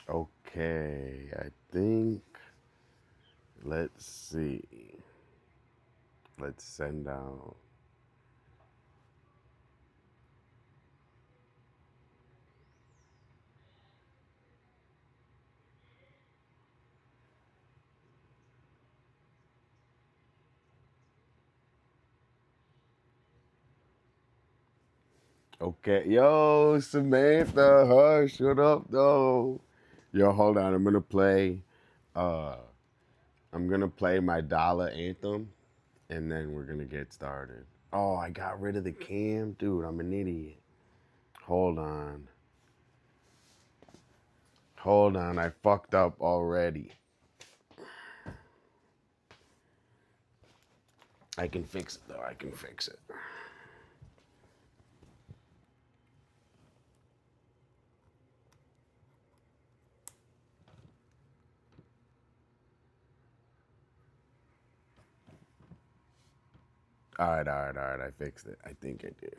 Okay, I think, let's see. Let's send out. Okay, yo, Samantha, hush, what up, though? Yo, hold on, uh, I'm gonna play my Dolla anthem, and then we're gonna get started. Oh, I got rid of the cam? Dude, I'm an idiot. Hold on. Hold on, I fucked up already. I can fix it, though, I can fix it. All right, I fixed it. I think I did.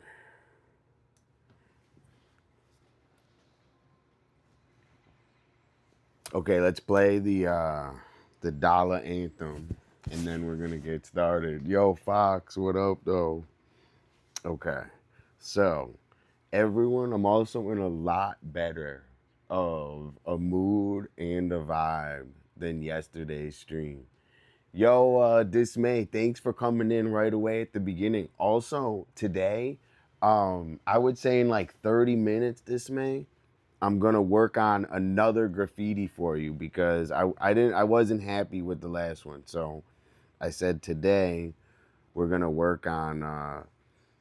Okay, let's play the Dollar anthem, and then we're gonna get started. Yo, Fox, what up, though? Okay, so everyone, I'm also in a lot better of a mood and a vibe than yesterday's stream. Yo, Dismay, thanks for coming in right away at the beginning. Also, today, I would say in like 30 minutes, Dismay, I'm gonna work on another graffiti for you because I wasn't happy with the last one. So I said today we're gonna work on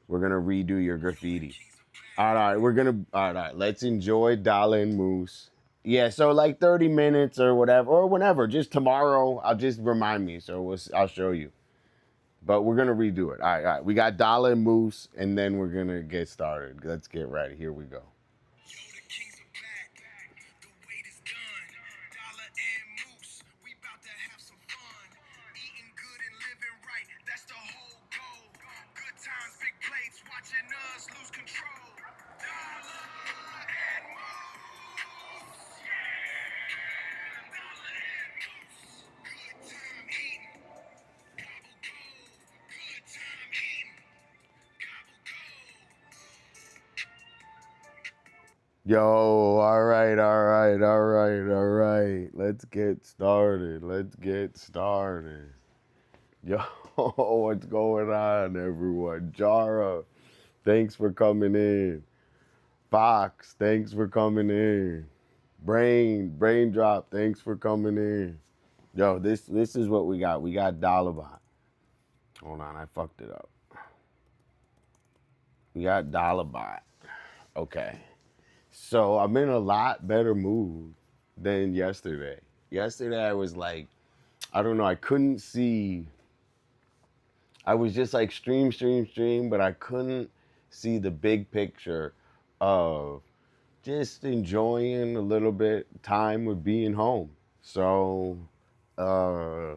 we're gonna redo your graffiti. All right, all right. Let's enjoy Dollar and Moose. Yeah, so like 30 minutes or whatever, or whenever. Just tomorrow, I'll just remind me. So I'll show you. But we're gonna redo it. All right. We got Dollar and Moose, and then we're gonna get started. Let's get ready. Here we go. Yo, the kings are back. The wait is done. Dollar and Moose, we about to have some fun. Eating good and living right, that's the whole goal. Good times, big plates, watching us lose control. Dollar and Moose. Yeah. Dollar and Moose. Good time eating. Gobble gold. Good time eating. Gobble gold. Yo, all right. Let's get started. Let's get started. Yo, what's going on, everyone? Jara, thanks for coming in. Fox, thanks for coming in. Brain Drop, thanks for coming in. Yo, this is what we got. We got Dollabot. Hold on, I fucked it up. We got Dollabot. Okay. So I'm in a lot better mood than yesterday. Yesterday I was like, I don't know, I couldn't see. I was just like stream, but I couldn't see the big picture of just enjoying a little bit time with being home. So uh,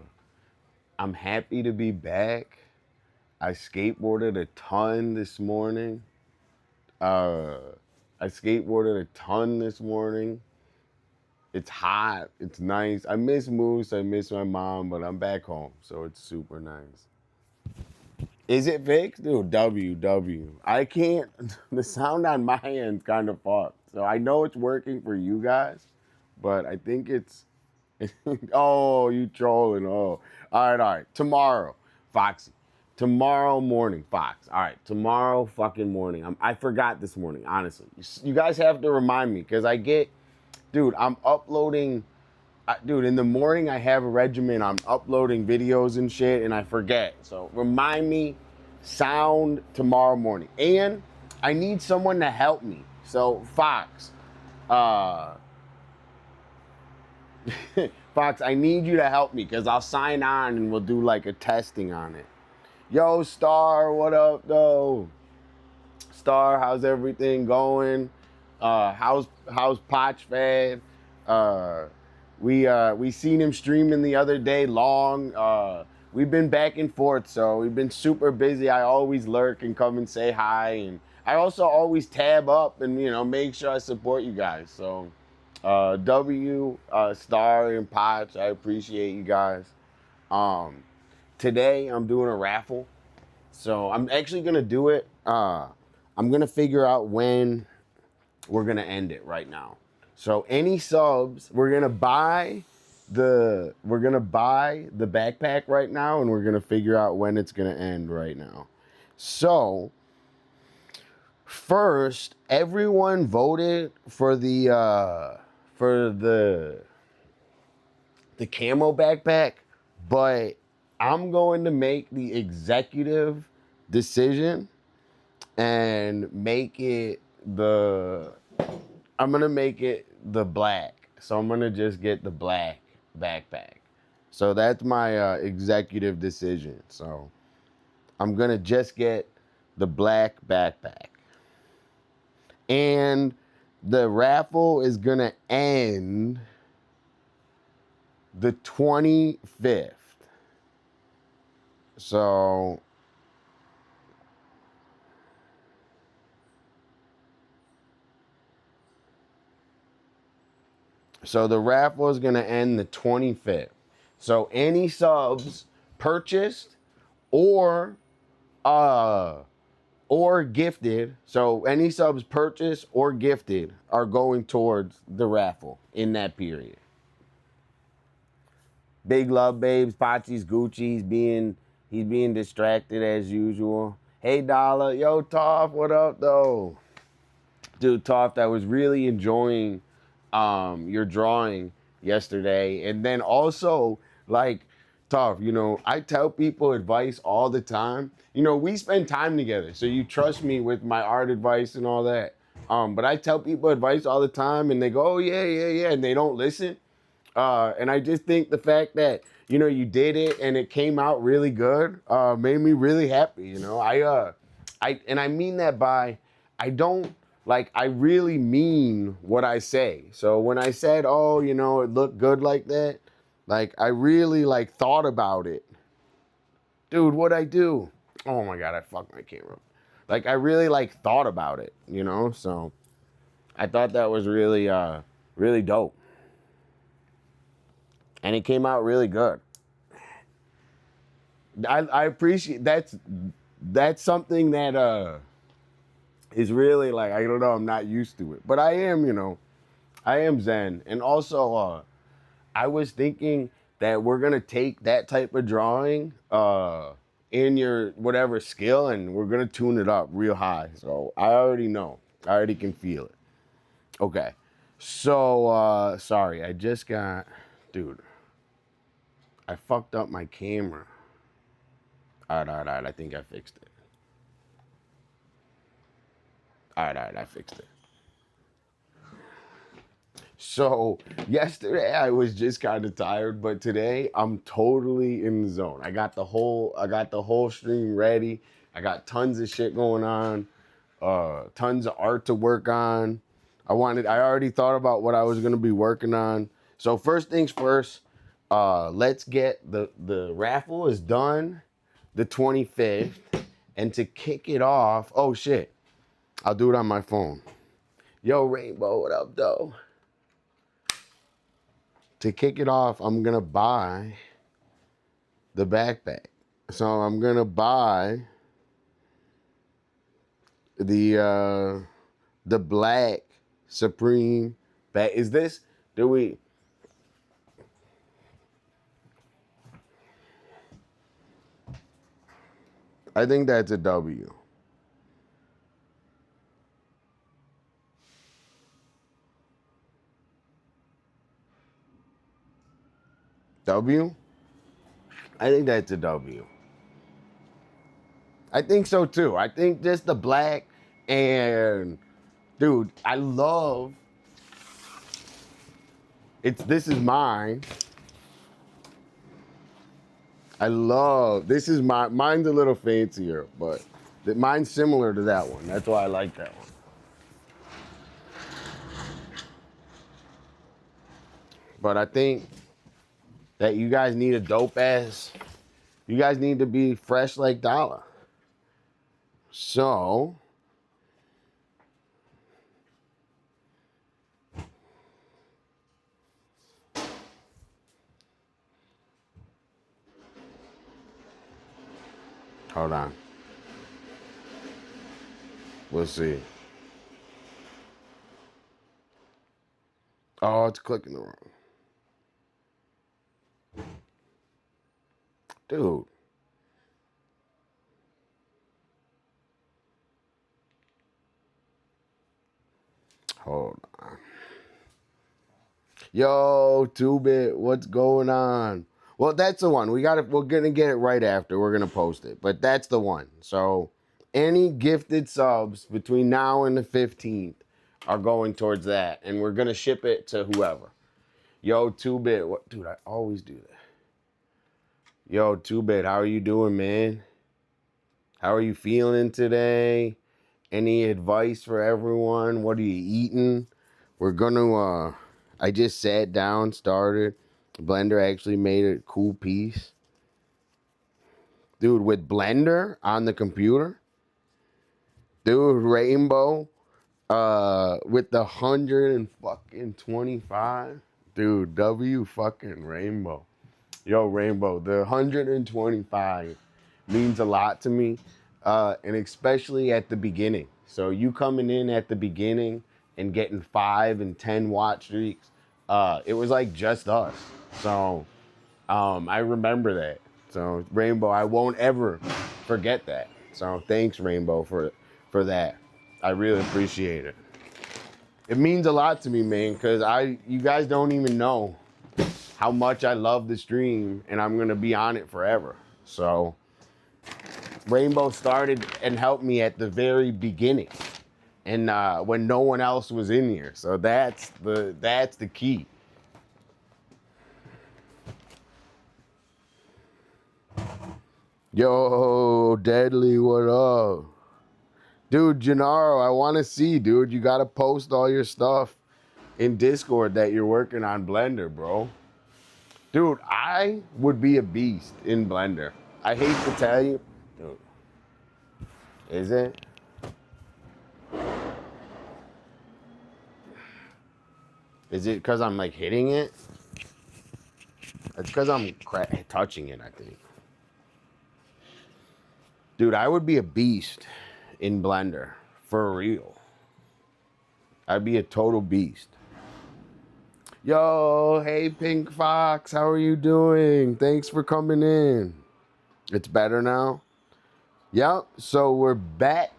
I'm happy to be back. I skateboarded a ton this morning. Uh, I skateboarded a ton this morning. It's hot. It's nice. I miss Moose. I miss my mom, but I'm back home, so it's super nice. Is it fixed? Dude, W. I can't. The sound on my end's kind of fucked. So I know it's working for you guys, but I think it's. Oh, you trolling. Oh. All right. Tomorrow, Foxy. Tomorrow morning, Fox. All right. Tomorrow fucking morning. I forgot this morning, honestly. You guys have to remind me because I get. Dude, I'm uploading. Dude, in the morning I have a regimen. I'm uploading videos and shit, and I forget. So remind me, sound tomorrow morning. And I need someone to help me. So Fox, uh, Fox, I need you to help me because I'll sign on and we'll do like a testing on it. Yo, Star, what up, though? Star, how's everything going? How's Potchfad? Uh, we seen him streaming the other day long. We've been back and forth, so we've been super busy. I always lurk and come and say hi, and I also always tab up and make sure I support you guys. So Star and Potch, I appreciate you guys. Today I'm doing a raffle. So I'm actually gonna do it. I'm gonna figure out when we're gonna end it right now. So any subs, we're gonna buy the backpack right now, and we're gonna figure out when it's gonna end right now. So first, everyone voted for the camo backpack, but I'm going to make the executive decision and make it the I'm gonna make it the black. So I'm gonna just get the black backpack. So that's my executive decision. So I'm gonna just get the black backpack. And the raffle is gonna end the 25th. So the raffle is gonna end the 25th. So any subs purchased or uh or gifted, so any subs purchased or gifted are going towards the raffle in that period. Big love, babes. Pachi's Gucci's he's being distracted as usual. Hey Dolla, yo Toph, what up though? Dude, Toph, I was really enjoying your drawing yesterday. And then also, like, Toph, I tell people advice all the time. We spend time together, so you trust me with my art advice and all that. But I tell people advice all the time, and they go, oh, yeah, yeah, yeah, and they don't listen. And I just think the fact that, you did it and it came out really good made me really happy. I mean that by, I don't, like, I really mean what I say. So when I said, oh, it looked good like that, like, I really, like, thought about it. Dude, what'd I do? Oh my God, I fucked my camera. Like, I really, like, thought about it, So I thought that was really, really dope. And it came out really good. I appreciate that's something that is really, like, I don't know, I'm not used to it. But I am, I am zen. And also I was thinking that we're gonna take that type of drawing in your whatever skill, and we're gonna tune it up real high. So I already know. I already can feel it. Okay. So sorry, I just got, dude, I fucked up my camera. All right, I think I fixed it. All right, I fixed it. So yesterday I was just kind of tired, but today I'm totally in the zone. I got the whole stream ready. I got tons of shit going on, tons of art to work on. I already thought about what I was gonna be working on. So first things first, let's get the raffle is done, the 25th, and to kick it off, oh shit, I'll do it on my phone. Yo, Rainbow, what up, though? To kick it off, I'm gonna buy the backpack. So I'm gonna buy the black Supreme bag. Is this? Do we? I think that's a W. W? I think that's a W. I think so too. I think just the black and dude, I love this is mine. This is mine's a little fancier, but mine's similar to that one. That's why I like that one. But I think that you guys need a dope ass. You guys need to be fresh like Dolla. So, Hold on. We'll see. Oh, it's clicking the wrong. Dude. Hold on. Yo, 2-bit, what's going on? Well, that's the one. We're gonna get it right after. We're gonna post it. But that's the one. So any gifted subs between now and the 15th are going towards that. And we're gonna ship it to whoever. Yo, 2-bit, what dude, I always do that. Yo, 2-bit, how are you doing, man? How are you feeling today? Any advice for everyone? What are you eating? We're gonna I just sat down, started. Blender actually made a cool piece. Dude, with Blender on the computer. Dude, Rainbow, with the 125. Dude, W fucking Rainbow. Yo, Rainbow, the 125 means a lot to me. And especially at the beginning. So you coming in at the beginning and getting 5 and 10 watch streaks, it was like just us. So I remember that. So Rainbow, I won't ever forget that. So thanks, Rainbow, for that. I really appreciate it. It means a lot to me, man, because you guys don't even know how much I love the stream, and I'm gonna be on it forever. So Rainbow started and helped me at the very beginning, and when no one else was in here. So that's the key. Yo, Deadly, what up? Dude, Gennaro, I want to see, dude. You got to post all your stuff in Discord that you're working on Blender, bro. Dude, I would be a beast in Blender. I hate to tell you. Dude, is it? Is it because I'm like hitting it? It's because I'm touching it, I think. Dude, I would be a beast in Blender. For real. I'd be a total beast. Yo, hey Pink Fox, how are you doing? Thanks for coming in. It's better now? Yep, so we're back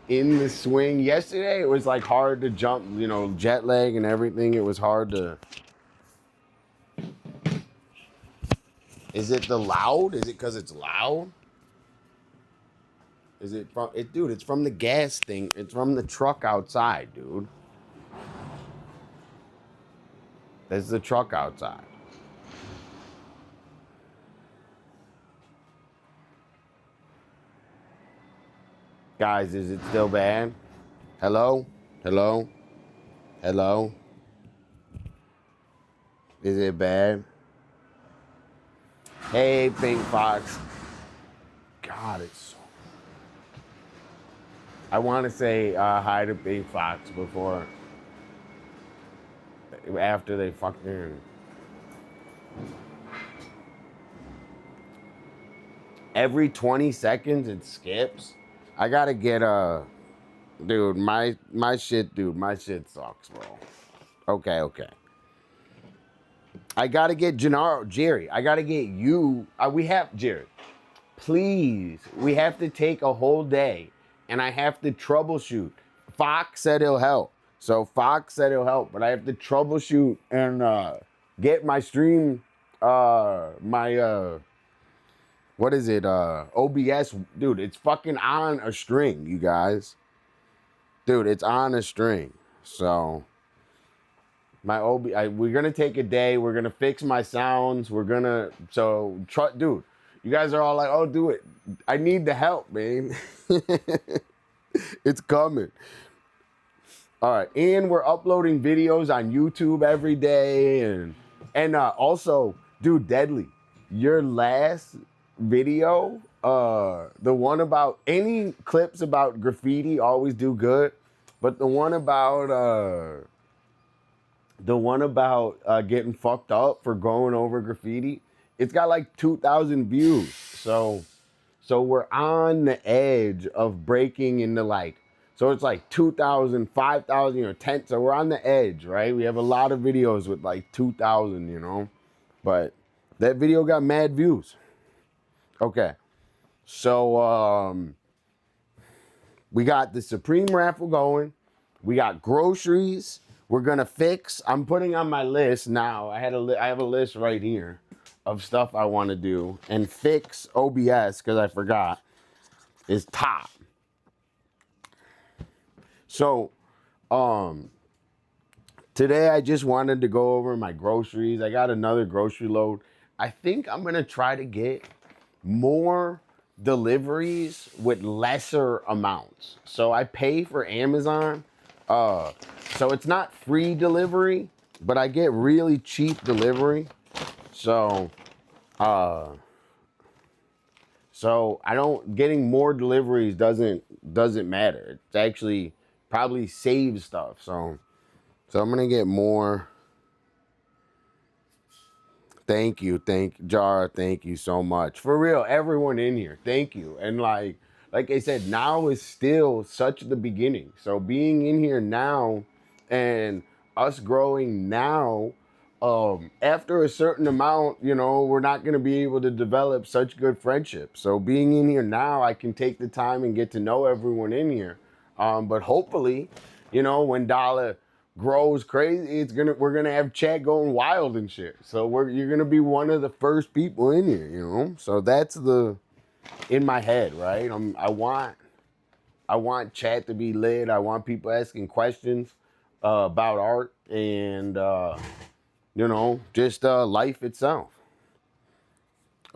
in the swing. Yesterday it was like hard to jump, jet lag and everything. It was hard to... Is it the loud? Is it because it's loud? Is it from it, dude? It's from the gas thing. It's from the truck outside, dude. There's the truck outside. Guys, is it still bad? Hello? Hello? Hello? Is it bad? Hey, Pink Fox. God, it's so... I want to say hi to Pink Fox after they fucking... Every 20 seconds it skips. I gotta get dude, my shit sucks, bro. Okay. I gotta get Jerry. I gotta get you. We have Jerry. Please, we have to take a whole day, and I have to troubleshoot. Fox said he'll help, but I have to troubleshoot and get my stream, what is it? OBS, dude. It's fucking on a string, you guys. Dude, it's on a string. So we're gonna take a day. We're gonna fix my sounds. Dude, you guys are all like, "Oh, do it." I need the help, man. It's coming. All right, and we're uploading videos on YouTube every day, and also, dude, Deadly, your last video, the one about any clips about graffiti always do good, but the one about getting fucked up for going over graffiti, it's got like 2,000 views. So So we're on the edge of breaking into like, so it's like 2,000, 5,000, or 10. So we're on the edge, right? We have a lot of videos with like 2,000, you know, but that video got mad views. Okay. So we got the Supreme raffle going. We got groceries. We're gonna fix. I'm putting on my list now. I have a list right here of stuff I want to do, and fix OBS because I forgot is top. So today I just wanted to go over my groceries. I got another grocery load. I think I'm gonna try to get more deliveries with lesser amounts. So I pay for Amazon. So it's not free delivery, but I get really cheap delivery. So I don't, getting more deliveries doesn't matter. It's actually probably saves stuff. So I'm gonna get more. Thank you, Jara. Thank you so much. For real, everyone in here, thank you. And like I said, now is still such the beginning. So being in here now and us growing now, after a certain amount, you know, we're not gonna be able to develop such good friendships. So being in here now, I can take the time and get to know everyone in here. But hopefully, you know, when Dolla grows crazy, we're gonna have chat going wild and shit. So you're gonna be one of the first people in here, you know. So that's in my head, right? I want chat to be lit. I want people asking questions about art and you know, just life itself.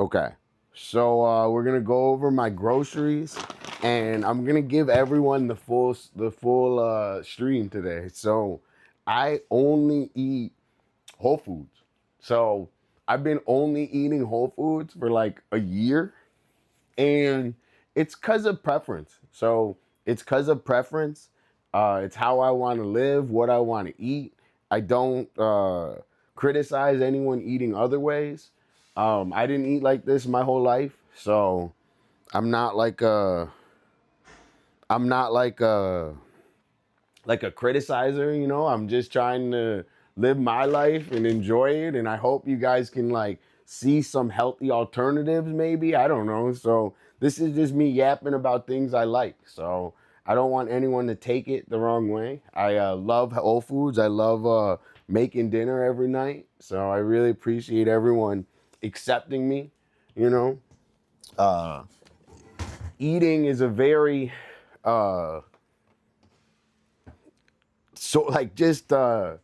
Okay, so we're gonna go over my groceries, and I'm gonna give everyone the full stream today. So I only eat Whole Foods. So I've been only eating Whole Foods for like a year, and it's because of preference. So it's because of preference. It's how I want to live, what I want to eat. I don't criticize anyone eating other ways. I didn't eat like this my whole life, so I'm not like a criticizer, you know. I'm just trying to live my life and enjoy it, and I hope you guys can like see some healthy alternatives maybe. I don't know. So this is just me yapping about things I like. So I don't want anyone to take it the wrong way. I love Whole Foods. I love making dinner every night. So I really appreciate everyone accepting me, you know. Eating is a very so like just you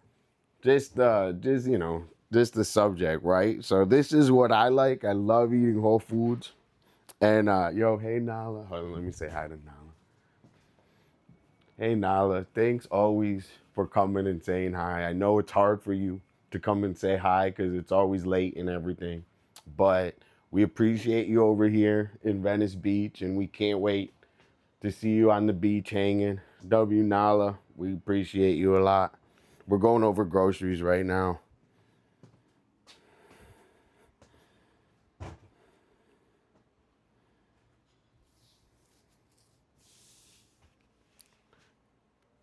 know, just the subject, right? So this is what I like. I love eating Whole Foods. And yo, hey Nala. Hold on, let me say hi to Nala. Hey Nala, thanks always for coming and saying hi. I know it's hard for you to come and say hi because it's always late and everything. But we appreciate you over here in Venice Beach, and we can't wait to see you on the beach hanging. W Nala, we appreciate you a lot. We're going over groceries right now.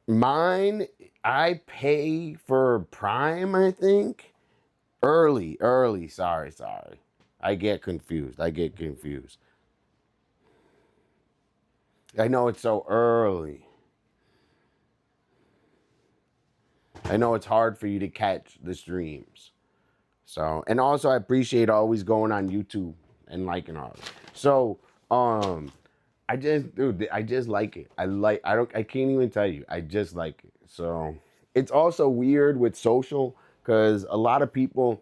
Mine, I pay for Prime, I think. Early. Sorry. I get confused. I know it's so early. I know it's hard for you to catch the streams. So, and also I appreciate always going on YouTube and liking all this. So, I just like it. I can't even tell you. I just like it. So, it's also weird with social because a lot of people,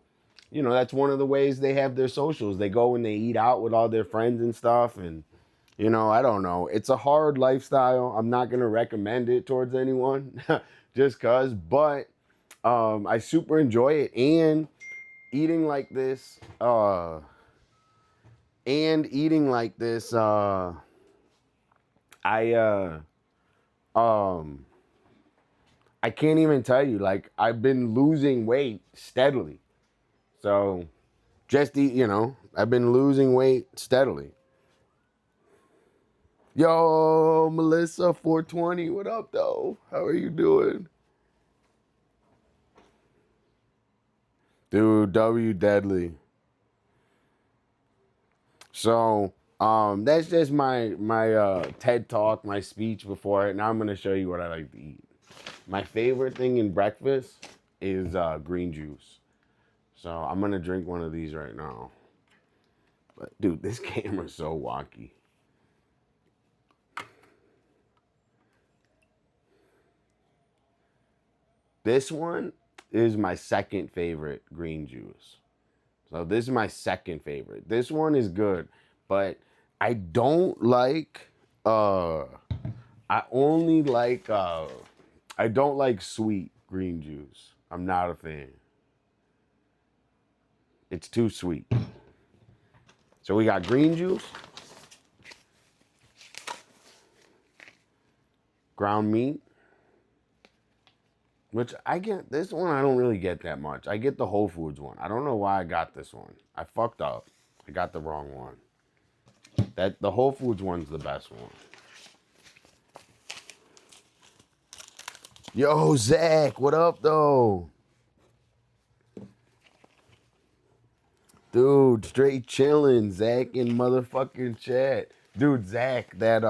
you know, that's one of the ways they have their socials. They go and they eat out with all their friends and stuff. And, you know, I don't know. It's a hard lifestyle. I'm not going to recommend it towards anyone just because, but I super enjoy it. And eating like this, I I can't even tell you. Like I've been losing weight steadily. So just eat, you know, I've been losing weight steadily. Yo, Melissa 420, what up, though? How are you doing? Dude, W Deadly. So, that's just my TED talk, my speech before it. Now I'm gonna show you what I like to eat. My favorite thing in breakfast is green juice. So I'm gonna drink one of these right now. But dude, this camera's so wonky. This one is my second favorite green juice. So this is my second favorite. This one is good, but I don't like I only like I don't like sweet green juice. I'm not a fan. It's too sweet. So we got green juice, ground meat, which I get. This one I don't really get that much. I get the Whole Foods one. I don't know why I got this one. I fucked up. I got the wrong one. That the Whole Foods one's the best one. Yo, Zach, what up though? Dude, straight chilling. Zach in motherfucking chat. Dude, Zach, that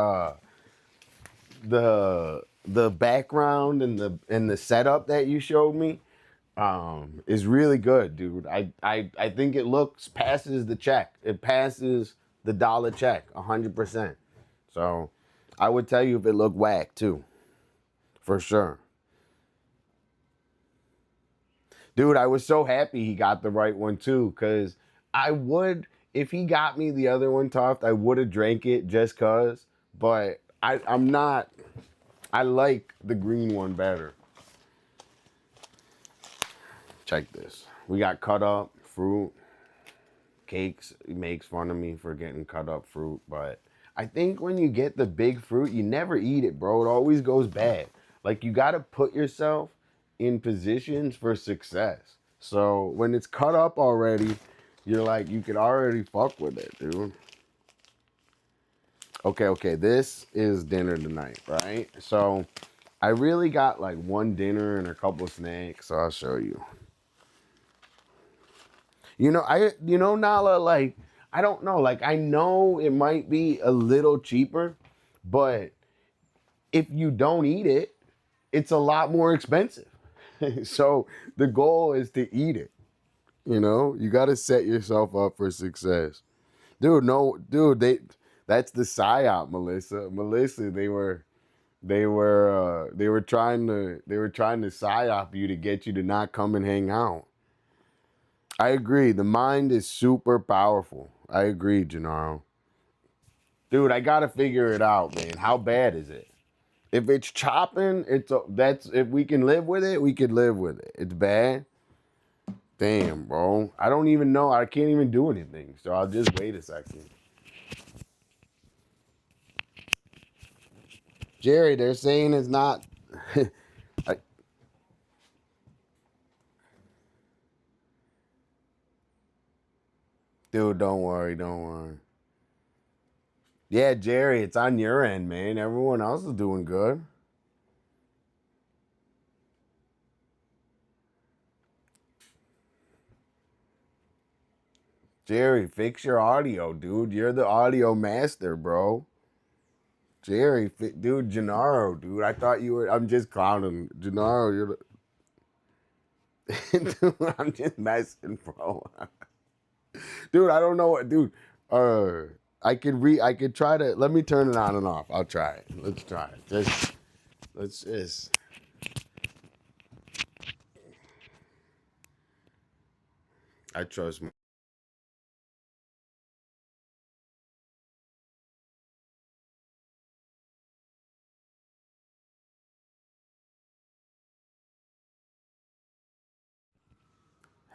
the background and the setup that you showed me is really good, dude. I think it passes the check. It passes the Dolla check 100%. So I would tell you if it looked whack too, for sure. Dude, I was so happy he got the right one too, because I would, if he got me the other one, Toft, I would have drank it just cause. But I'm not, I like the green one better. Check this. We got cut up fruit. Cakes makes fun of me for getting cut up fruit, but I think when you get the big fruit, you never eat it, bro. It always goes bad. Like, you got to put yourself in positions for success. So when it's cut up already, you're like, you could already fuck with it, dude. Okay, this is dinner tonight, right? So I really got like one dinner and a couple snacks, so I'll show you. Nala, like, I don't know, like, I know it might be a little cheaper, but if you don't eat it, it's a lot more expensive. So the goal is to eat it. You got to set yourself up for success. Dude, no, dude, that's the Psyop, Melissa. Melissa, they were trying to Psyop you to get you to not come and hang out. I agree. The mind is super powerful. I agree, Gennaro. Dude, I gotta figure it out, man. How bad is it? If it's chopping, that's if we can live with it, we could live with it. It's bad. Damn, bro. I don't even know. I can't even do anything. So I'll just wait a second. Jerry, they're saying it's not. I, dude, don't worry, don't worry. Yeah, Jerry, it's on your end, man. Everyone else is doing good. Jerry, fix your audio, dude. You're the audio master, bro. Jerry, dude, Gennaro, dude. I thought you were. I'm just clowning. Gennaro, you're the. Dude, I'm just messing, bro. Dude, I don't know what, dude. Uh, I could try to. Let me turn it on and off. I'll try it. Let's try it. Let's just. I trust my.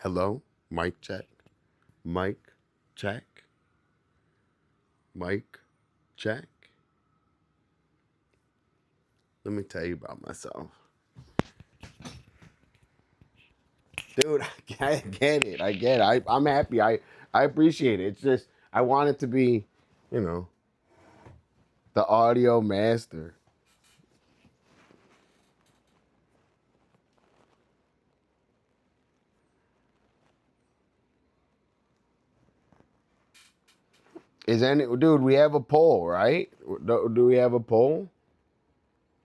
Hello, mic check. Mic check. Mic check. Let me tell you about myself. Dude, I get it. I get it. I'm happy. I appreciate it. It's just I want it to be, you know. The audio master. Is any dude? We have a poll, right? Do we have a poll?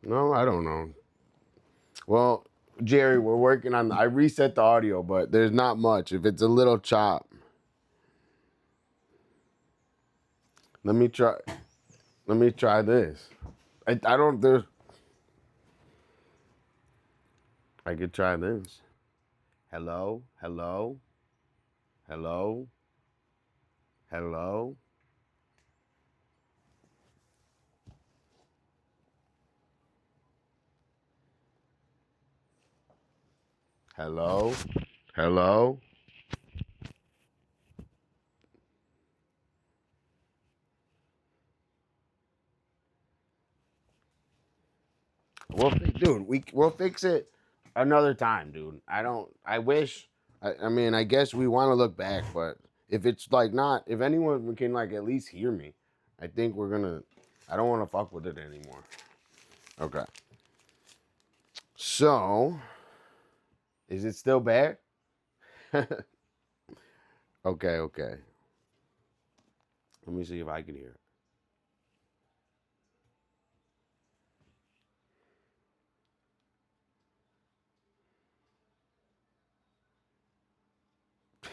No, I don't know. Well, Jerry, we're working on. I reset the audio, but there's not much. If it's a little chop, let me try. Let me try this. I don't. There's. I could try this. Hello, hello, hello, hello, hello, hello. Dude, we'll fix it another time, dude. I don't. I wish. I mean, I guess we want to look back, but if it's like not, if anyone can like at least hear me, I think we're gonna. I don't want to fuck with it anymore. Okay. So, is it still bad? Okay, okay. Let me see if I can hear it.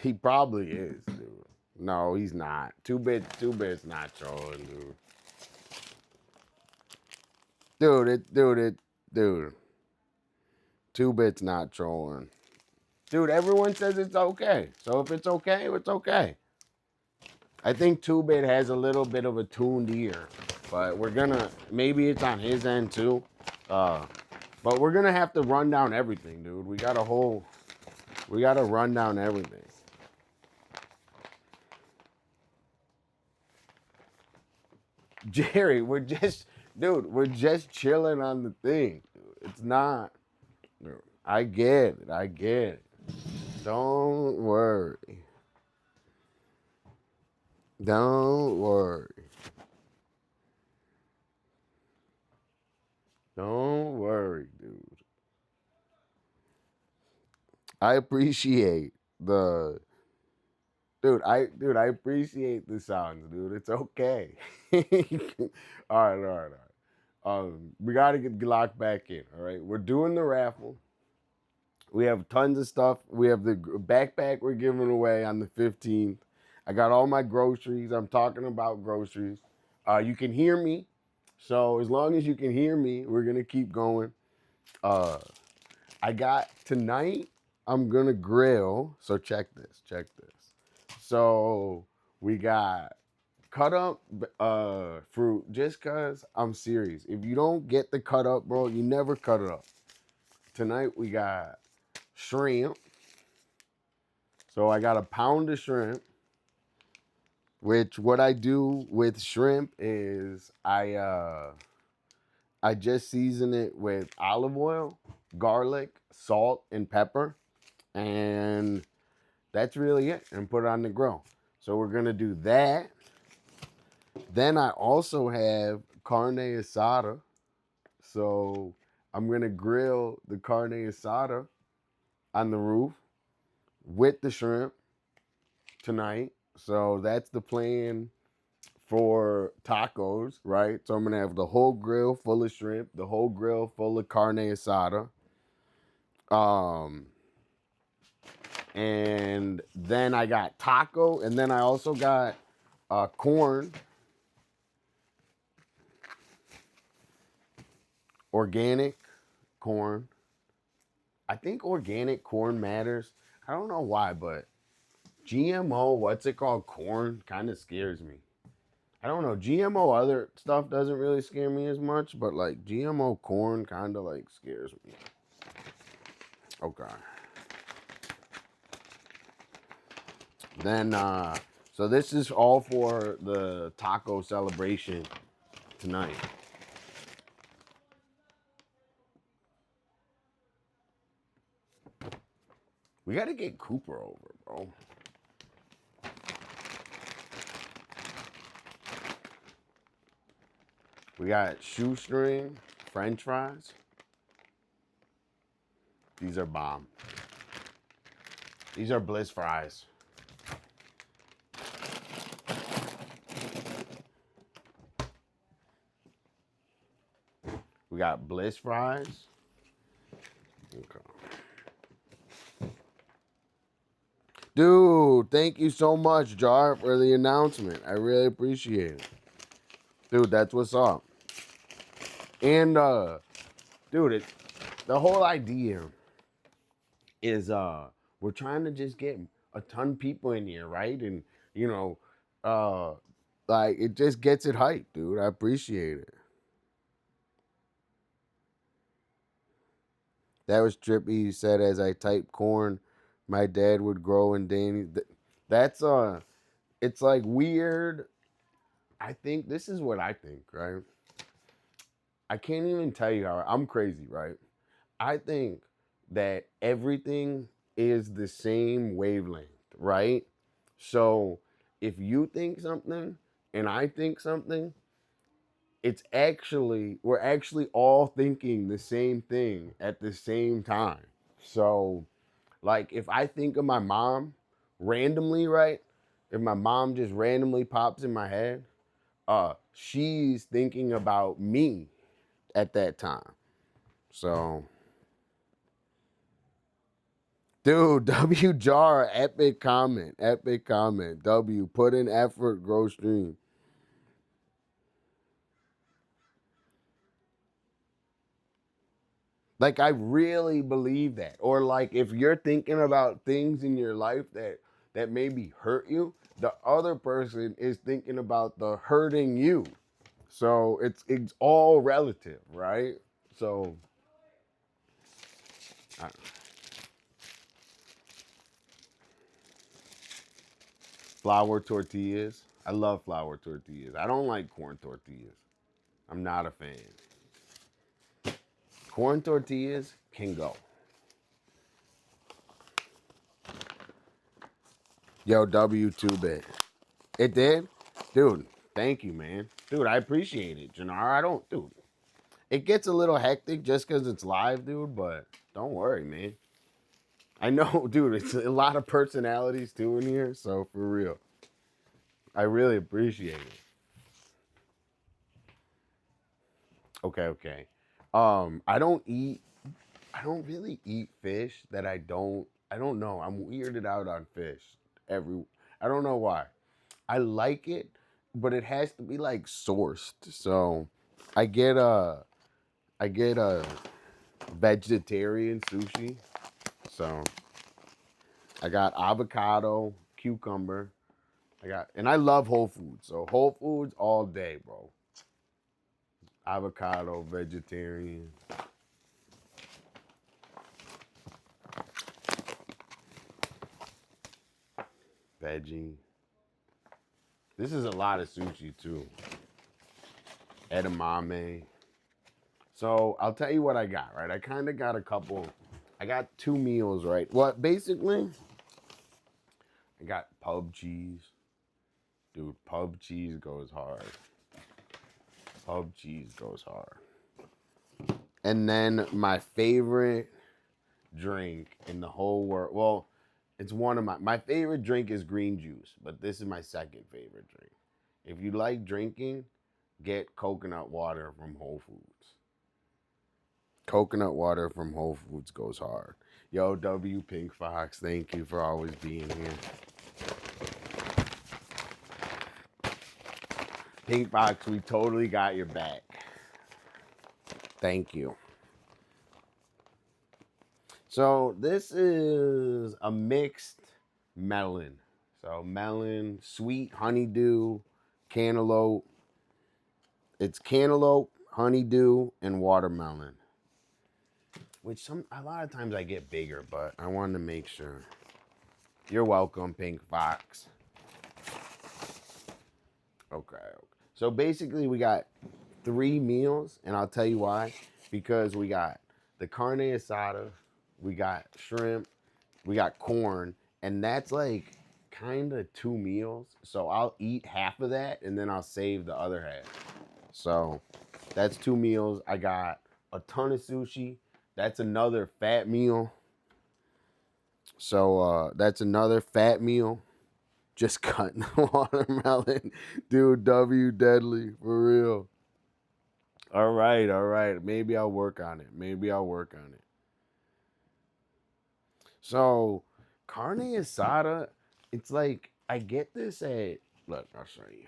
He probably is, dude. No, he's not. Two bits not trolling, dude. Dude. 2 bits not trolling. Dude, everyone says it's okay. So if it's okay, it's okay. I think 2-bit has a little bit of a tuned ear, but we're gonna maybe it's on his end too. Uh, but we're gonna have to run down everything, dude. We gotta run down everything. Jerry, we're just chilling on the thing. It's not. I get it. I get it. Don't worry. Don't worry. Don't worry, dude. I appreciate the I appreciate the sounds, dude. It's okay. All right. We gotta get locked back in. All right, we're doing the raffle. We have tons of stuff. We have the backpack we're giving away on the 15th. I got all my groceries. I'm talking about groceries. You can hear me, so as long as you can hear me, we're gonna keep going. Uh, I got tonight. I'm gonna grill. So check this. Check this. So we got cut up fruit. Just cause I'm serious. If you don't get the cut up, bro, you never cut it up. Tonight we got shrimp. So I got a pound of shrimp. Which what I do with shrimp is I just season it with olive oil, garlic, salt, and pepper, and that's really it. And put it on the grill. So we're gonna do that. Then I also have carne asada. So I'm gonna grill the carne asada on the roof with the shrimp tonight. So that's the plan for tacos, right? So I'm gonna have the whole grill full of shrimp, the whole grill full of carne asada. Um, and then I got taco, and then I also got corn, organic corn. I think organic corn matters. I don't know why, but GMO, what's it called? Corn kind of scares me. I don't know. GMO other stuff doesn't really scare me as much, but like GMO corn kind of like scares me. Okay. Then, so this is all for the taco celebration tonight. We got to get Cooper over, bro. We got shoestring French fries. These are bomb. These are Bliss fries. We got Bliss fries. Okay. Dude, thank you so much, Jar, for the announcement. I really appreciate it. Dude, that's what's up. And dude, the whole idea is we're trying to just get a ton of people in here, right? And you know, like it just gets it hyped, dude. I appreciate it. That was trippy. You said as I type corn, my dad would grow and Danny. That's it's like weird. I think this is what I think, right? I can't even tell you how I'm crazy, right? I think that everything is the same wavelength, right? So if you think something and I think something, we're actually all thinking the same thing at the same time. So like if I think of my mom randomly, right? If my mom just randomly pops in my head, she's thinking about me at that time. So dude, W Jar, epic comment. Epic comment. W, put in effort, grow stream. Like I really believe that. Or like if you're thinking about things in your life that maybe hurt you, the other person is thinking about the hurting you. So it's all relative, right? So I, flour tortillas. I love flour tortillas. I don't like corn tortillas. I'm not a fan. Corn tortillas can go. Yo, W2-bit. It did? Dude, thank you, man. Dude, I appreciate it. Jannar, I don't, dude. It gets a little hectic just because it's live, dude, but don't worry, man. I know, dude, it's a lot of personalities too in here, so for real. I really appreciate it. Okay, okay. I don't really eat fish that I don't know. I'm weirded out on fish. Every I don't know why. I like it, but it has to be like sourced. So I get a I get a vegetarian sushi. So I got avocado, cucumber. And I love Whole Foods. So Whole Foods all day, bro. Avocado, vegetarian. Veggie. This is a lot of sushi too. Edamame. So I'll tell you what I got, right? I kind of got a couple. I got 2 meals, right? Well, basically, I got pub cheese. Dude, pub cheese goes hard. Pub cheese goes hard. And then my favorite drink in the whole world. Well, it's one of my favorite drink is green juice, but this is my second favorite drink. If you like drinking, get coconut water from Whole Foods. Coconut water from Whole Foods goes hard. Yo, W Pink Fox, thank you for always being here. Pink Fox, we totally got your back. Thank you. So this is a mixed melon. So melon, sweet honeydew, cantaloupe. It's cantaloupe, honeydew, and watermelon. Which a lot of times I get bigger, but I wanted to make sure. You're welcome, Pink Fox. Okay. So basically we got 3 meals, and I'll tell you why. Because we got the carne asada, we got shrimp, we got corn, and that's like kind of 2 meals. So I'll eat half of that, and then I'll save the other half. So That's 2 meals. I got a ton of sushi. That's another fat meal. So that's another fat meal. Just cutting the watermelon. Dude, W deadly. For real. All right, all right. Maybe I'll work on it. Maybe I'll work on it. So, carne asada, it's like I get this at, look, I'll show you.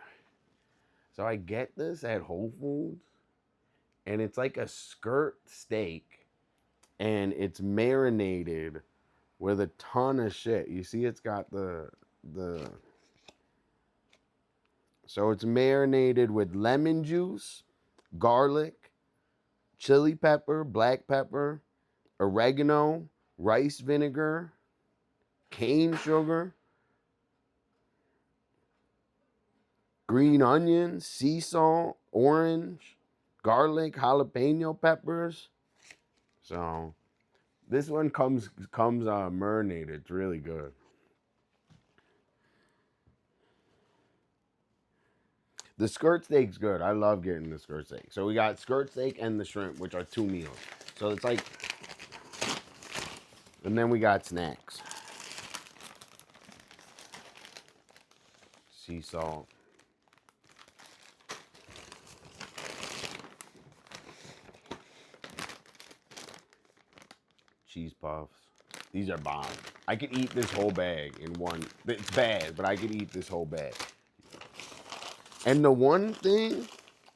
So I get this at Whole Foods, and it's like a skirt steak, and it's marinated with a ton of shit. You see, it's got the so it's marinated with lemon juice, garlic, chili pepper, black pepper, oregano, rice vinegar, cane sugar, green onions, sea salt, orange, garlic, jalapeno peppers. So this one comes marinated. It's really good. The skirt steak's good. I love getting the skirt steak. So we got skirt steak and the shrimp, which are 2 meals. So it's like, and then we got snacks. Sea salt. Cheese puffs. These are bomb. I could eat this whole bag in one. It's bad, but I could eat this whole bag. And the one thing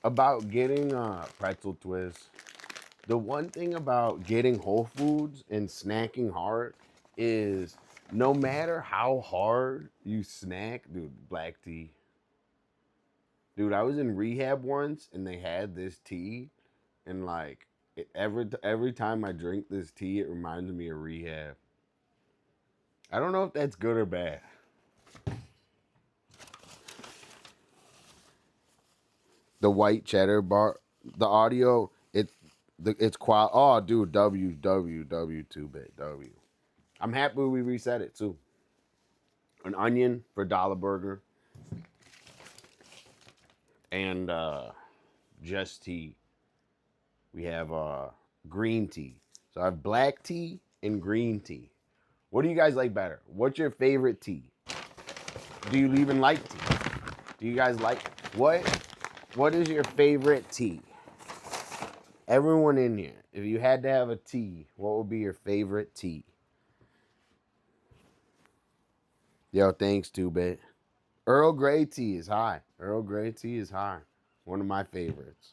about getting pretzel twists, the one thing about getting Whole Foods and snacking hard is no matter how hard you snack, dude, black tea. Dude, I was in rehab once and they had this tea, and like every time I drink this tea, it reminds me of rehab. I don't know if that's good or bad. The white cheddar bar, the audio, it's qual. Oh, dude, W 2-bit W. I'm happy we reset it too. An onion for Dolla burger, and just tea. We have green tea. So I have black tea and green tea. What do you guys like better? What's your favorite tea? Do you even like tea? Do you guys like what is your favorite tea? Everyone in here, if you had to have a tea, what would be your favorite tea? Yo, thanks, 2-bit. Earl Grey tea is high. Earl Grey tea is high. One of my favorites.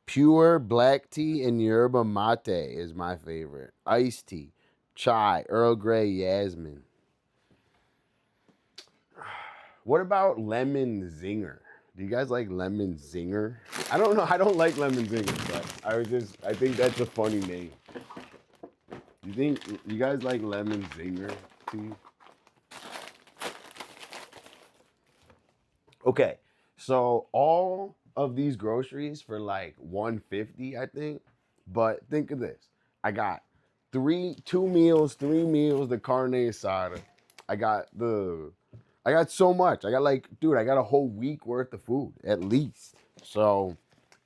Pure black tea and yerba mate is my favorite. Iced tea, chai, Earl Grey, Yasmin. What about lemon zinger? Do you guys like lemon zinger? I don't know. I don't like lemon zinger, but I think that's a funny name. You think you guys like lemon zinger tea? Okay, so all of these groceries for like $150, I think. But think of this: I got 3 meals, the carne asada. I got so much. I got I got a whole week worth of food at least. So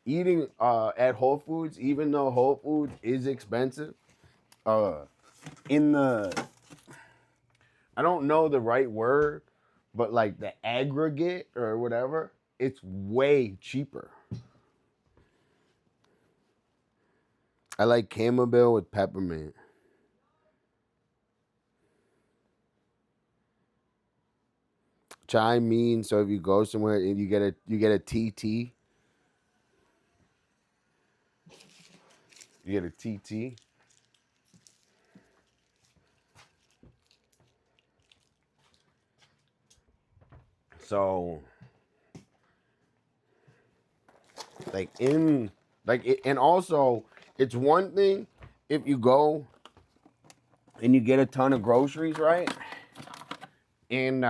eating at Whole Foods, even though Whole Foods is expensive, in the, I don't know the right word, but like the aggregate or whatever, it's way cheaper. I like chamomile with peppermint. Chai means so if you go somewhere and you get a TT. You get a TT. So and also it's one thing if you go and you get a ton of groceries, right? And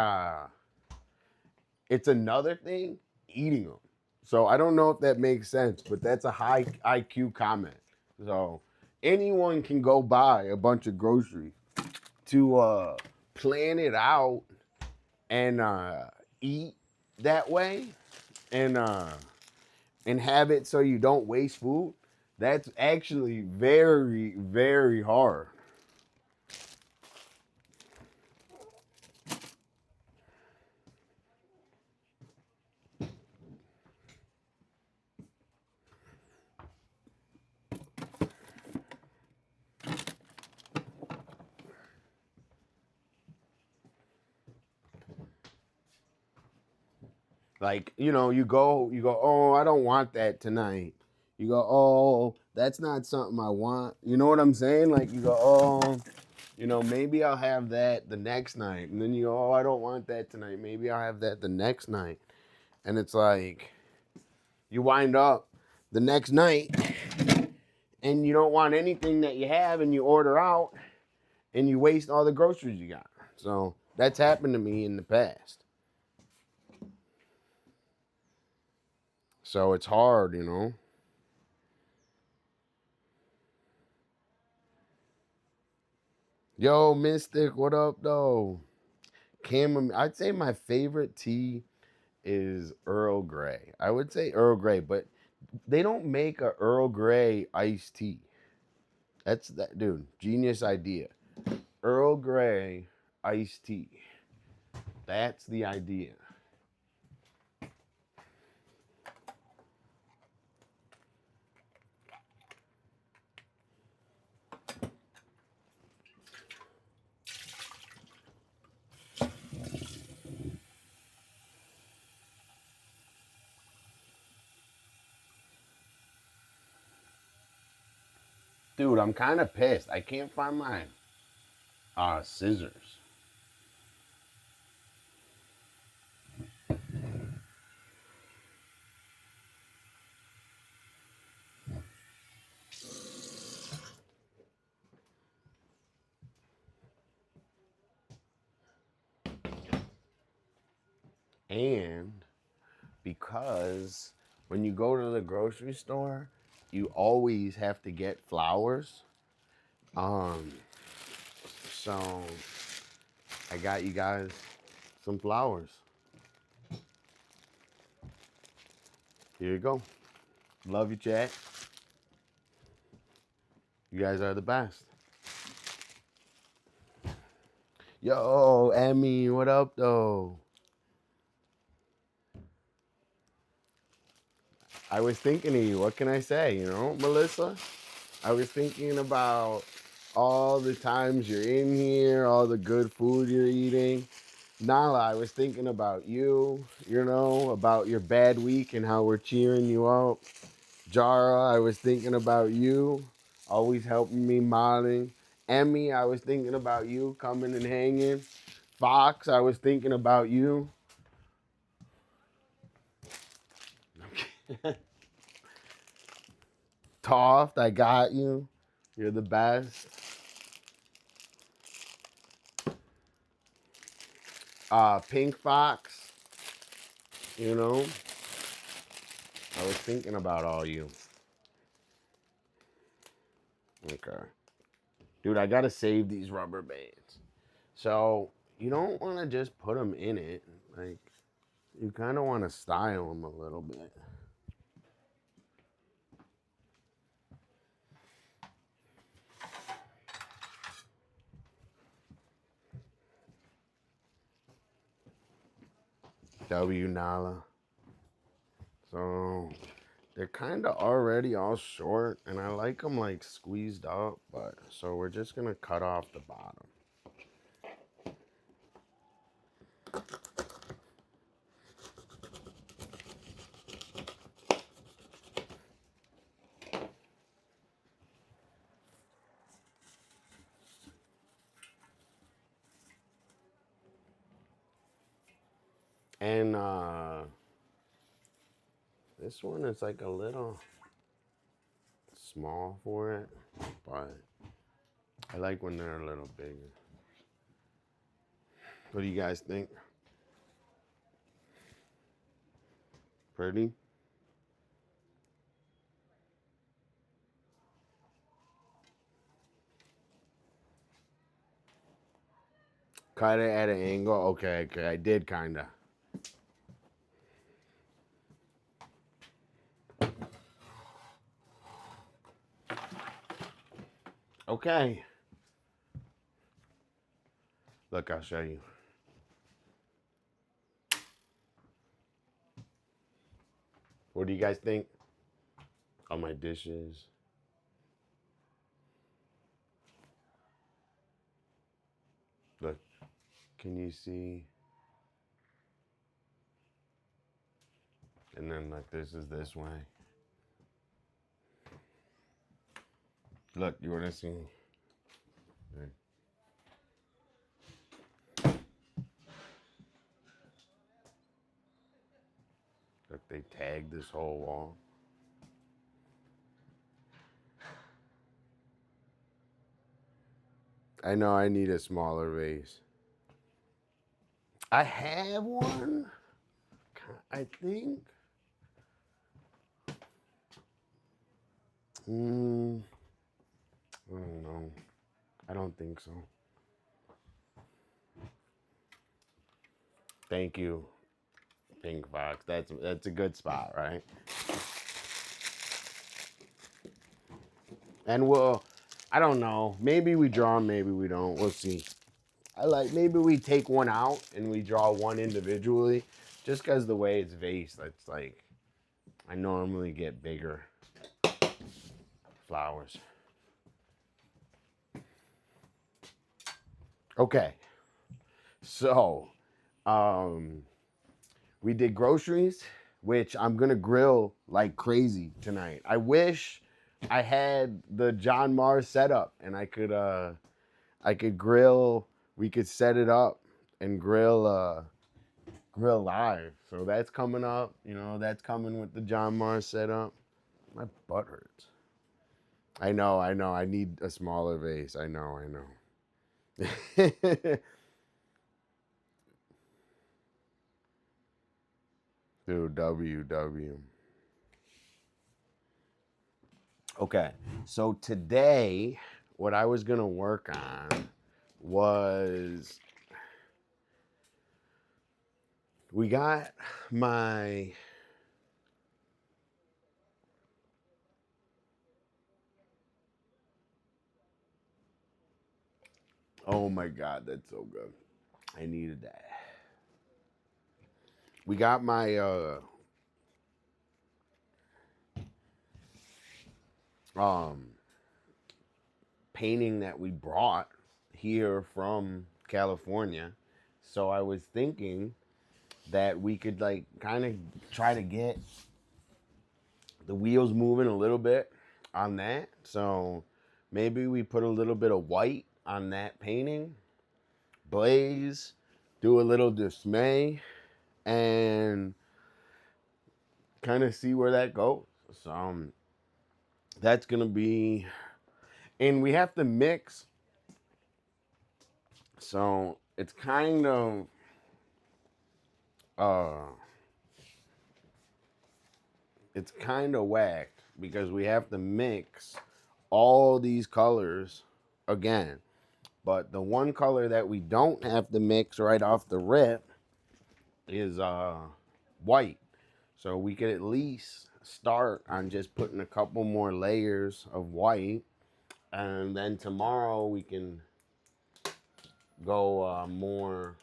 it's another thing eating them. So I don't know if that makes sense, but that's a high IQ comment. So anyone can go buy a bunch of groceries to plan it out and eat that way. and have it so you don't waste food, that's actually very, very hard. Like, you go, oh, I don't want that tonight. You go, oh, that's not something I want. You know what I'm saying? Like, you go, oh, maybe I'll have that the next night. And then you go, oh, I don't want that tonight. Maybe I'll have that the next night. And it's like, you wind up the next night and you don't want anything that you have and you order out and you waste all the groceries you got. So that's happened to me in the past. So it's hard. Yo, Mystic, what up, though? I'd say my favorite tea is Earl Grey. I would say Earl Grey, but they don't make a Earl Grey iced tea. That's that, dude. Genius idea. Earl Grey iced tea. That's the idea. Dude, I'm kind of pissed. I can't find my scissors. And because when you go to the grocery store, you always have to get flowers. Um, so I got you guys some flowers. Here you go. Love you, chat. You guys are the best. Yo, Emmy, what up, though? I was thinking of you. What can I say? Melissa? I was thinking about all the times you're in here, all the good food you're eating. Nala, I was thinking about you, about your bad week and how we're cheering you up. Jara, I was thinking about you, always helping me modding. Emmy, I was thinking about you coming and hanging. Fox, I was thinking about you. Toft, I got you. You're the best. Pink Fox, I was thinking about all you. Okay. Dude, I gotta save these rubber bands. So, you don't want to just put them in it. Like, you kind of want to style them a little bit. W Nala. So, they're kind of already all short, and I like them like squeezed up, but so we're just gonna cut off the bottom. And this one is like a little small for it, but I like when they're a little bigger. What do you guys think? Pretty? Cut it at an angle? Okay, I did kinda. Okay. Look, I'll show you. What do you guys think? All my dishes. Look, can you see? And then like this is this way. Look, you wanna see? Look, they tagged this whole wall. I know I need a smaller vase. I have one, I think. I don't know. I don't think so. Thank you, Pink Fox. That's a good spot, right? And I don't know. Maybe we draw, maybe we don't. We'll see. Maybe we take one out and we draw one individually, just because the way it's vased. It's like I normally get bigger flowers. Okay, so we did groceries, which I'm gonna grill like crazy tonight. I wish I had the John Mars setup and I could grill. We could set it up and grill live. So that's coming up. You know, that's coming with the John Mars setup. My butt hurts. I know. I need a smaller vase. I know. Dude, WW. Okay, so today, what I was gonna work on was we got my oh my god, that's so good. I needed that. We got my um painting that we brought here from California. So I was thinking that we could like kind of try to get the wheels moving a little bit on that. So maybe we put a little bit of white on that painting, blaze, do a little dismay, and kind of see where that goes. So that's gonna be, and we have to mix. So uh, it's kind of whacked because we have to mix all these colors again. But the one color that we don't have to mix right off the rip is white. So we could at least start on just putting a couple more layers of white, and then tomorrow we can go more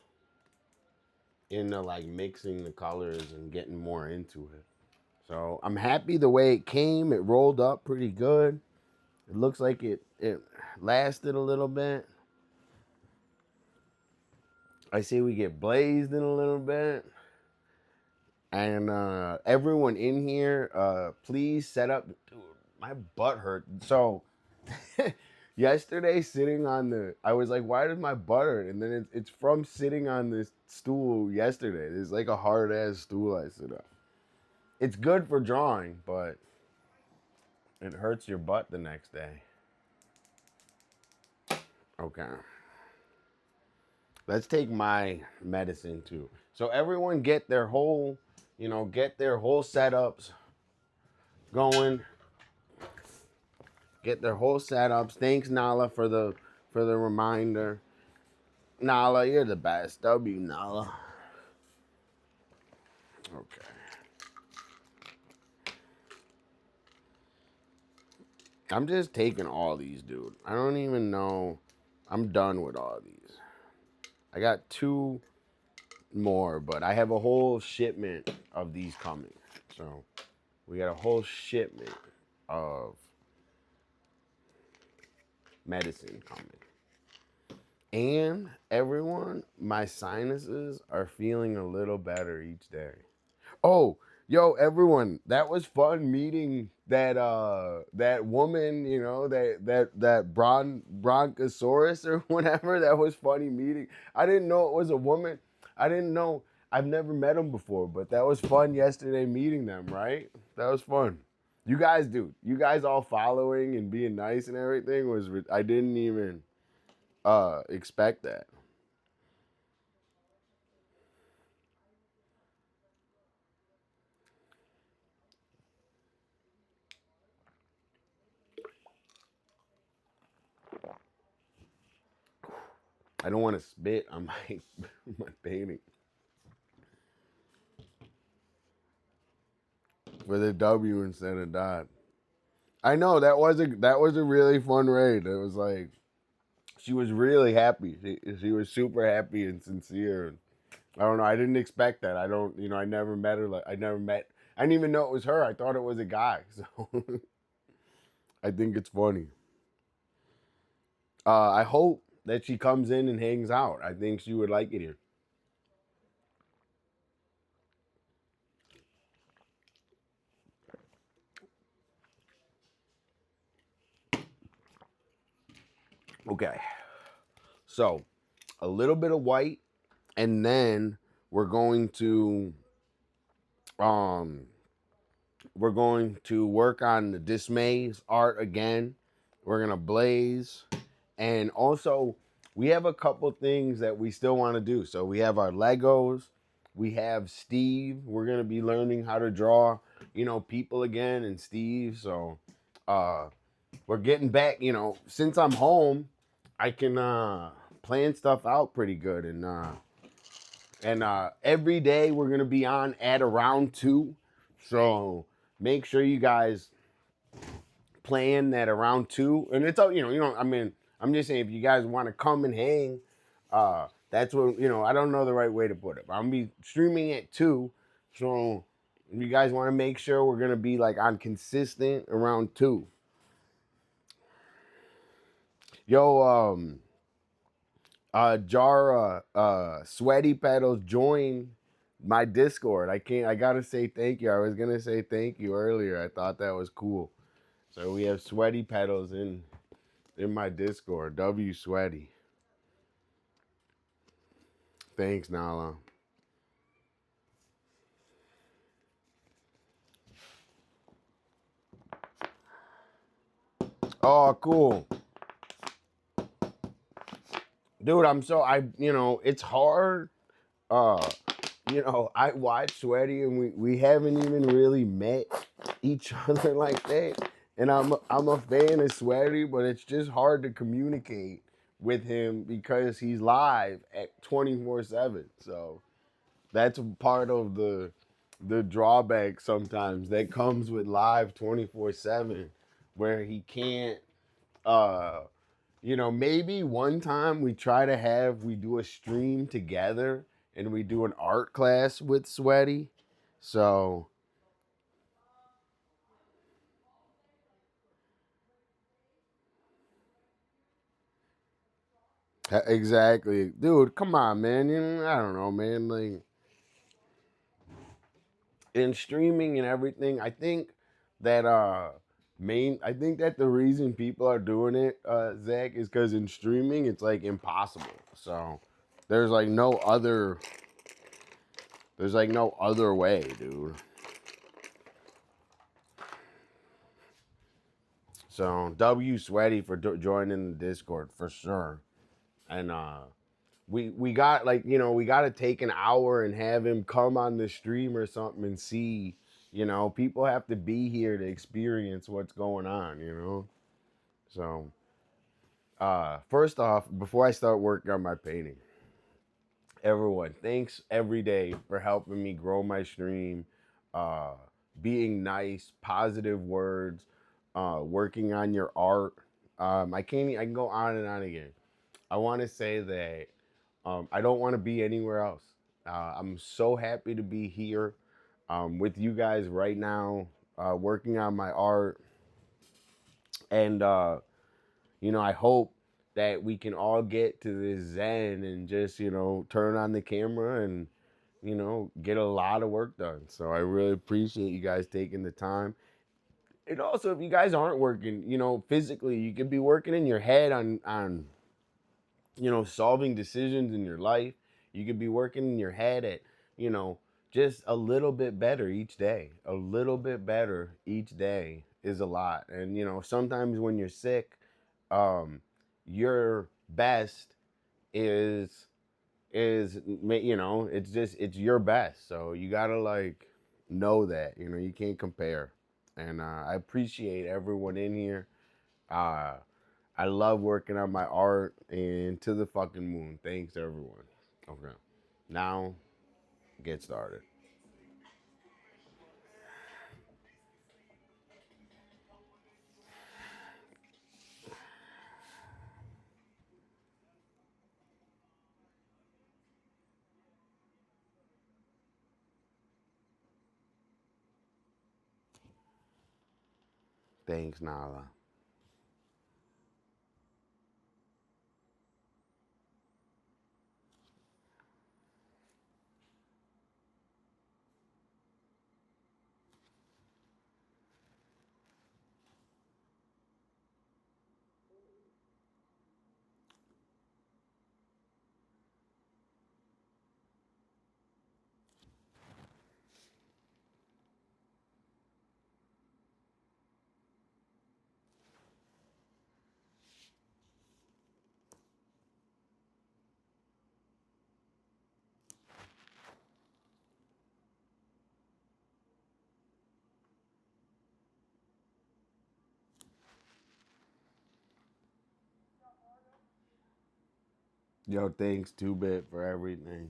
into like mixing the colors and getting more into it. So I'm happy the way it came. It rolled up pretty good. It looks like it lasted a little bit. I see we get blazed in a little bit. And everyone in here, please set up. Dude, my butt hurt. So yesterday, I was like, why does my butt hurt? And then it's from sitting on this stool yesterday. There's like a hard ass stool I sit on. It's good for drawing, but it hurts your butt the next day. Okay. Let's take my medicine too. So everyone get their whole setups going. Get their whole setups. Thanks Nala for the reminder. Nala, you're the best. W Nala. Okay. I'm just taking all these, dude. I don't even know. I'm done with all these. I got 2 more, but I have a whole shipment of these coming. So we got a whole shipment of medicine coming. And everyone, my sinuses are feeling a little better each day. Oh, yo, everyone, that was fun meeting that woman, you know, that bronchosaurus or whatever. That was funny meeting. I didn't know it was a woman. I didn't know. I've never met them before, but that was fun yesterday meeting them, right? That was fun. You guys, dude, you guys all following and being nice and everything was I didn't even expect that. I don't want to spit on my my painting with a W instead of dot. I know that was a really fun raid. It was like she was really happy. She was super happy and sincere. I don't know. I didn't expect that. I don't. I never met her. Like I never met. I didn't even know it was her. I thought it was a guy. So I think it's funny. I hope that she comes in and hangs out. I think she would like it here. Okay. So a little bit of white, and then we're going to um we're going to work on the dismays art again. We're gonna blaze, and also we have a couple things that we still want to do. So we have our Legos. We have Steve. We're gonna be learning how to draw, people again and Steve. So uh, we're getting back. Since I'm home, I can plan stuff out pretty good, and every day we're gonna be on at around 2. So make sure you guys plan that around 2. And it's all I mean, I'm just saying if you guys want to come and hang, that's what I don't know the right way to put it. But I'm gonna be streaming at 2. So if you guys want to make sure we're gonna be like on consistent around 2. Yo, Jara, Sweaty Pedals join my Discord. I gotta say thank you. I was gonna say thank you earlier. I thought that was cool. So we have Sweaty Pedals in my Discord. W Sweaty. Thanks, Nala. Oh, cool. Dude, it's hard. Uh, I watch Sweaty and we haven't even really met each other like that. And I'm a fan of Sweaty, but it's just hard to communicate with him because he's live at 24/7. So that's part of the drawback sometimes that comes with live 24/7, where he can't uh maybe one time we do a stream together and we do an art class with Sweaty. So exactly, dude. Come on, man. I don't know, man. Like in streaming and everything, I think that I think that the reason people are doing it, Zach, is because in streaming it's like impossible. So there's like no other there's like no other way, dude. So W Sweaty for joining the Discord for sure. And we got we got to take an hour and have him come on the stream or something and see. People have to be here to experience what's going on. So first off, before I start working on my painting, everyone, thanks every day for helping me grow my stream, uh, being nice, positive words. working on your art. I can go on and on again. I want to say that I don't want to be anywhere else. I'm so happy to be here with you guys right now, working on my art. And, I hope that we can all get to this zen and just, turn on the camera and, get a lot of work done. So I really appreciate you guys taking the time. And also, if you guys aren't working, physically, you could be working in your head on solving decisions in your life. You could be working in your head at, you know, just a little bit better each day. A little bit better each day is a lot. And, sometimes when you're sick, your best is it's your best. So you got to like know that, you can't compare. And I appreciate everyone in here. Uh I love working on my art and to the fucking moon. Thanks everyone. Okay. Now get started. Thanks, Nala. Yo, thanks 2-bit for everything.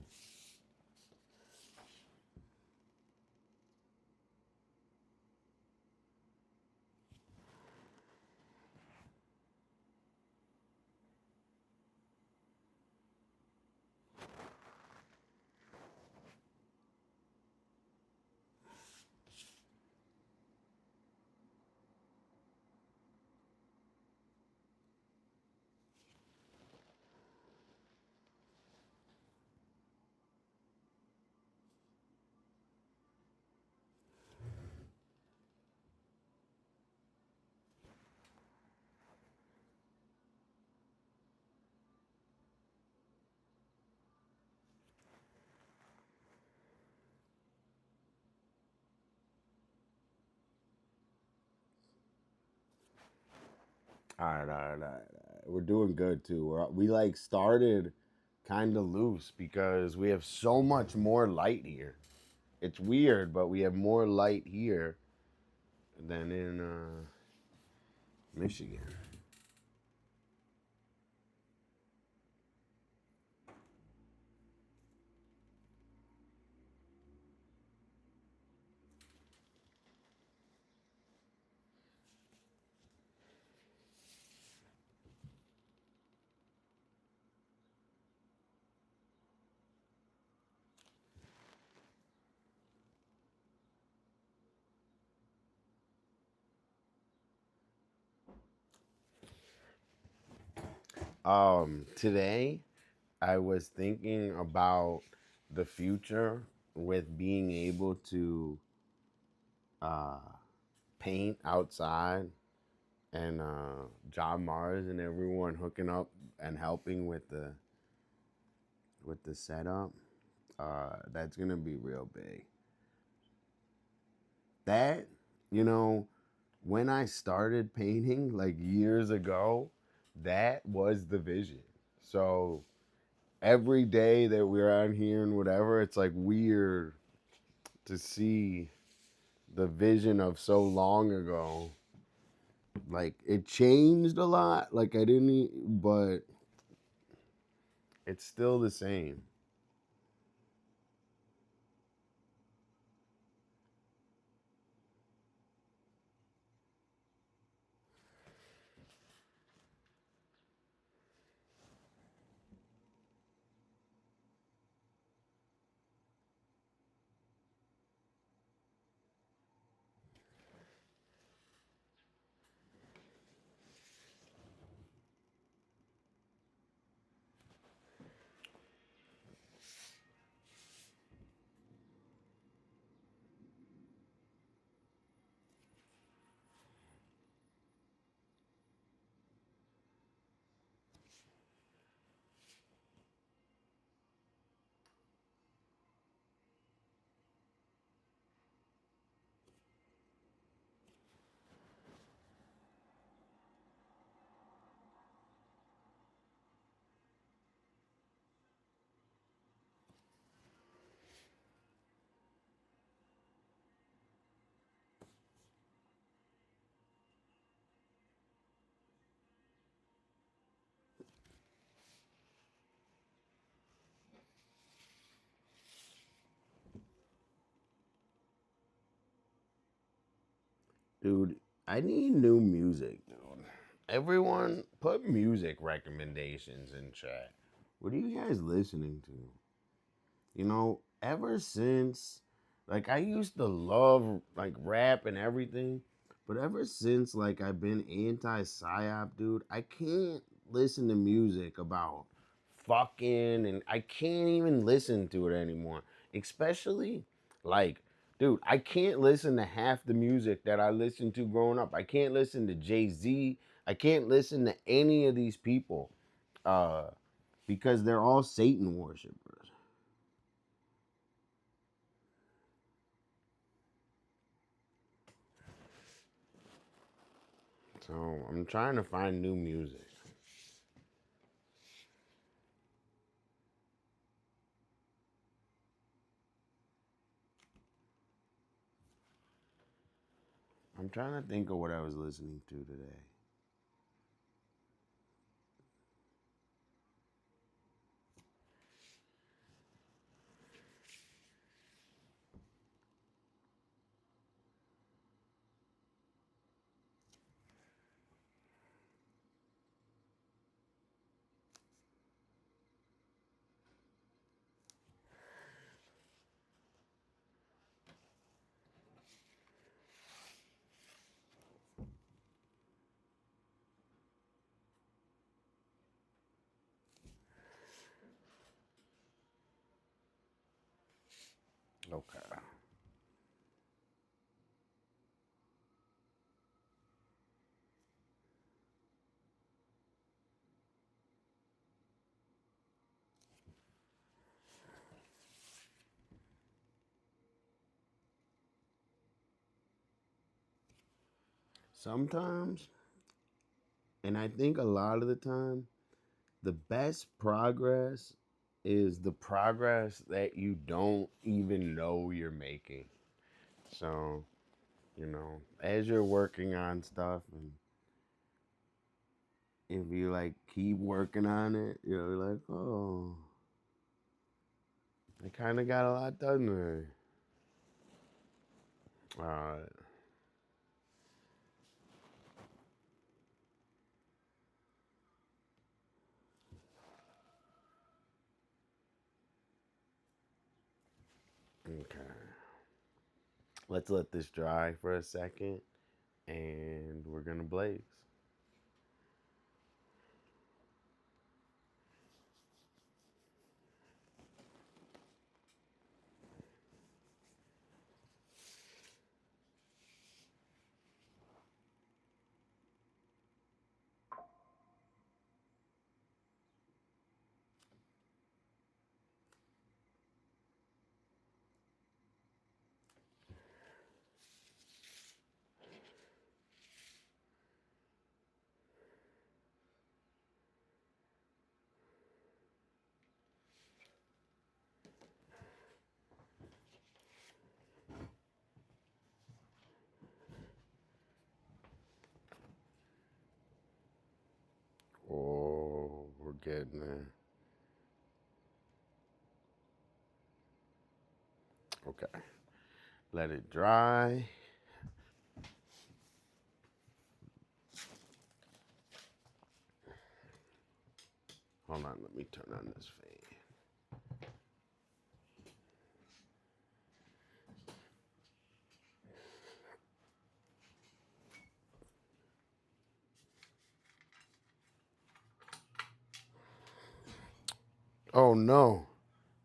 All right, all right, all right, all right. We're doing good too. We like started kind of loose because we have so much more light here. It's weird, but we have more light here than in Michigan. Today I was thinking about the future with being able to uh, paint outside and John Mars and everyone hooking up and helping with the setup. That's gonna be real big. That you know, when I started painting like years ago, that was the vision. So every day that we're on here and whatever, it's like weird to see the vision of so long ago. Like it changed a lot. Like I didn't, but it's still the same. Dude, I need new music, dude. Everyone, put music recommendations in chat. What are you guys listening to? You know, ever since, like, I used to love, like, rap and everything, but ever since, like, I've been anti Psyop, dude, I can't listen to music about fucking, and I can't even listen to it anymore. Especially, like, dude, I can't listen to half the music that I listened to growing up. I can't listen to Jay-Z. I can't listen to any of these people uh, because they're all Satan worshipers. So I'm trying to find new music. I'm trying to think of what I was listening to today. Okay. Sometimes, and I think a lot of the time, the best progress is the progress that you don't even know you're making. So, as you're working on stuff, and if you like keep working on it, you're like, oh, I kind of got a lot done there. All right. Okay. Let's let this dry for a second, and we're gonna blaze. Oh, we're getting there. Okay. Let it dry. Hold on, let me turn on this fan. Oh no.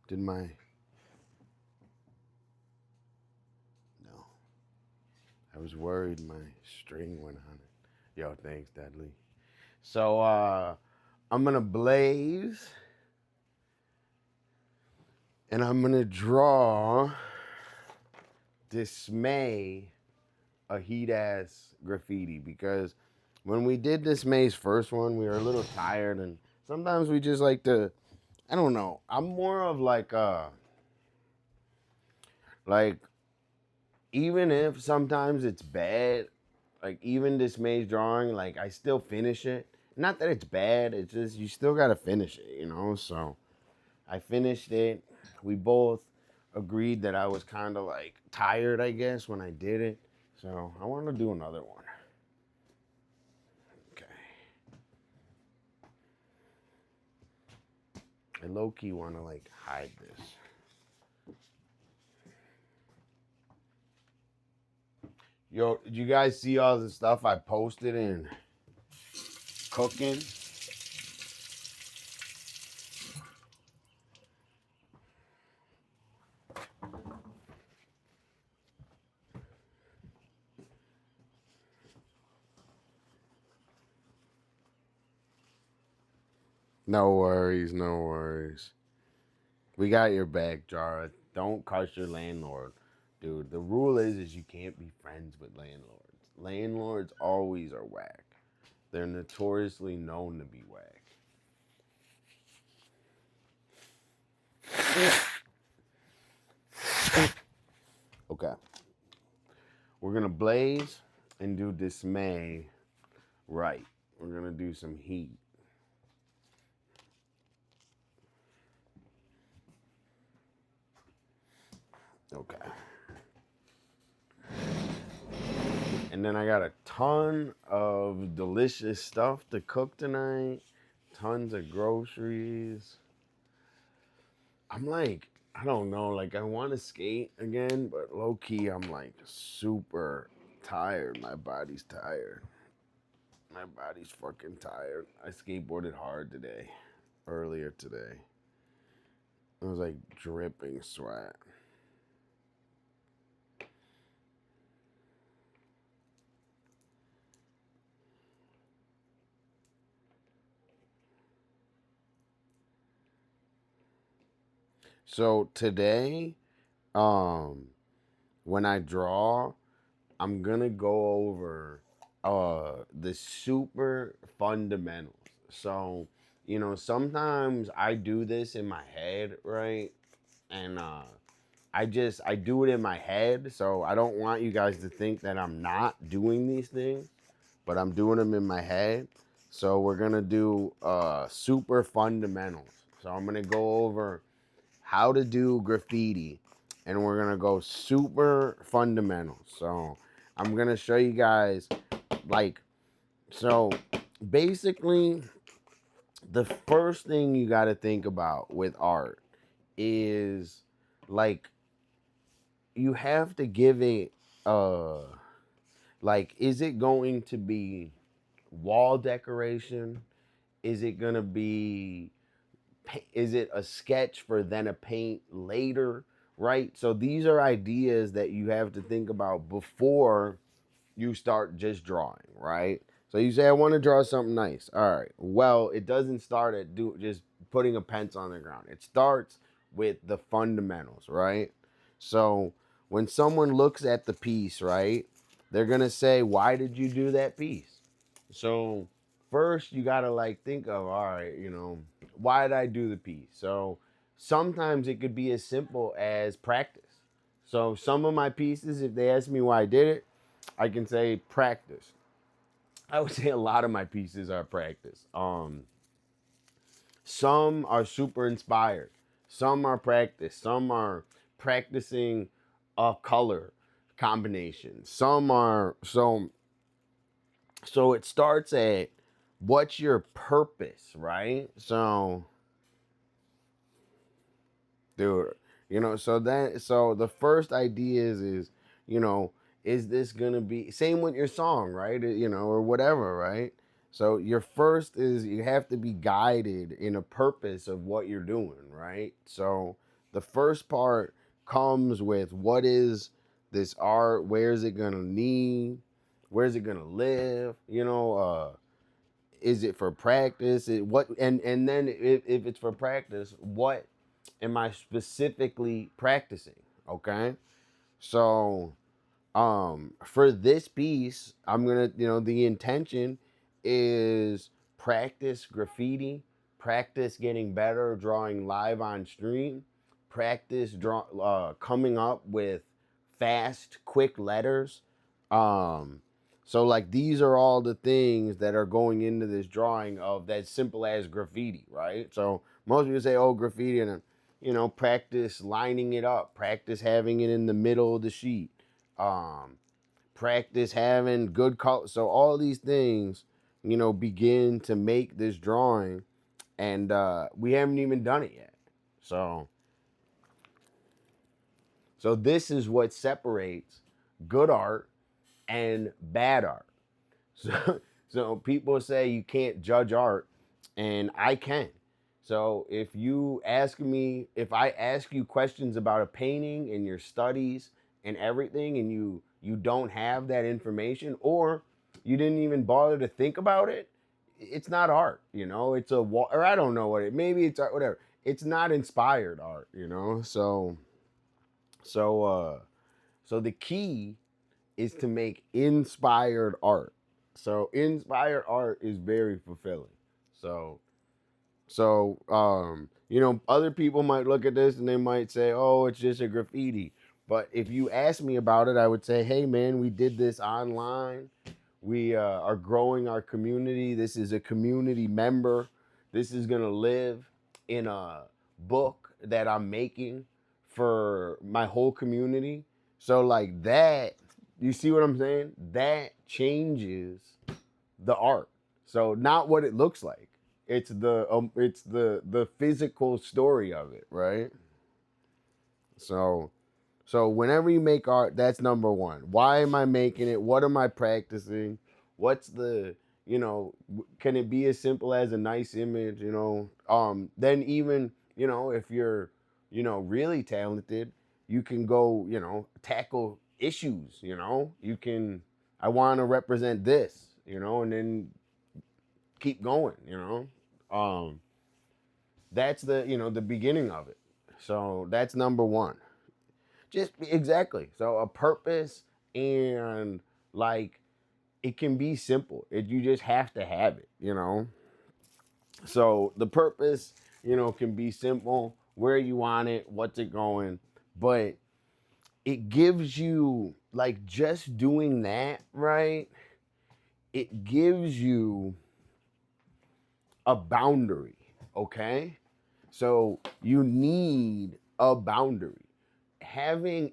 Did my no. I was worried my string went on it. Yo, thanks, Dudley. So I'm gonna blaze and I'm gonna draw dismay a heat ass graffiti because when we did Dismay's first one, we were a little tired and sometimes we just like to I don't know. I'm more of like even if sometimes it's bad, like even Dismay's drawing, like I still finish it. Not that it's bad, it's just you still gotta finish it. So I finished it. We both agreed that I was kind of like tired, I guess, when I did it. So I want to do another one. Okay. I low-key want to like hide this. Yo, did you guys see all the stuff I posted in cooking? No worries, no worries. We got your back, Jara. Don't cuss your landlord. Dude, the rule is you can't be friends with landlords. Landlords always are whack. They're notoriously known to be whack. Okay. We're gonna blaze and do dismay right. We're gonna do some heat. Okay. And then I got a ton of delicious stuff to cook tonight. Tons of groceries. I'm like, I don't know, like I want to skate again, but low key I'm like super tired. My body's tired. My body's fucking tired. I skateboarded hard today, earlier today. It was like dripping sweat. So today, um, when I draw, I'm gonna go over the super fundamentals. So, sometimes I do this in my head, right? And I do it in my head, so I don't want you guys to think that I'm not doing these things, but I'm doing them in my head. So we're gonna do super fundamentals. So I'm gonna go over how to do graffiti, and we're gonna go super fundamentals. So I'm gonna show you guys like, so basically the first thing you got to think about with art is like you have to give it like, is it going to be wall decoration? Is it gonna be, is it a sketch for then a paint later, right? So these are ideas that you have to think about before you start just drawing, right? So you say, I want to draw something nice. All right. Well, it doesn't start at just putting a pencil on the ground. It starts with the fundamentals, right? So when someone looks at the piece, right, they're gonna say, why did you do that piece? So first you gotta like think of, all right, why did I do the piece? So sometimes it could be as simple as practice. So some of my pieces, if they ask me why I did it, I can say practice. I would say a lot of my pieces are practice. Some are super inspired. Some are practice. Some are practicing a color combination. Some are so it starts at what's your purpose, right? So dude, so the first idea is, you know is this gonna be same with your song, right? Or whatever, right? So your first is you have to be guided in a purpose of what you're doing, right? So the first part comes with, what is this art? Where is it gonna need? Where is it gonna live? Is it for practice? And then if it's for practice, what am I specifically practicing? Okay. So for this piece, I'm gonna, the intention is practice graffiti, practice getting better drawing live on stream, practice coming up with fast, quick letters. So like these are all the things that are going into this drawing of that simple as graffiti, right? So most people say, oh, graffiti, and practice lining it up, practice having it in the middle of the sheet, um, practice having good color. So all these things, begin to make this drawing, and we haven't even done it yet. So this is what separates good art and bad art. So people say you can't judge art, and I can. So if I ask you questions about a painting and your studies and everything, and you don't have that information, or you didn't even bother to think about it, it's not art. It's or I don't know maybe it's art, whatever. It's not inspired art. So so the key is to make inspired art. So inspired art is very fulfilling. So other people might look at this and they might say, "Oh, it's just a graffiti." But if you ask me about it, I would say, "Hey, man, we did this online. We are growing our community. This is a community member. This is gonna live in a book that I'm making for my whole community." So like that, you see what I'm saying? That changes the art. So not what it looks like. It's the physical story of it, right? So so whenever you make art, that's number one. Why am I making it? What am I practicing? What's the can it be as simple as a nice image? Then even if you're really talented, you can go tackle issues. You can I want to represent this. And then keep going. That's the beginning of it. So that's number one. Just exactly. So a purpose, and like it can be simple. You just have to have it. So the purpose, can be simple, where you want it, what's it going, but it gives you like just doing that, right? It gives you a boundary, okay? So you need a boundary. Having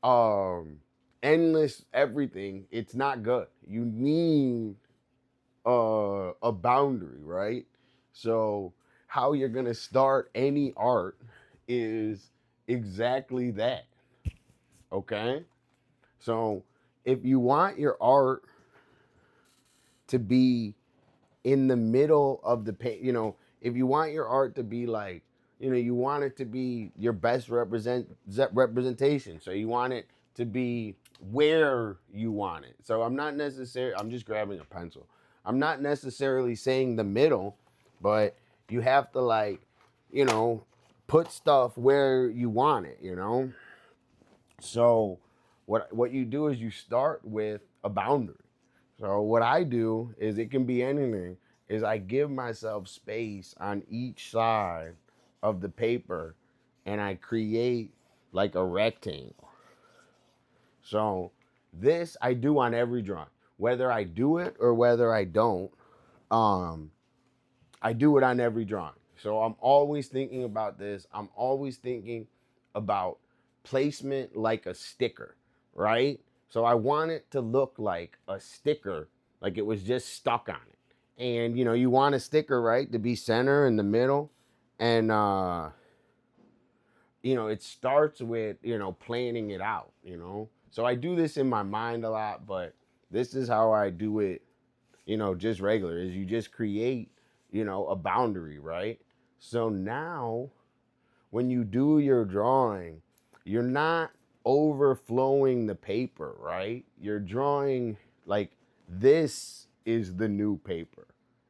um endless everything, it's not good. You need a boundary, right? So how you're going to start any art is exactly that. Okay? So if you want your art to be in the middle of the page, if you want your art to be like, you want it to be your best representation. So you want it to be where you want it. So I'm just grabbing a pencil. I'm not necessarily saying the middle, but you have to put stuff where you want it. So what you do is you start with a boundary. So what I do is, it can be anything, is I give myself space on each side of the paper, and I create like a rectangle. So this I do on every drawing. Whether I do it or whether I don't, um, I do it on every drawing. So I'm always thinking about this. I'm always thinking about placement like a sticker, right? So I want it to look like a sticker, like it was just stuck on it. And you want a sticker, right, to be center in the middle. And it starts with, planning it out. So I do this in my mind a lot, but this is how I do it, just regular, is you just create, a boundary, right? So now when you do your drawing, you're not overflowing the paper, right? You're drawing like this is the new paper,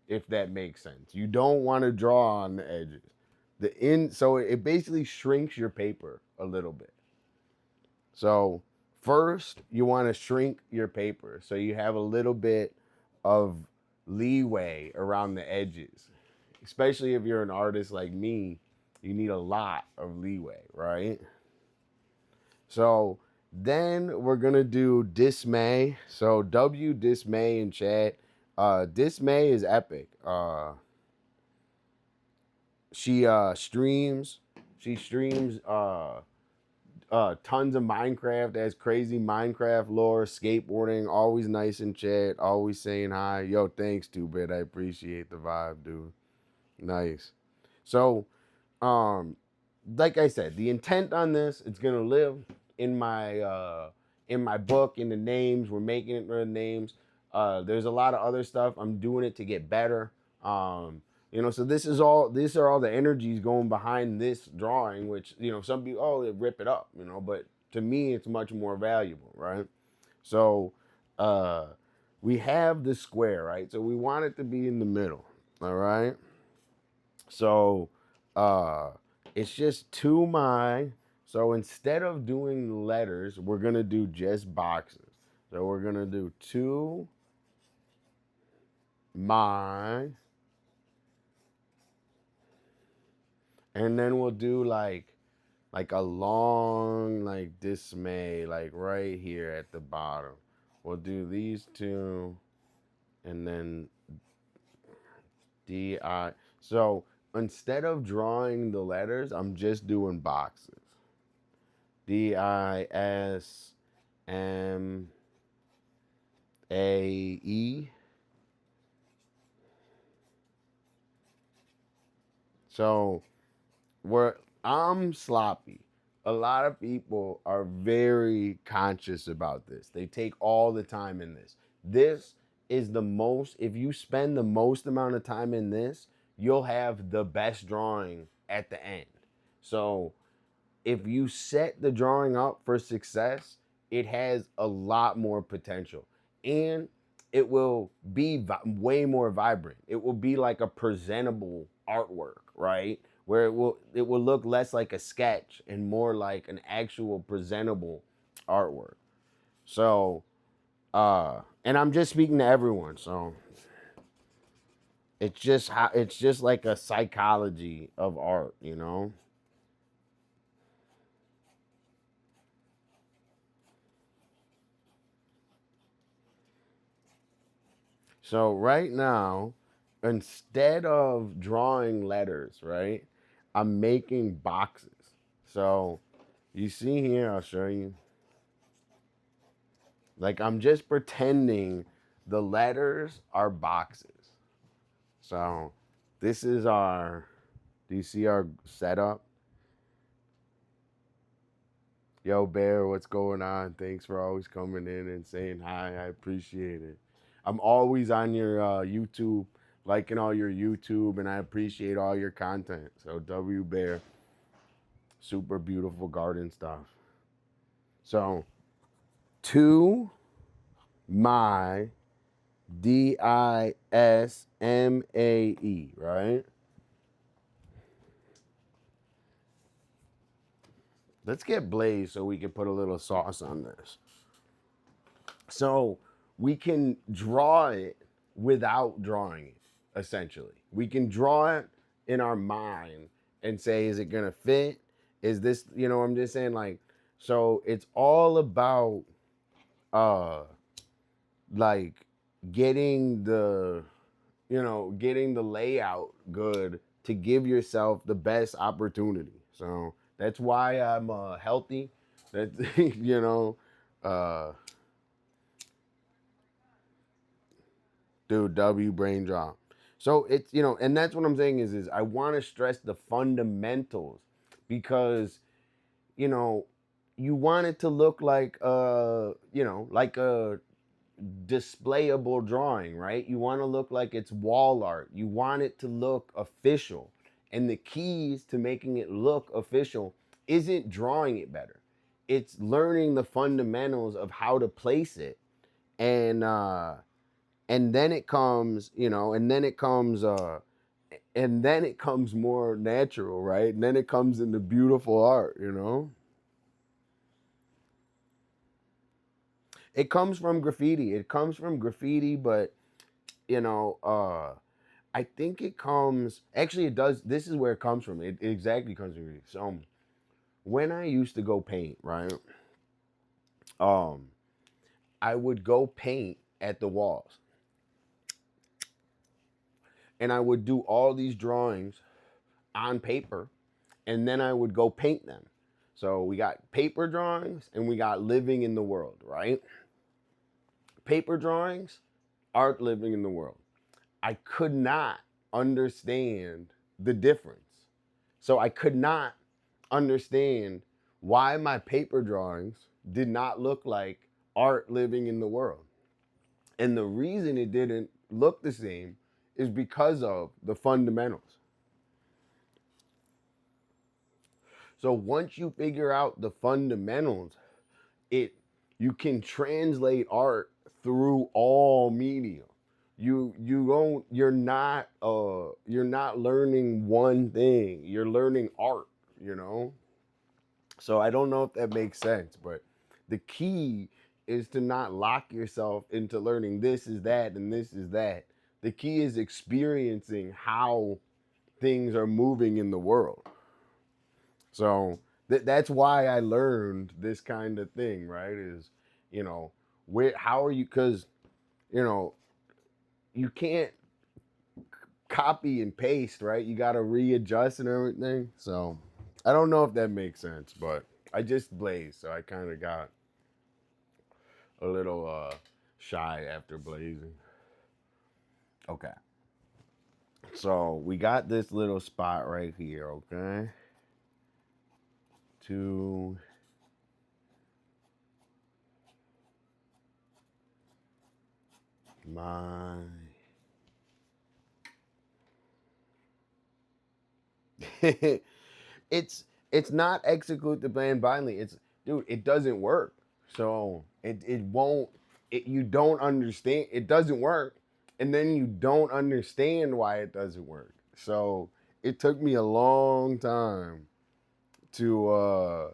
if that makes sense. You don't want to draw on the edges. So it basically shrinks your paper a little bit. So first, you want to shrink your paper so you have a little bit of leeway around the edges. Especially if you're an artist like me, you need a lot of leeway, right? So then we're gonna do dismay. So W dismay in chat. Dismay is epic. She streams. She streams Tons of Minecraft. That's crazy Minecraft lore. Skateboarding. Always nice in chat. Always saying hi. Yo, thanks, 2-Bit. I appreciate the vibe, dude. Nice. So, um, like I said, the intent on this, it's gonna live in my book, in the names. We're making it for the names. There's a lot of other stuff. I'm doing it to get better. So these are all the energies going behind this drawing, which, some people, oh, they rip it up, but to me it's much more valuable, right? So uh we have the square, right? So we want it to be in the middle. All right. So uh it's just to my, so instead of doing letters, we're gonna do just boxes. So we're gonna do to my, and then we'll do like a long like dismay, like right here at the bottom. We'll do these two, and then DI. So instead of drawing the letters, I'm just doing boxes. DISMAE. So I'm sloppy. A lot of people are very conscious about this. They take all the time in this. This is the most, if you spend the most amount of time in this, you'll have the best drawing at the end. So if you set the drawing up for success, it has a lot more potential, and it will be way more vibrant. It will be like a presentable artwork, right? Where it will look less like a sketch and more like an actual presentable artwork. So, and I'm just speaking to everyone. So it's just like a psychology of art. So right now, instead of drawing letters, right, I'm making boxes. So you see here, I'll show you. Like I'm just pretending the letters are boxes. So this is our, do you see our setup? Yo, Bear, what's going on? Thanks for always coming in and saying hi. I appreciate it. I'm always on your YouTube, liking all your YouTube, and I appreciate all your content. So, W Bear, super beautiful garden stuff. So, to my DISMAE, right? Let's get Blaze so we can put a little sauce on this. So we can draw it without drawing it, essentially. We can draw it in our mind and say, is it going to fit? Is this, I'm just saying, like, so it's all about, uh, like, getting the, getting the layout good to give yourself the best opportunity. So that's why I'm healthy. That, uh, dude, W brain drop. So it's, and that's what I'm saying is I want to stress the fundamentals, because, you know, you want it to look like like a displayable drawing, right? You want to look like it's wall art. You want it to look official. And the keys to making it look official isn't drawing it better. It's learning the fundamentals of how to place it. And then it comes, and then it comes more natural, right? And then it comes into beautiful art. It comes from graffiti. It comes from graffiti, but you know, I think it comes, actually it does, this is where it comes from. It exactly comes from graffiti. So when I used to go paint, right? Um, I would go paint at the walls. And I would do all these drawings on paper, and then I would go paint them. So we got paper drawings and we got living in the world, right? Paper drawings, art living in the world. I could not understand the difference. So I could not understand why my paper drawings did not look like art living in the world. And the reason it didn't look the same is because of the fundamentals. So once you figure out the fundamentals, it you can translate art through all media. You're not learning one thing. You're learning art, you know? So I don't know if that makes sense, but the key is to not lock yourself into learning this is that and this is that. The key is experiencing how things are moving in the world. So that's why I learned this kind of thing, right? Is, you know, how are you, because, you know, you can't copy and paste, right? You got to readjust and everything. So I don't know if that makes sense, but I just blazed. So I kind of got a little shy after blazing. Okay. So we got this little spot right here, okay? To my it's not execute the plan blindly. It's, dude, it doesn't work. So it won't, you don't understand, it doesn't work, and then you don't understand why it doesn't work. So it took me a long time to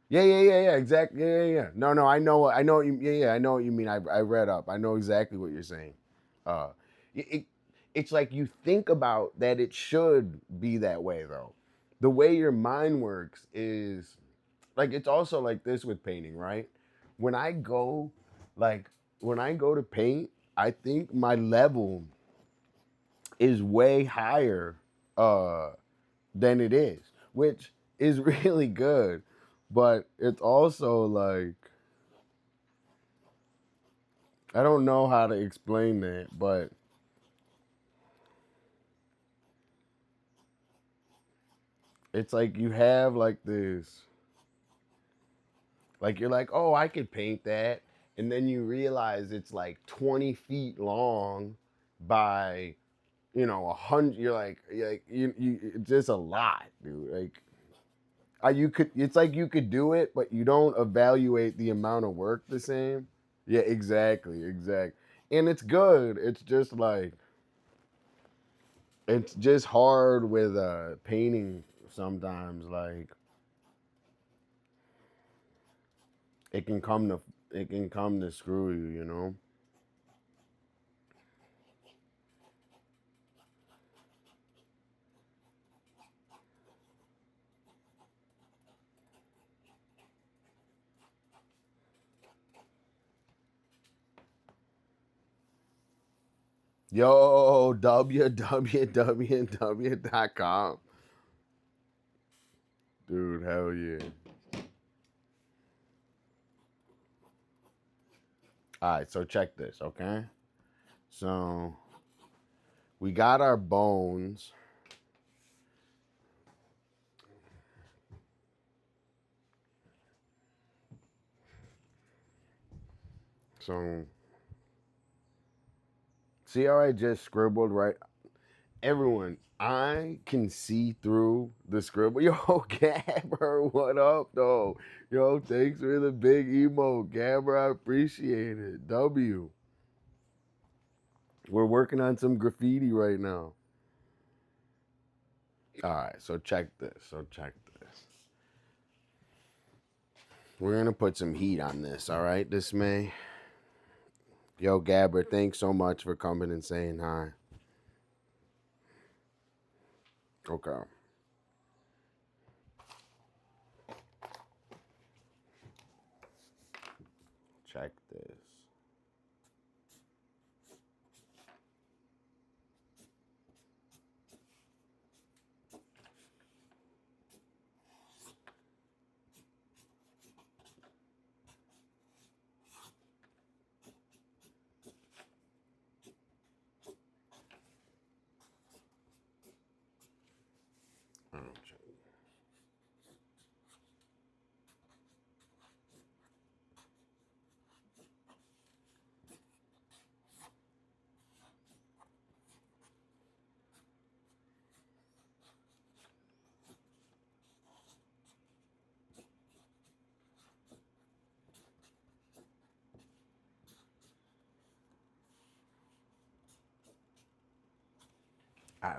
yeah, exactly. Yeah. No, I know what you, I know what you mean. I read up. I know exactly what you're saying. Uh, it, it's like you think about that it should be that way though. The way your mind works is like, it's also like this with painting, right? When I go, like when I go to paint, I think my level is way higher uh than it is, which is really good. But it's also like, I don't know how to explain that, but it's like you have like this, like you're like, oh, I could paint that. And then you realize it's like 20 feet long by, 100. You it's just a lot, dude. Like, it's like you could do it, but you don't evaluate the amount of work the same. Yeah, exactly. And it's good. It's just like, it's just hard with painting sometimes. Like, it can come to screw you, you know. Yo, www.com. Dude, hell yeah. All right, so check this, okay? So we got our bones. So see how I just scribbled, right? Everyone, I can see through the scribble. Yo, Gabber, what up, though? Yo, thanks for the big emo, Gabber. I appreciate it. W. We're working on some graffiti right now. All right, so check this. We're gonna put some heat on this. All right, this May. Yo, Gabber, thanks so much for coming and saying hi. Okay. Check this. Oh,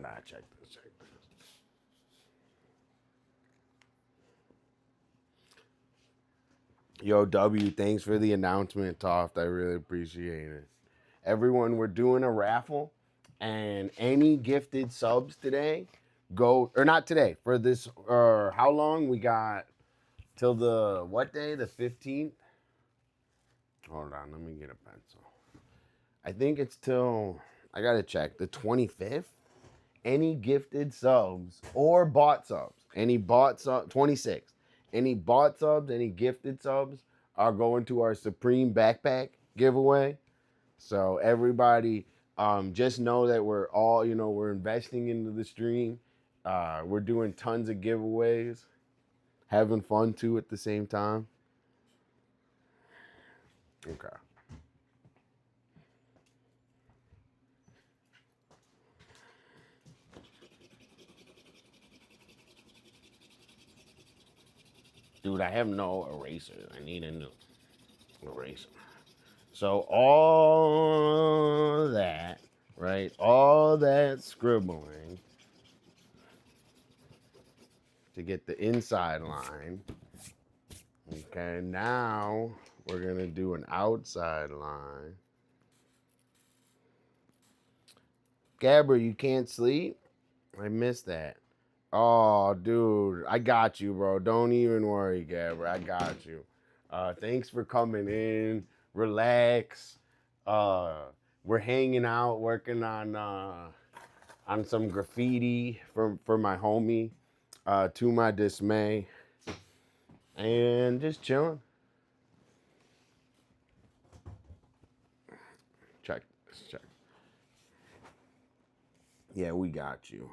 nah, check this, check this. Yo, W, thanks for the announcement, Toft. I really appreciate it. Everyone, we're doing a raffle, and any gifted subs today go, or not today, for this, how long? We got till the, what day? The 15th? Hold on, let me get a pencil. I think it's till, I gotta check, the 25th? Any gifted subs or bought subs, any bought subs, 26, any bought subs, any gifted subs are going to our Supreme backpack giveaway. So everybody, just know that we're all, we're investing into the stream. We're doing tons of giveaways, having fun too at the same time. Okay. Dude, I have no eraser. I need a new eraser. So all that, right? All that scribbling to get the inside line. Okay, now we're gonna do an outside line. Gabber, you can't sleep? I missed that. Oh, dude, I got you, bro. Don't even worry, Gabber. I got you. Thanks for coming in. Relax. Uh, we're hanging out, working on some graffiti for my homie, to my dismay, and just chilling. Check this, check. Yeah, we got you.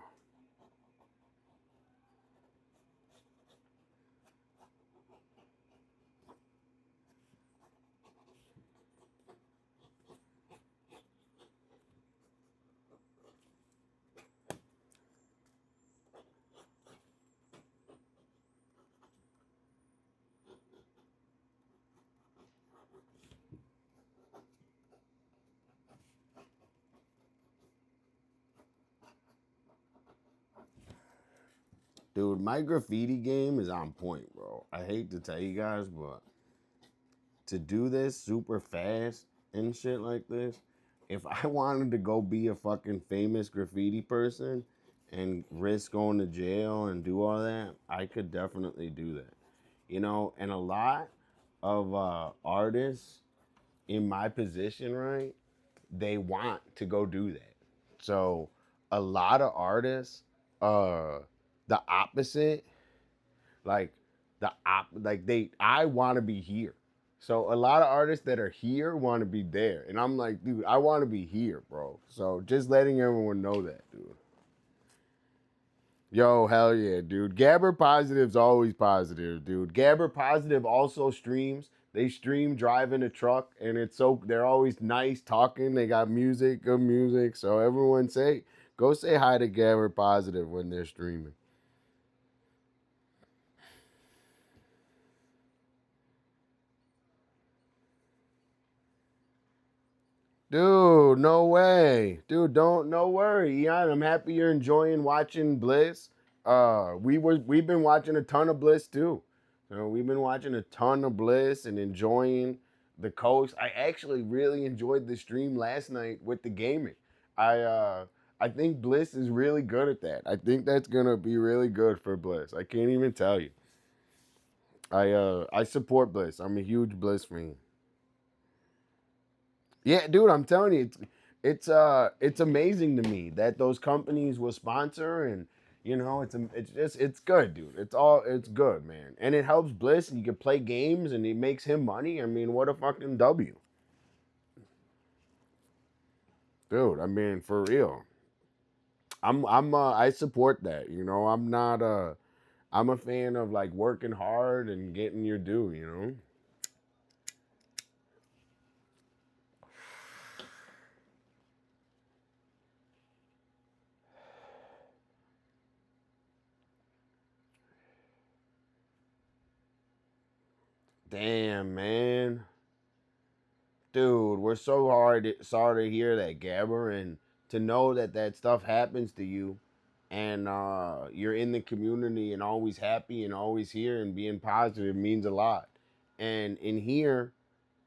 Dude, my graffiti game is on point, bro. I hate to tell you guys, but to do this super fast and shit like this, if I wanted to go be a fucking famous graffiti person and risk going to jail and do all that, I could definitely do that. And a lot of artists in my position, right, they want to go do that. So a lot of artists, uh, the opposite, like I want to be here. So a lot of artists that are here want to be there, and I'm like, dude, I want to be here, bro. So just letting everyone know that, dude. Yo, hell yeah, dude. Gabber Positive's always positive, dude. Gabber Positive also streams. They stream driving a truck, and they're always nice talking. They got music, good music. So everyone go say hi to Gabber Positive when they're streaming. Dude, no way. Dude, no worry, Ian. I'm happy you're enjoying watching Bliss. We've been watching a ton of Bliss too. We've been watching a ton of Bliss and enjoying the coast. I actually really enjoyed the stream last night with the gaming. I think Bliss is really good at that. I think that's gonna be really good for Bliss. I can't even tell you. I support Bliss. I'm a huge Bliss fan. Yeah, dude, I'm telling you, it's amazing to me that those companies will sponsor, and it's good, dude. It's good, man, and it helps Bliss, and you can play games, and it makes him money. I mean, what a fucking W, dude. I mean, for real. I support that. You know, I'm a fan of like working hard and getting your due. You know. Damn, man. Dude, we're so sorry to hear that, Gabber, and to know that that stuff happens to you, and you're in the community and always happy and always here and being positive means a lot. And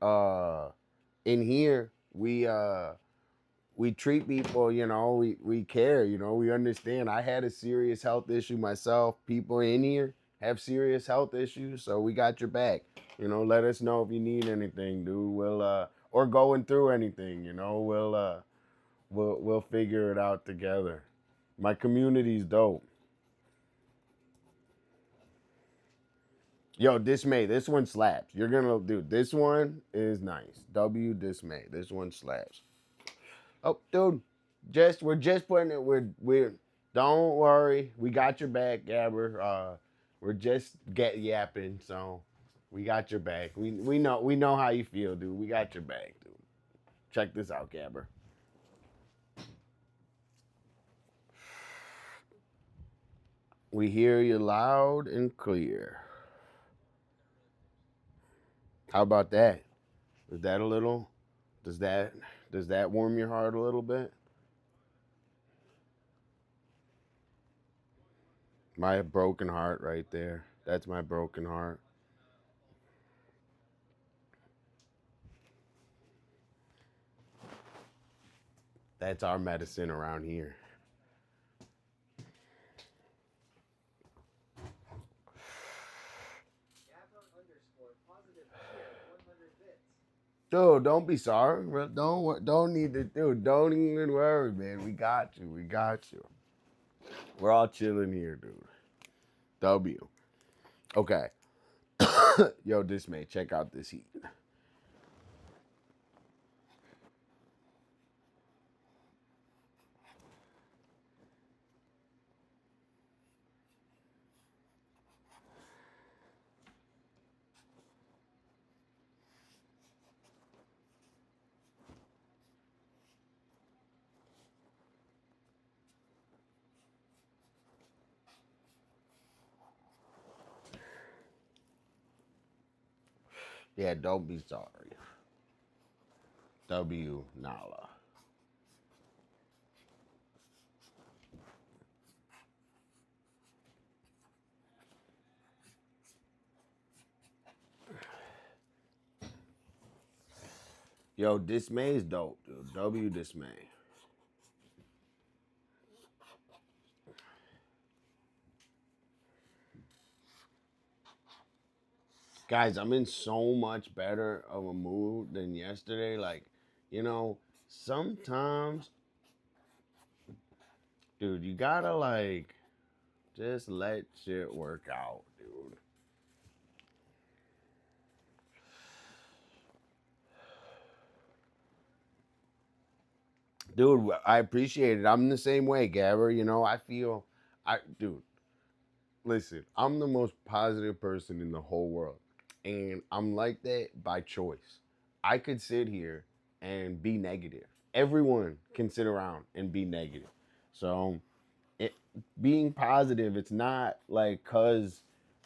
uh, in here, we treat people, you know, we care, you know, we understand. I had a serious health issue myself. People in here have serious health issues, so we got your back. You know, let us know if you need anything, dude. We'll or going through anything, you know, we'll figure it out together. My community's dope. Yo, Dismay, this one slaps. You're gonna dude, this one is nice. W Dismay. This one slaps. Oh, dude, we're just putting it. We're don't worry. We got your back, Gabber. We're just get yapping, so we got your back. We know how you feel, dude. We got your back, dude. Check this out, Gabber. We hear you loud and clear. How about that? Is that a little? Does that does that warm your heart a little bit? My broken heart right there. That's my broken heart. That's our medicine around here. Dude, don't be sorry. Don't need to. Dude, don't even worry, man. We got you. We got you. We're all chilling here, dude. W. Okay. Yo, Dismay, check out this heat. Yeah, don't be sorry. W. Nala. Yo, Dismay's dope, dude. W. Dismay. Guys, I'm in so much better of a mood than yesterday. Like, you know, sometimes, dude, you gotta like just let shit work out, dude. Dude, I appreciate it. I'm the same way, Gabber. You know, dude, listen, I'm the most positive person in the whole world. And I'm like that by choice. I could sit here and be negative. Everyone can sit around and be negative. So, it, being positive, it's not like because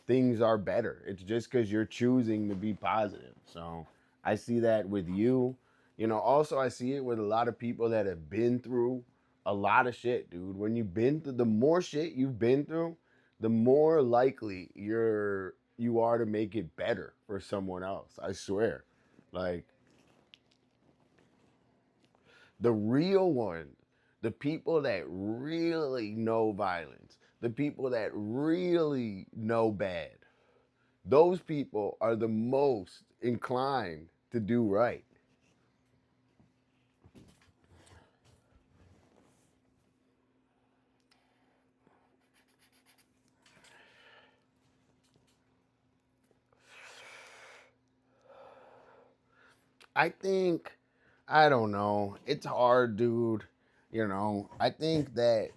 things are better. It's just because you're choosing to be positive. So I see that with you. You know, also I see it with a lot of people that have been through a lot of shit, dude. When you've been through the more shit you've been through, the more likely you are to make it better for someone else. I swear. Like the real ones, the people that really know violence, the people that really know bad, those people are the most inclined to do right. I think, I don't know. It's hard, dude. I think that,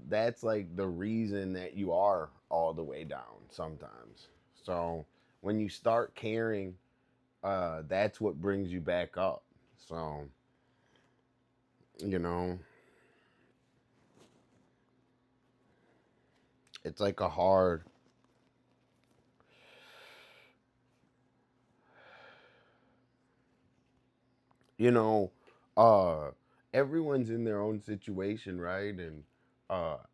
that's like the reason that you are all the way down sometimes. So when you start caring, that's what brings you back up. So, you know, it's like a hard, you know, uh, everyone's in their own situation, right? And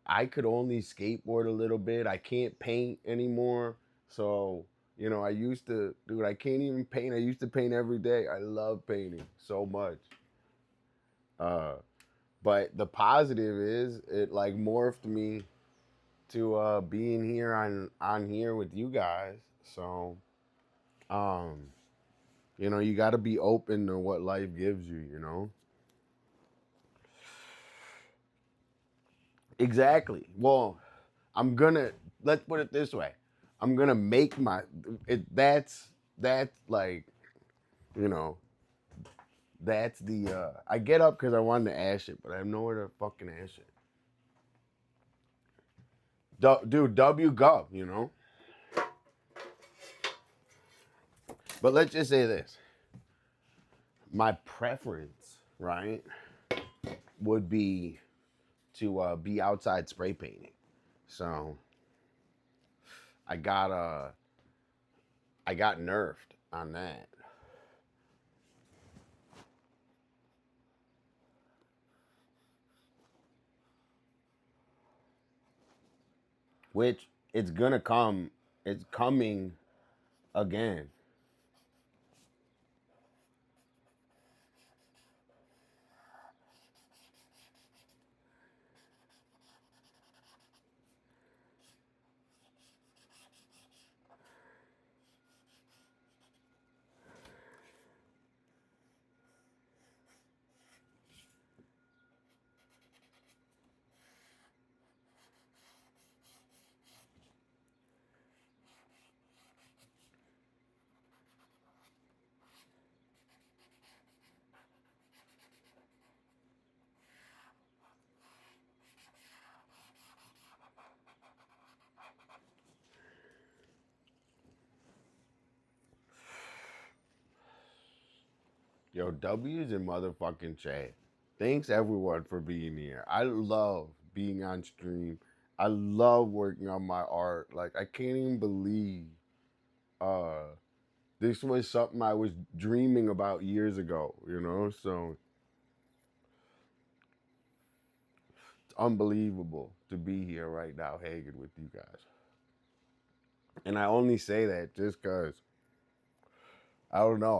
I could only skateboard a little bit. I can't paint anymore. So, I used to, dude, I can't even paint. I used to paint every day. I love painting so much. Uh, but the positive is it like morphed me to being here on here with you guys. So, um, you got to be open to what life gives you. Exactly. Well, I'm gonna let's put it this way. I'm gonna make my it. That's like you know that's the I get up because I wanted to ash it, but I have nowhere to fucking ash it. Dude, W Gov, But let's just say this: my preference, right, would be outside spray painting. So I got I got nerfed on that. Which it's gonna come. It's coming again. Yo, W's in motherfucking chat. Thanks everyone for being here. I love being on stream. I love working on my art. Like I can't even believe uh this was something I was dreaming about years ago. So it's unbelievable to be here right now hanging with you guys. And I only say that just cause I don't know,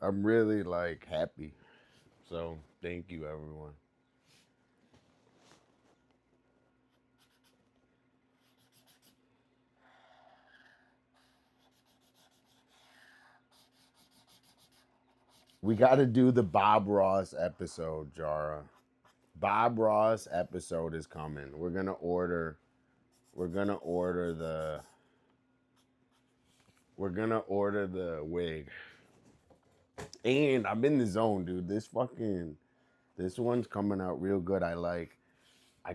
I'm really like happy. So thank you everyone. We gotta do the Bob Ross episode, Jara. Bob Ross episode is coming. We're gonna order the wig. And I'm in the zone, dude. This one's coming out real good. I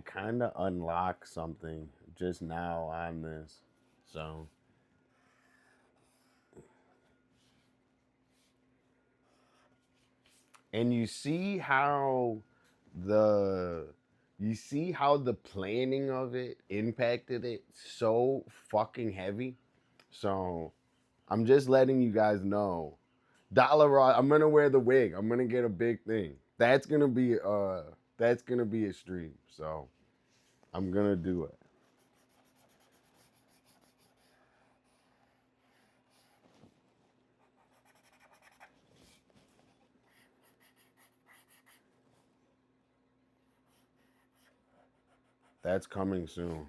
kinda unlocked something just now on this. So and the you see how the planning of it impacted it so fucking heavy. So I'm just letting you guys know. Dolla, I'm gonna wear the wig. I'm gonna get a big thing. That's gonna be a stream. So I'm gonna do it. That's coming soon.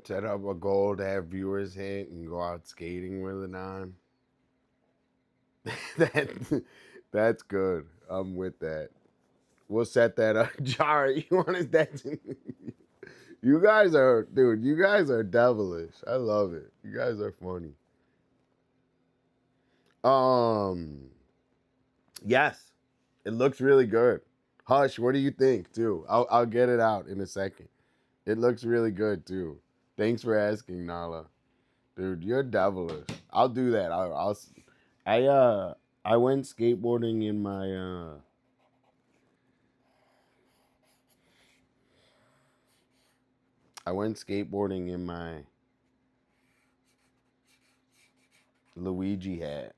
Set up a goal to have viewers hit and go out skating with it on. that that's good. I'm with that. We'll set that up. Jara, you want that? You guys are, dude. You guys are devilish. I love it. You guys are funny. Um, yes, it looks really good. Hush, what do you think too? I'll get it out in a second. It looks really good too. Thanks for asking, Nala. Dude, you're devilish. I'll do that. I went skateboarding in my I went skateboarding in my Luigi hat.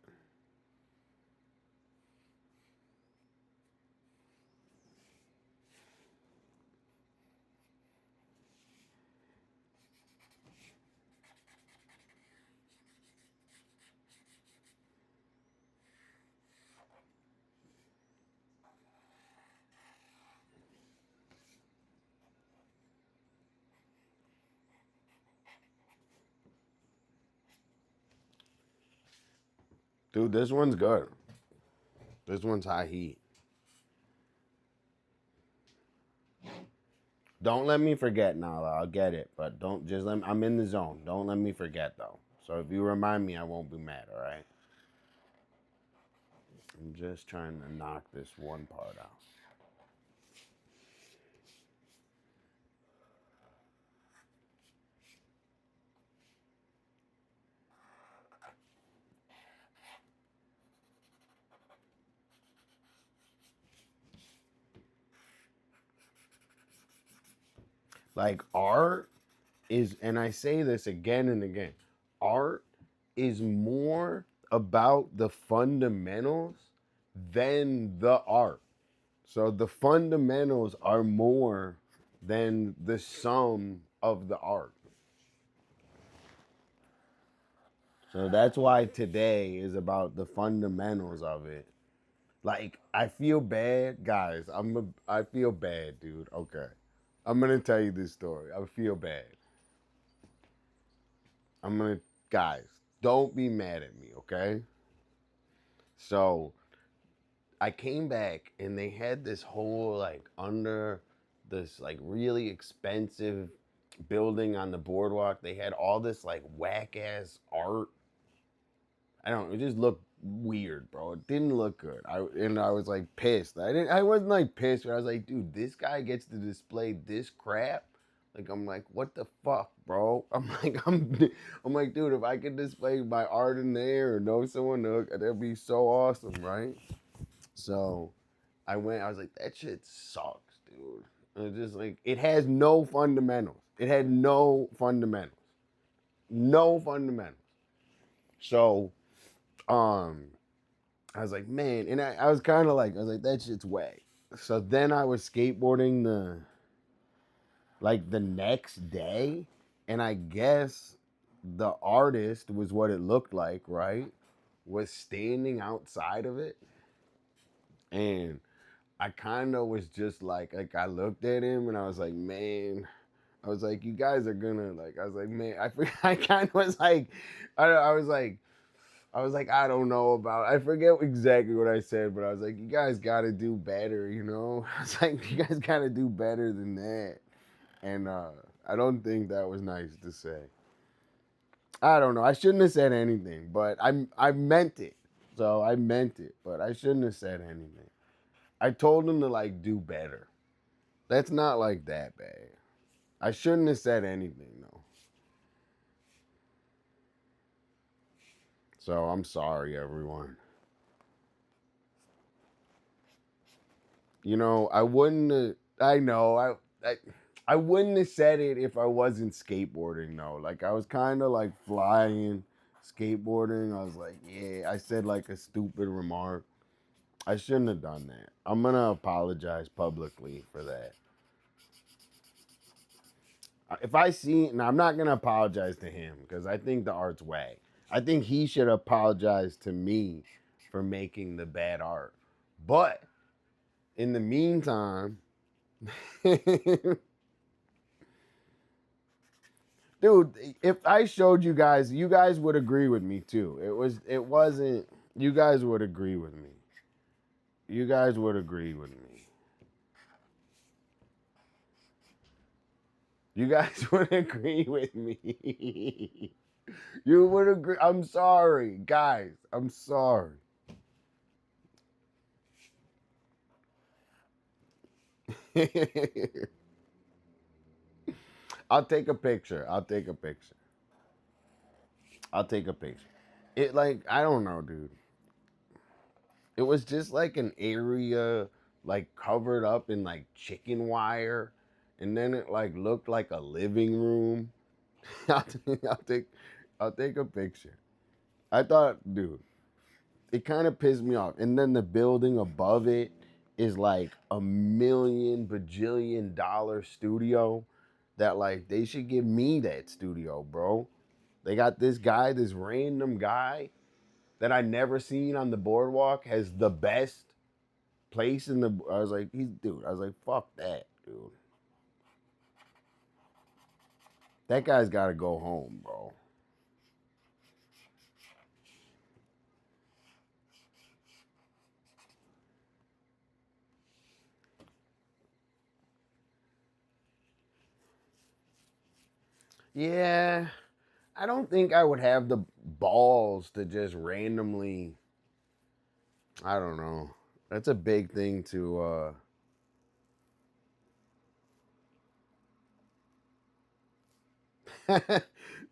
Dude, this one's good. This one's high heat. Don't let me forget, Nala. I'll get it, but don't just let me, I'm in the zone. Don't let me forget though. So if you remind me, I won't be mad. All right. I'm just trying to knock this one part out. Like art is, and I say this again and again, art is more about the fundamentals than the art. So the fundamentals are more than the sum of the art. So that's why today is about the fundamentals of it. Like I feel bad, guys. I feel bad, dude. Okay. I'm going to tell you this story. I feel bad. I'm going to guys, don't be mad at me, okay? So, I came back and they had this whole like under this like really expensive building on the boardwalk. They had all this like whack ass art. I don't know, it just looked weird, bro. It didn't look good. I was like pissed. I wasn't like pissed, but I was like, dude, this guy gets to display this crap. Like I'm like, what the fuck, bro? I'm like, dude, if I could display my art in there or know someone, that'd be so awesome, right? So I went, I was like, that shit sucks, dude. And it's just like, it has no fundamentals. It had no fundamentals. No fundamentals. So, um, I was like, man, and I was kind of like, I was like, that shit's whack. So then I was skateboarding the next day, and I guess the artist was what it looked like, right? Was standing outside of it, and I kind of was just like I looked at him and I was like, man, I was like, you guys are gonna like, I was like, man, I kind of was like, I was like, I don't know about. I forget exactly what I said, but I was like, you guys got to do better, you know. I was like, you guys got to do better than that, and I don't think that was nice to say. I don't know. I shouldn't have said anything, but I meant it. So I meant it, but I shouldn't have said anything. I told him to like do better. That's not like that bad. I shouldn't have said anything though. So I'm sorry, everyone. You know, I wouldn't have, I know, I wouldn't have said it if I wasn't skateboarding though. Like I was kind of like flying, skateboarding. I was like, yeah, I said like a stupid remark. I shouldn't have done that. I'm gonna apologize publicly for that. If I see, now I'm not gonna apologize to him because I think the art's whack. I think he should apologize to me for making the bad art. But in the meantime, Dude, if I showed you guys would agree with me too. It wasn't, you guys would agree with me. You guys would agree with me. You guys would agree with me. You would agree. I'm sorry, guys. I'm sorry. I'll take a picture. I'll take a picture. I'll take a picture. It like I don't know, dude. It was just like an area like covered up in like chicken wire, and then it like looked like a living room. I'll, I'll take I'll take a picture. I thought, dude, it kind of pissed me off. And then the building above it is like a million bajillion dollar studio that like they should give me that studio, bro. They got this guy, this random guy that I never seen on the boardwalk has the best place in the. I was like, dude. I was like, fuck that, dude. That guy's got to go home, bro. Yeah, I don't think I would have the balls to just randomly. I don't know. That's a big thing to.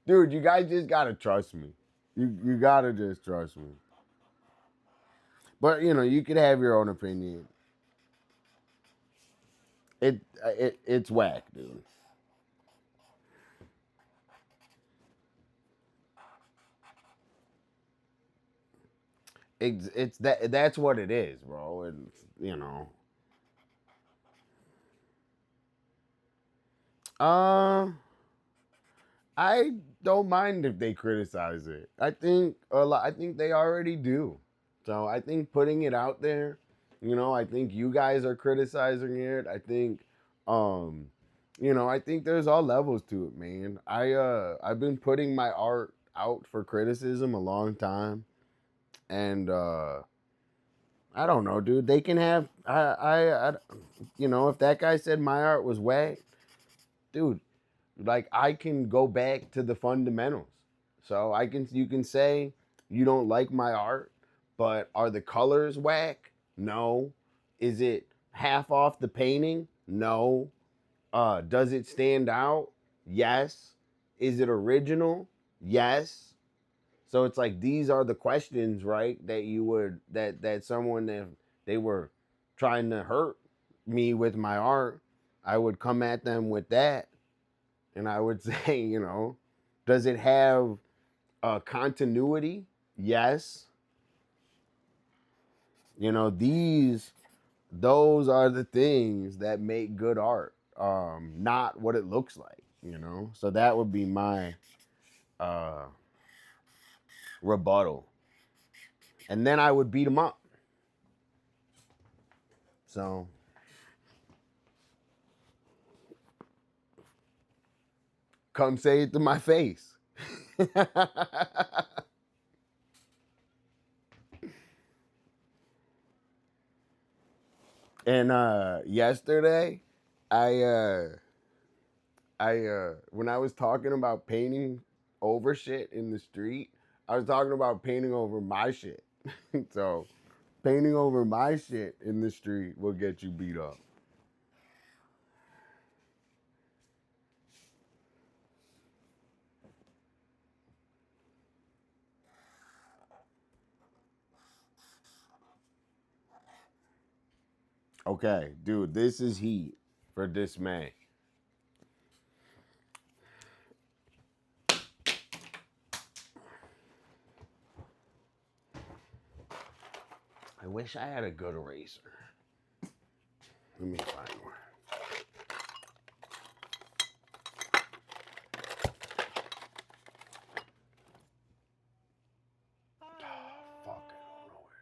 Dude, you guys just gotta trust me. You gotta just trust me. But you know, you could have your own opinion. It's whack, dude. It's that's what it is, bro. And you know, um, I don't mind if they criticize it. I think a lot. I think they already do. So I think putting it out there, you know, I think you guys are criticizing it. I think, um, you know, I think there's all levels to it, man. I've been putting my art out for criticism a long time, and I don't know, dude. They can have you know, if that guy said my art was whack, dude, like I can go back to the fundamentals. So you can say you don't like my art, but are the colors whack? No. Is it half off the painting? No. Does it stand out? Yes. Is it original? Yes. So it's like these are the questions, right? That you would that someone that they were trying to hurt me with my art, I would come at them with that, and I would say, you know, does it have continuity? Yes. You know, those are the things that make good art, not what it looks like. You know, so that would be my uh, rebuttal, and then I would beat them up. So come say it to my face. And yesterday, I when I was talking about painting over shit in the street, I was talking about painting over my shit. So painting over my shit in the street will get you beat up. Okay, dude, this is heat for dismay. I wish I had a good eraser. Let me find one. Fuck, I don't know where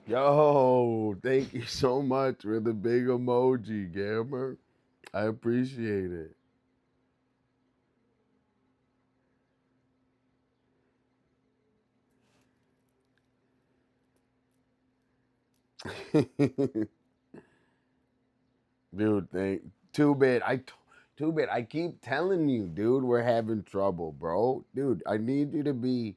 Yo, thank you so much for the big emoji, Gamer. I appreciate it. Dude, thank 2-bit. 2-bit. I keep telling you, dude, we're having trouble, bro. Dude, I need you to be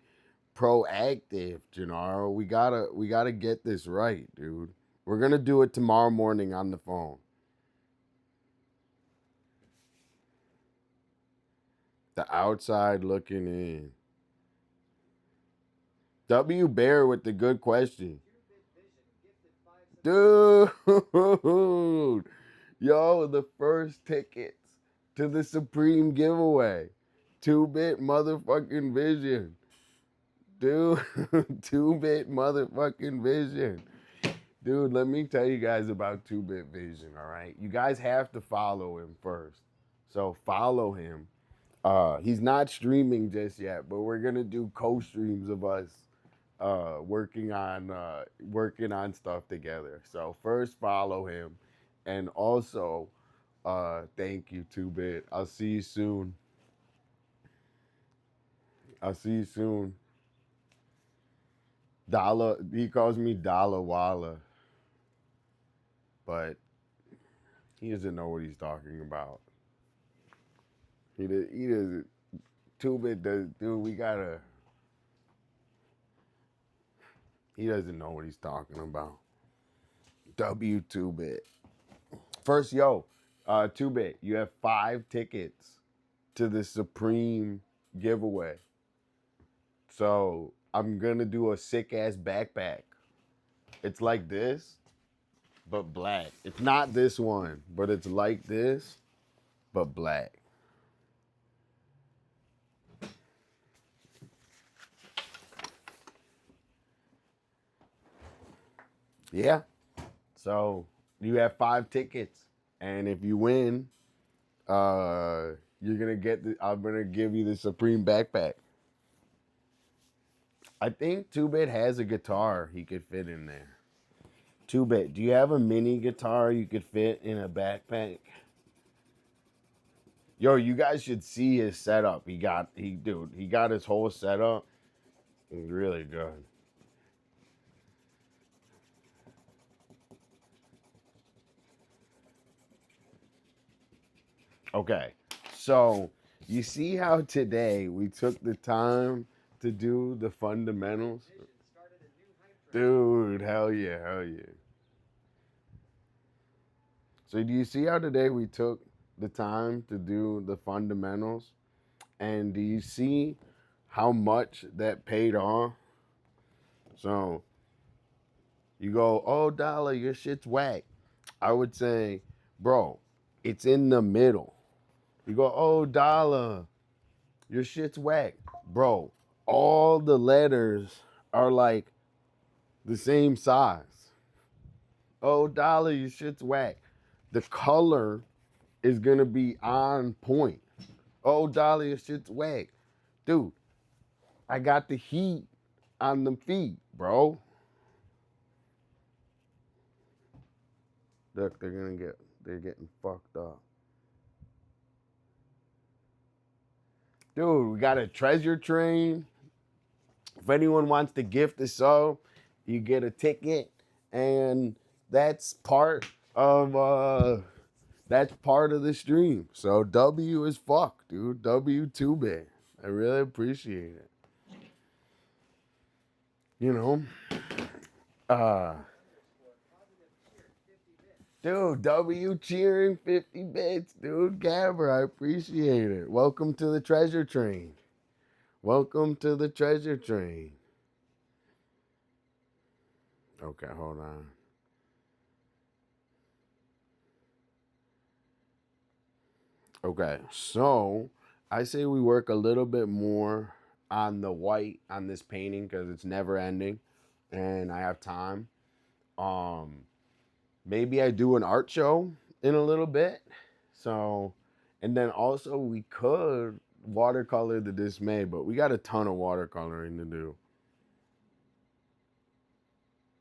proactive, Gennaro. We gotta get this right, dude. We're gonna do it tomorrow morning on the phone. The outside looking in. W Bear with the good question. Dude, yo, the first tickets to the Supreme giveaway. 2-bit motherfucking vision. Dude, 2-bit motherfucking vision. Dude, let me tell you guys about 2-bit vision, all right? You guys have to follow him first. So follow him. He's not streaming just yet, but we're gonna do co-streams of us working on stuff together. So first follow him, and also thank you, 2-bit. I'll see you soon. I'll see you soon. Dolla, he calls me Dolla Walla, but he doesn't know what he's talking about. He doesn't. 2-bit does, dude. We gotta. He doesn't know what he's talking about. W 2-bit. First, yo, 2-bit. You have 5 tickets to the Supreme giveaway. So I'm gonna do a sick ass backpack. It's like this, but black. It's not this one, but it's like this, but black. Yeah. So you have 5 tickets, and if you win, you're gonna get. I'm gonna give you the Supreme backpack. I think 2-bit has a guitar he could fit in there. 2-bit, do you have a mini guitar you could fit in a backpack? Yo, you guys should see his setup. He got his whole setup. It's really good. Okay. So, you see how today we took the time to do the fundamentals? Dude, hell yeah, hell yeah. So, do you see how today we took the time to do the fundamentals? And do you see how much that paid off? So, you go, oh, Dolla, your shit's whack. I would say, bro, it's in the middle. You go, oh, Dolla, your shit's whack. Bro, all the letters are like the same size. Oh, Dolla, your shit's whack. The color is going to be on point. Oh, Dolla, your shit's whack. Dude, I got the heat on the feet, bro. Look, they're getting fucked up. Dude, we got a treasure train. If anyone wants to gift a sub, you get a ticket, and that's part of the stream. So W is fuck, dude. W 2-bit. I really appreciate it. You know, uh, dude, W cheering 50 bits, dude. Gabber, I appreciate it. Welcome to the treasure train. Welcome to the treasure train. Okay, hold on. Okay, so I say we work a little bit more on the white on this painting because it's never ending, and I have time. Um, Maybe I do an art show in a little bit. So, and then also we could watercolor the dismay, but we got a ton of watercoloring to do,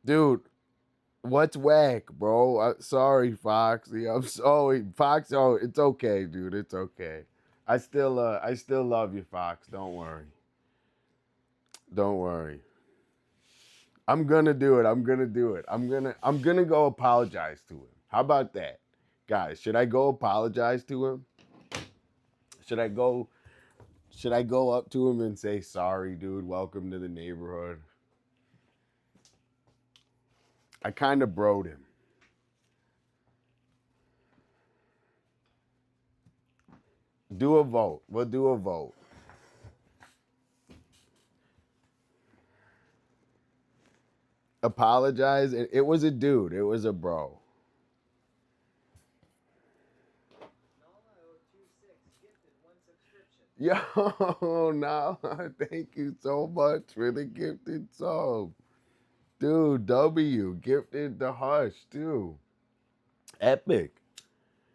dude. What's whack, bro? Sorry, Foxy. I'm sorry, Fox. Oh, it's okay, dude. It's okay. I still love you, Fox. Don't worry. Don't worry. I'm gonna do it. I'm gonna do it. I'm gonna go apologize to him. How about that, guys? Should I go apologize to him? Should I go? Should I go up to him and say sorry, dude? Welcome to the neighborhood. I kind of broed him. Do a vote. We'll do a vote. Apologize. It was a dude. It was a bro. Yo, now thank you so much for the gifted sub. Dude, W, gifted the hush, too. Epic.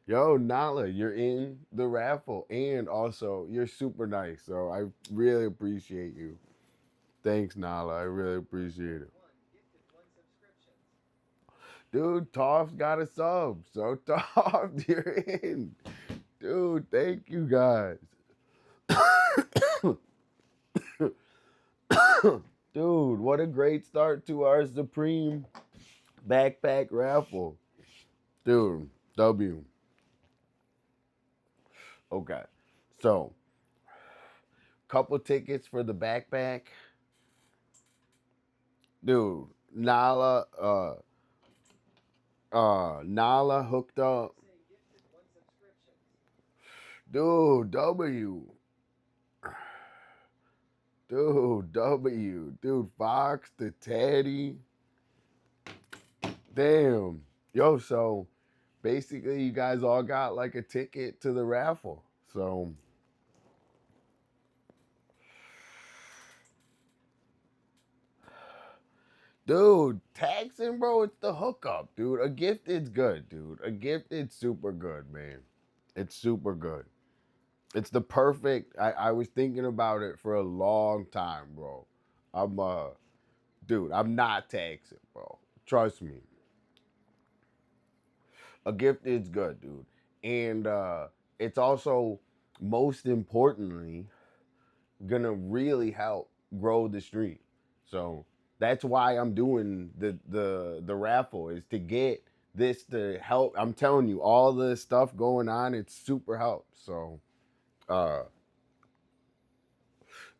Yo, Nala, you're in the raffle. And also, you're super nice. So I really appreciate you. Thanks, Nala. I really appreciate it. Dude, Toph's got a sub. So, Toph, you're in. Dude, thank you guys. Dude, what a great start to our Supreme backpack raffle. Dude, W. Okay. So, couple tickets for the backpack. Dude, Nala hooked up. Dude, W. Dude, W. Dude, Fox, the Teddy. Damn. Yo, so basically you guys all got like a ticket to the raffle. So dude, taxing, bro, it's the hookup, dude. A gifted's good, dude. A gifted's super good, man. It's super good. It's the perfect. I was thinking about it for a long time, bro. I'm dude, I'm not taxing, bro. Trust me. A gift is good, dude. And it's also most importantly gonna really help grow the stream. So that's why I'm doing the raffle is to get this to help. I'm telling you, all the stuff going on, it's super help. So uh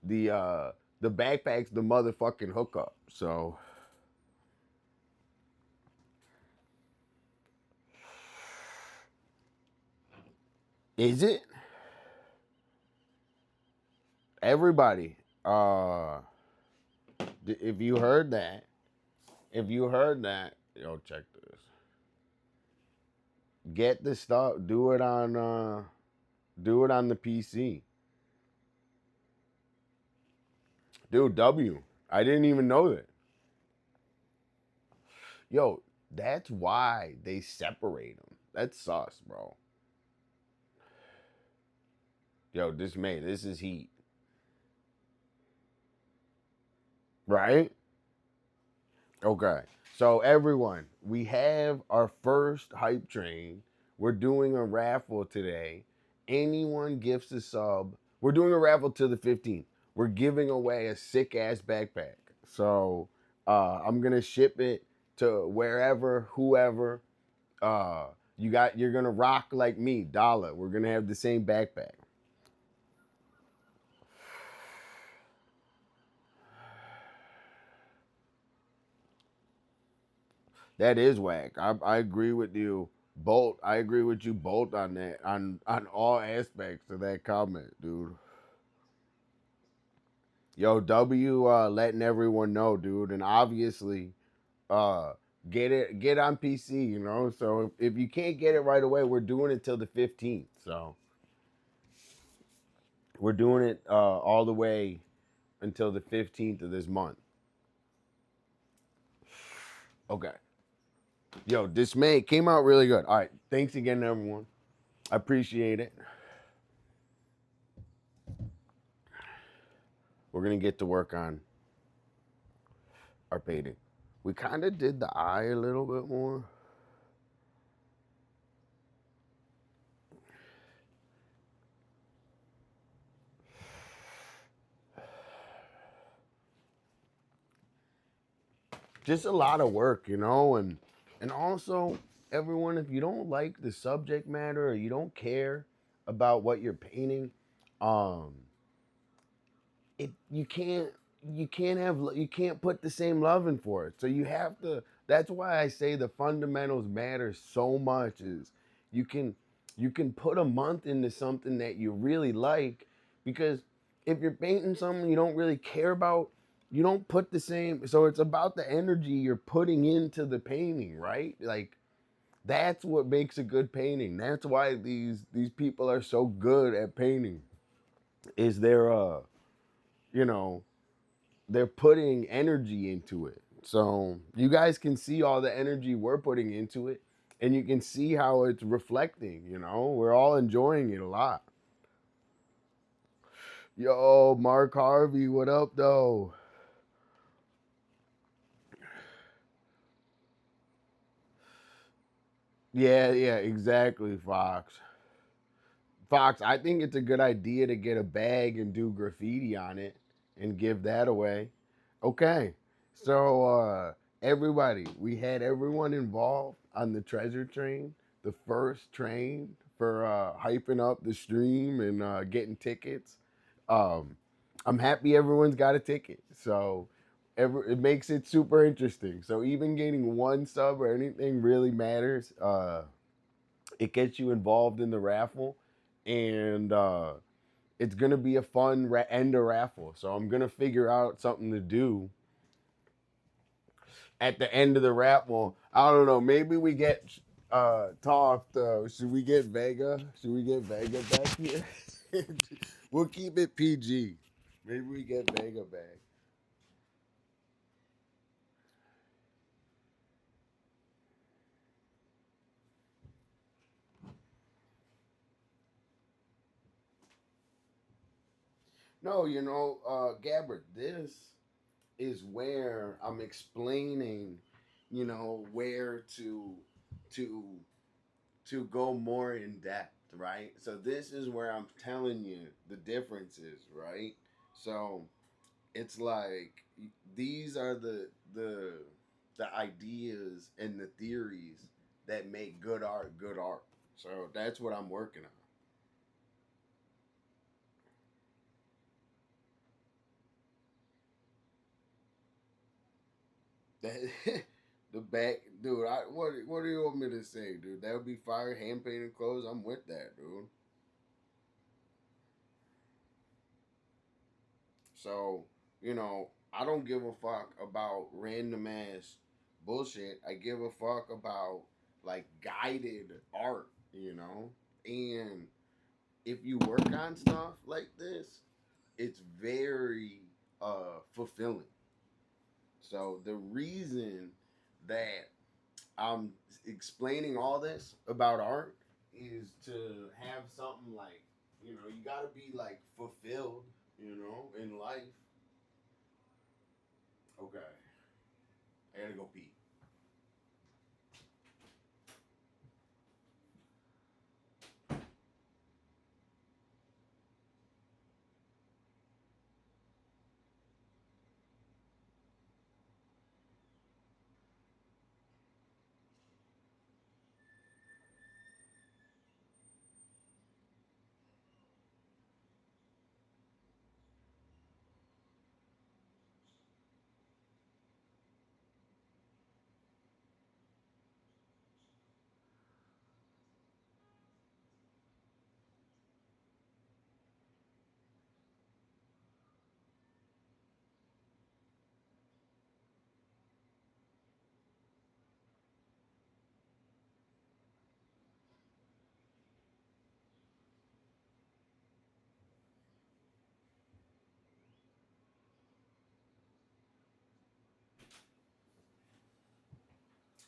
the backpack's the motherfucking hookup. So is it? Everybody. If you heard that, yo, check this. Get the stuff. Do it on the PC. Dude, W. I didn't even know that. Yo, that's why they separate them. That's sus, bro. Yo, this is heat. Right? Okay. So everyone, we have our first hype train. We're doing a raffle today. Anyone gifts a sub. We're doing a raffle till the 15th. We're giving away a sick ass backpack. So I'm gonna ship it to wherever, whoever. Uh, you're gonna rock like me, Dolla. We're gonna have the same backpack. That is whack. I agree with you, Bolt. I agree with you, Bolt, on that. On all aspects of that comment, dude. Yo, W, letting everyone know, dude, and obviously, uh, get on PC. You know, so if you can't get it right away, we're doing it till the 15th. So we're doing it all the way until the 15th of this month. Okay. Yo, Dismay came out really good. All right. Thanks again, everyone. I appreciate it. We're going to get to work on our painting. We kind of did the eye a little bit more. Just a lot of work, and also everyone, if you don't like the subject matter or you don't care about what you're painting, um, it you can't put the same love in for it. So you have to. That's why I say the fundamentals matter so much. Is you can you can put a month into something that you really like, because if you're painting something you don't really care about, you don't put the same. So it's about the energy you're putting into the painting, right? Like that's what makes a good painting. That's why these people are so good at painting. Is you know they're putting energy into it. So you guys can see all the energy we're putting into it, and you can see how it's reflecting. We're all enjoying it a lot. Yo, Mark Harvey, what up, though? Yeah, yeah, exactly, Fox. Fox, I think it's a good idea to get a bag and do graffiti on it and give that away. Okay. So everybody, we had everyone involved on the treasure train, the first train for hyping up the stream and getting tickets. Um, I'm happy everyone's got a ticket. So it makes it super interesting. So even getting one sub or anything really matters. It gets you involved in the raffle, and it's gonna be a fun end of raffle. So I'm gonna figure out something to do at the end of the raffle. I don't know. Maybe we get talked. Should we get Vega? Should we get Vega back here? We'll keep it PG. Maybe we get Vega back. No, Gabbard, this is where I'm explaining, where to to go more in depth, right? So this is where I'm telling you the differences, right? So it's like these are the ideas and the theories that make good art good art. So that's what I'm working on. The back, dude. What do you want me to say, dude? That would be fire. Hand painted clothes. I'm with that, dude. So, I don't give a fuck about random ass bullshit. I give a fuck about like guided art, And if you work on stuff like this, it's very fulfilling. So the reason that I'm explaining all this about art is to have something like, you got to be like fulfilled, in life. Okay. I gotta go pee.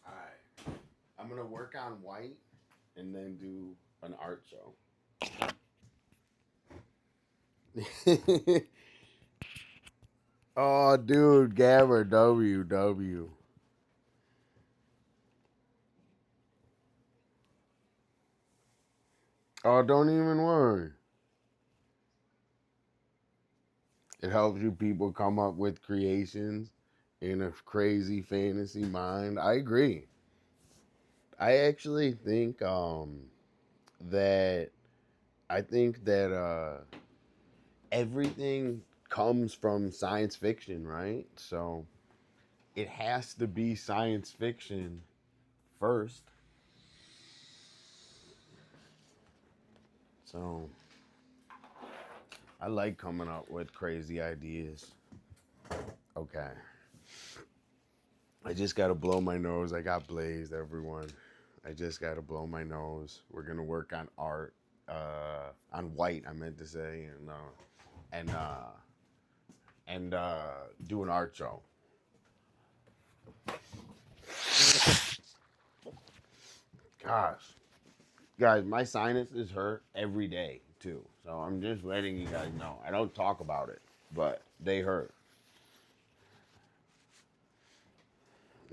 Alright. I'm gonna work on white and then do an art show. Oh, dude, Gabber, W. Oh, don't even worry. It helps you people come up with creations in a crazy fantasy mind. I agree. I actually think that I think that everything comes from science fiction, right? So it has to be science fiction first. So I like coming up with crazy ideas. Okay. I just got to blow my nose. I got blazed, everyone. I just got to blow my nose. We're going to work on art, on white, I meant to say, and, uh, and do an art show. Gosh. Guys, my sinuses hurt every day, too. So I'm just letting you guys know. I don't talk about it, but they hurt.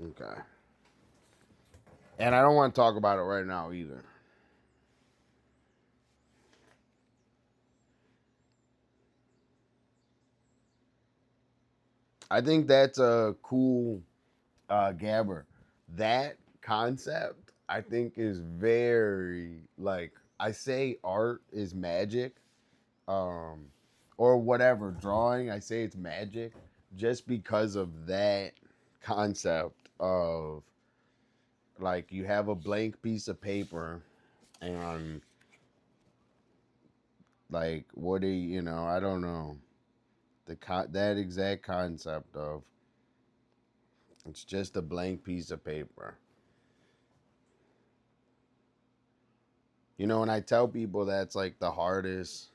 Okay. And I don't want to talk about it right now either. I think that's a cool Gabber. That concept, I think, is very like I say art is magic, um, or whatever drawing. I say it's magic just because of that concept of like you have a blank piece of paper and like what do I don't know that exact concept of it's just a blank piece of paper. When I tell people that's like the hardest.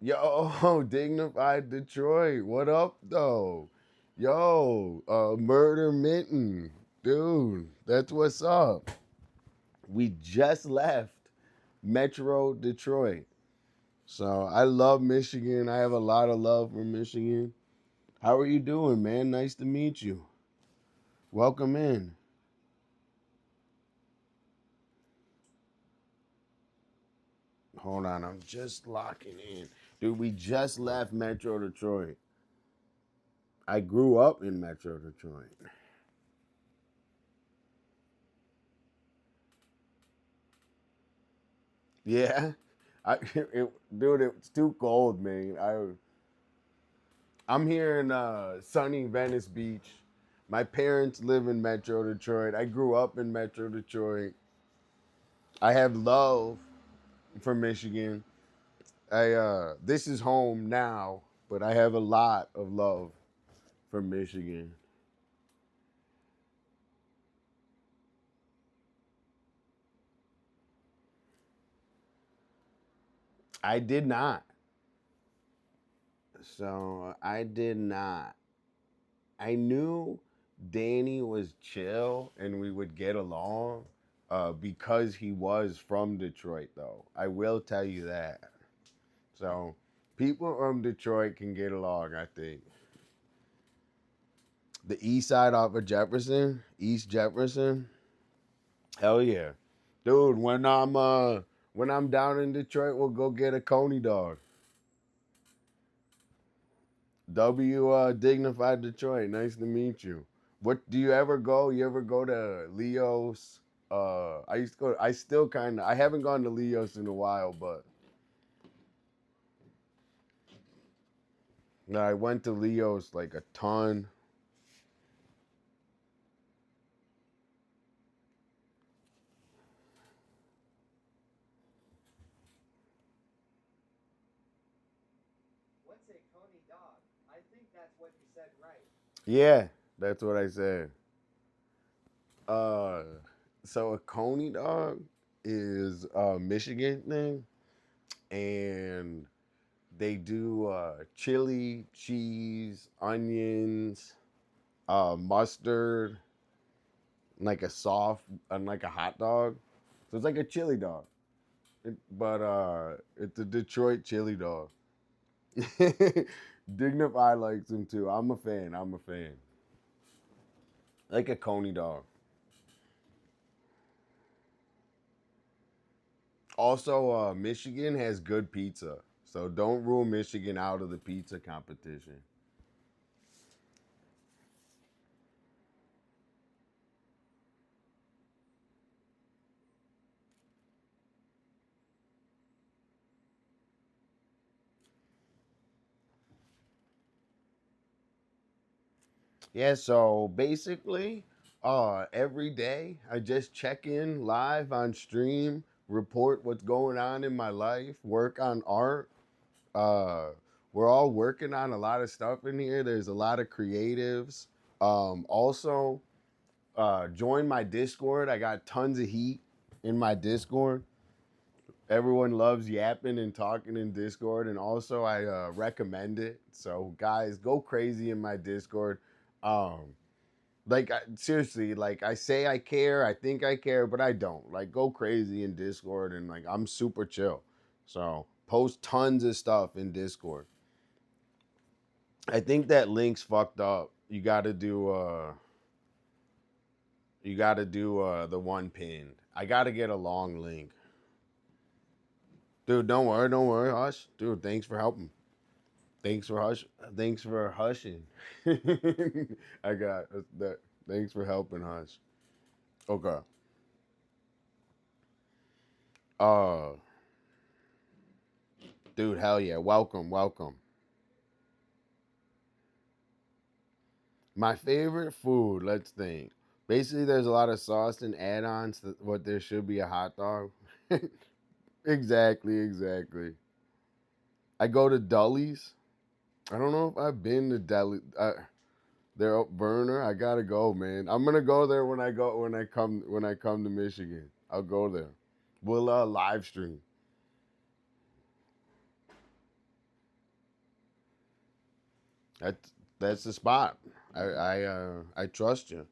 Yo, Dignified Detroit, what up though? Yo, Murder Mitten, dude, that's what's up. We just left Metro Detroit. So I love Michigan. I have a lot of love for Michigan. How are you doing, man? Nice to meet you. Welcome in. Hold on, I'm just locking in. Dude, we just left Metro Detroit. I grew up in Metro Detroit. Yeah, dude, it's too cold, man. I'm here in sunny Venice Beach. My parents live in Metro Detroit. I grew up in Metro Detroit. I have love for Michigan. I this is home now, but I have a lot of love for Michigan. I did not. So I did not. I knew Danny was chill and we would get along because he was from Detroit, though. I will tell you that. So people from Detroit can get along, I think. The east side off of Jefferson, East Jefferson, hell yeah. Dude, when I'm down in Detroit, we'll go get a Coney dog. Dignified Detroit. Nice to meet you. What do you ever go? You ever go to Leo's? I used to go. I still kind of. I haven't gone to Leo's in a while, but no, I went to Leo's like a ton. Yeah, that's what I said. Uh, so a Coney dog is a Michigan thing, and they do chili, cheese, onions, mustard, like a soft, and like a hot dog. So it's like a chili dog, but it's a Detroit chili dog. Dignify likes him too. I'm a fan. I'm a fan. Like a Coney dog. Also, Michigan has good pizza, so don't rule Michigan out of the pizza competition. Yeah, so basically, every day I just check in live on stream, report what's going on in my life, work on art. Uh, we're all working on a lot of stuff in here. There's a lot of creatives. Also, join my Discord. I got tons of heat in my Discord. Everyone loves yapping and talking in Discord, and also I recommend it. So guys, go crazy in my Discord. Um, seriously, like I say I care, I think I care, but I don't. Like go crazy in Discord, and like I'm super chill. So post tons of stuff in Discord. I think that link's fucked up. You gotta do the one pinned. I gotta get a long link. Dude, don't worry, hush. Dude, thanks for helping. Thanks for hush. Thanks for hushing. I got that. Thanks for helping, hush. Okay. Uh, dude, hell yeah. Welcome, welcome. My favorite food. Let's think. Basically, there's a lot of sauce and add-ons to what there should be a hot dog. Exactly, exactly. I go to Dully's. I don't know if I've been to Deli. They're up burner. I gotta go, man. I'm gonna go there when I come to Michigan. I'll go there. We'll live stream. That's the spot. I trust you.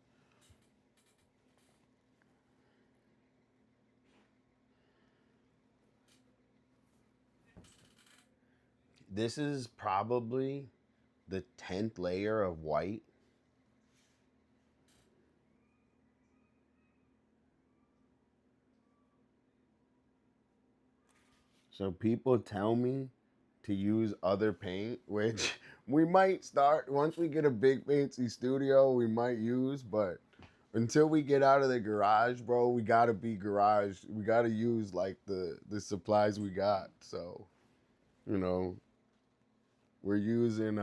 This is probably the 10th layer of white. So people tell me to use other paint, which we might start once we get a big fancy studio. We might use, but until we get out of the garage, bro, we gotta be garage. We gotta use like the supplies we got. So you know, we're using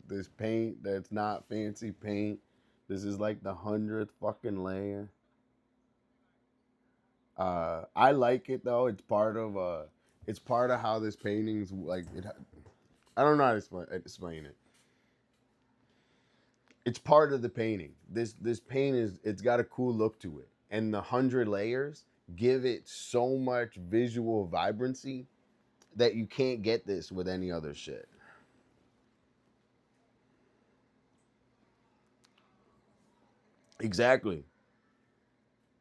this paint that's not fancy paint. This is like the 100th fucking layer. I like it though. It's part of how this painting's like. I don't know how to explain it. It's part of the painting. This paint it's got a cool look to it, and the 100 layers give it so much visual vibrancy that you can't get this with any other shit. Exactly.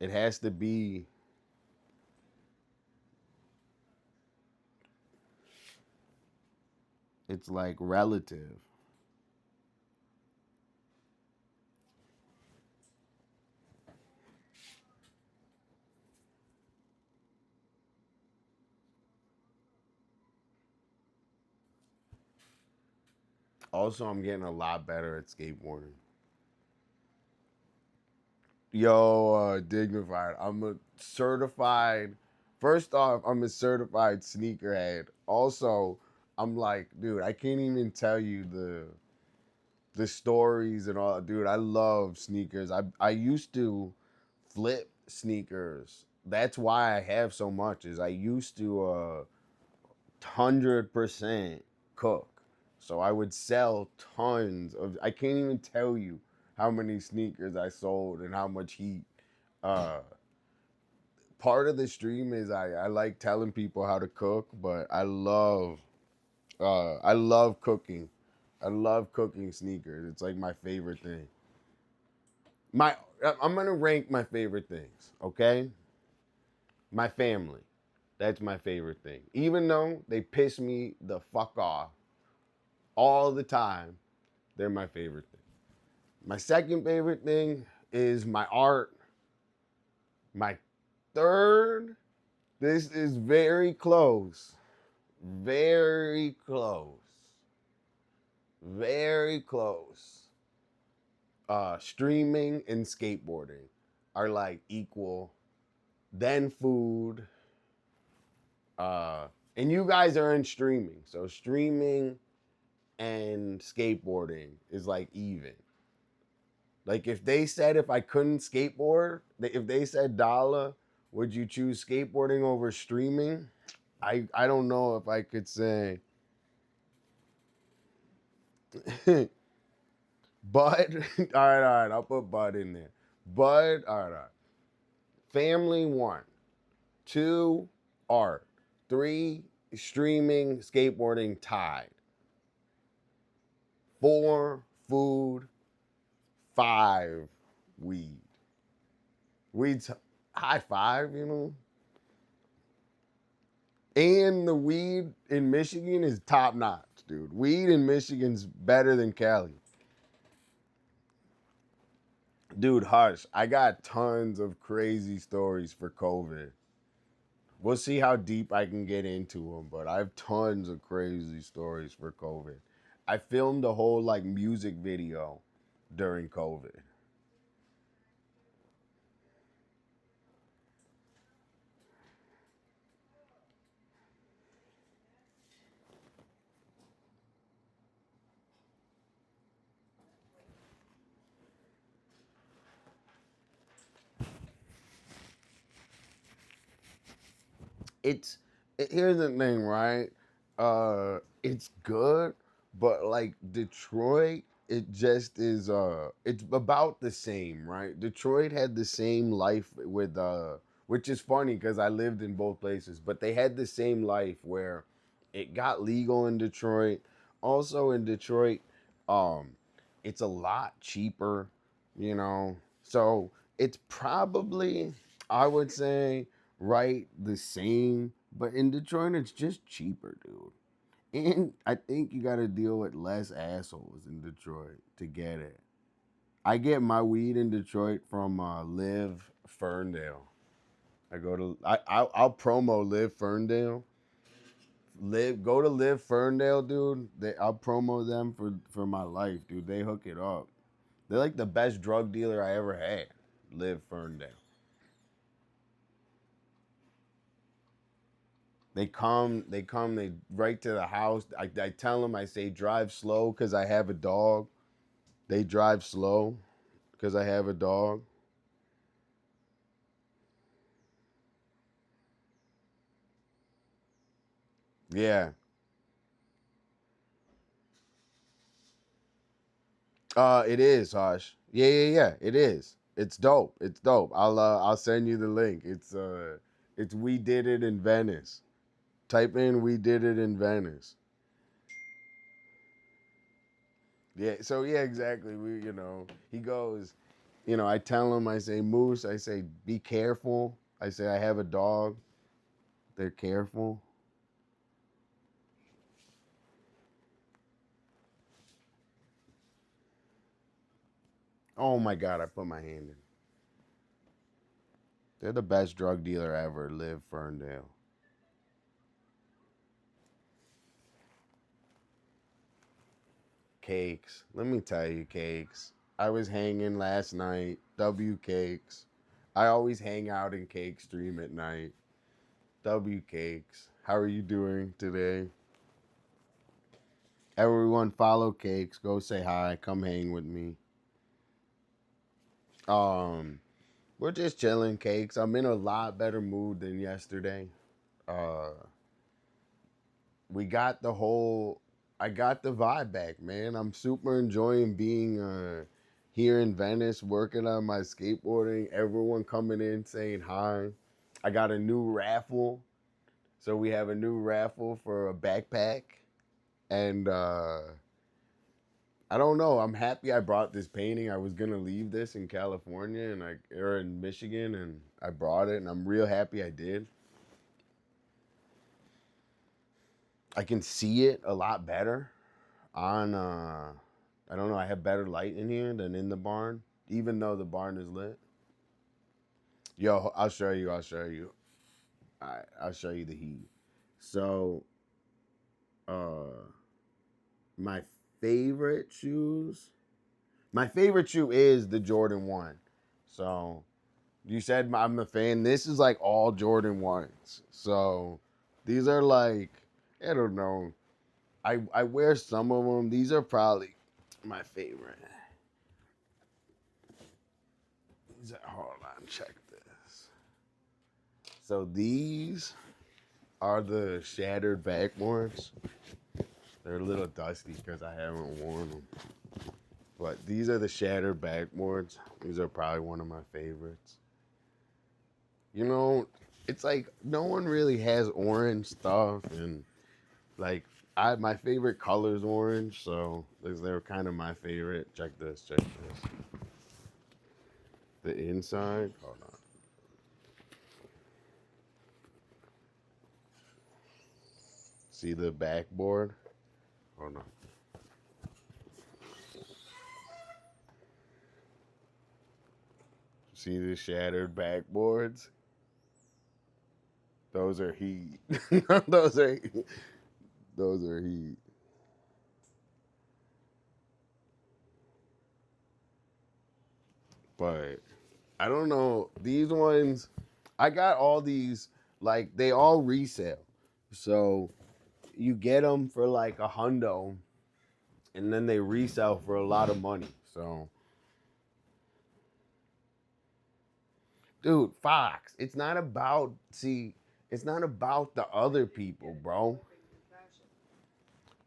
It has to be. It's like relative. Also, I'm getting a lot better at skateboarding. Yo, dignified. I'm a certified. First off, I'm a certified sneakerhead. Also, I'm like, dude, I can't even tell you the stories and all. Dude, I love sneakers. I used to flip sneakers. That's why I have so much. Is I used to 100% cook. So I would sell tons of. I can't even tell you how many sneakers I sold and how much heat. Uh, Part of the stream is I like telling people how to cook, but I love cooking. I love cooking sneakers. It's like my favorite thing. My I'm gonna rank my favorite things. Okay, my family. That's my favorite thing. Even though they piss me the fuck off all the time, they're my favorite thing. My second favorite thing is my art. My third This is very close. Very close. Very close. Streaming and skateboarding are like equal. Then food. And you guys are in streaming. So streaming and skateboarding is like even. Like if they said if I couldn't skateboard, if they said Dolla, would you choose skateboarding over streaming? I don't know if I could say. But all right, I'll put Bud in there. Bud, all right. Family one, two, art, three, streaming, skateboarding tied, four, food, five, weed. Weed's high five, you know. And the weed in Michigan is top notch, dude. Weed in Michigan's better than Cali. Dude, hush. I got tons of crazy stories for COVID. We'll see how deep I can get into them, but I have tons of crazy stories for COVID. I filmed a whole like music video during COVID. It's here's the thing, right? It's good, but like Detroit, it just is it's about the same, right? Detroit had the same life with which is funny because I lived in both places, but they had the same life where it got legal in Detroit. Also in Detroit, um, it's a lot cheaper, you know. So it's probably I would say right the same, but in Detroit it's just cheaper, dude. And I think you got to deal with less assholes in Detroit to get it. I get my weed in Detroit from Live Ferndale. I go to I'll promo Live Ferndale. Live go to Live Ferndale, dude. I'll promo them for my life, dude. They hook it up. They're like the best drug dealer I ever had. Live Ferndale. They right to the house. I tell them, I say, drive slow because I have a dog. They drive slow because I have a dog. Yeah. It is, Hush. Yeah. It is. It's dope. It's dope. I'll send you the link. It's We Did It in Venice. Type in We Did It in Venice. Yeah, so yeah, exactly. He goes, I tell him, I say, Moose, I say, be careful. I say, I have a dog. They're careful. Oh my God, I put my hand in. They're the best drug dealer ever, Live Ferndale. Cakes. Let me tell you, Cakes. I was hanging last night. W Cakes. I always hang out in Cake Stream at night. W Cakes. How are you doing today? Everyone follow Cakes. Go say hi. Come hang with me. Um, we're just chilling, Cakes. I'm in a lot better mood than yesterday. Uh, we got the whole I got the vibe back, man. I'm super enjoying being here in Venice, working on my skateboarding. Everyone coming in saying hi. I got a new raffle. So we have a new raffle for a backpack. And I don't know. I'm happy I brought this painting. I was gonna leave this in California or in Michigan, and I brought it, and I'm real happy I did. I can see it a lot better on I don't know, I have better light in here than in the barn, even though the barn is lit. Yo, I'll show you. I'll show you the heat. So, my favorite shoes. My favorite shoe is the Jordan 1. So, you said I'm a fan. This is like all Jordan 1s. So, these are like, I don't know. I wear some of them. These are probably my favorite. Hold on, check this. So, these are the shattered backboards. They're a little dusty because I haven't worn them. But these are the shattered backboards. These are probably one of my favorites. You know, it's like no one really has orange stuff, and like my favorite color is orange, so they're kind of my favorite. Check this, check this. The inside. Hold on. See the backboard? Hold on. See the shattered backboards? Those are heat. those are those are heat. But I don't know. These ones, I got all these, like, they all resale. So you get them for like a hundo, and then they resell for a lot of money. So, dude, Fox, it's not about the other people, bro.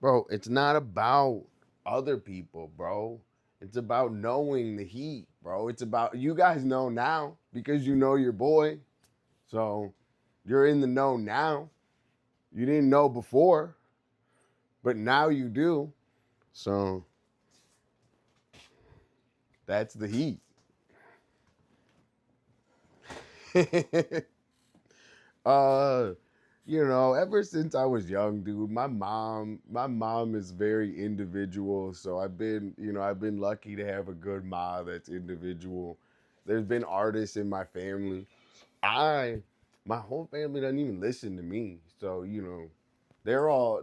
Bro, it's not about other people, bro. It's about knowing the heat, bro. It's about, you guys know now because you know your boy. So you're in the know now. You didn't know before, but now you do. So that's the heat. uh, ever since I was young, dude, my mom is very individual. So I've been lucky to have a good mom that's individual. There's been artists in my family. My whole family doesn't even listen to me. So, they're all,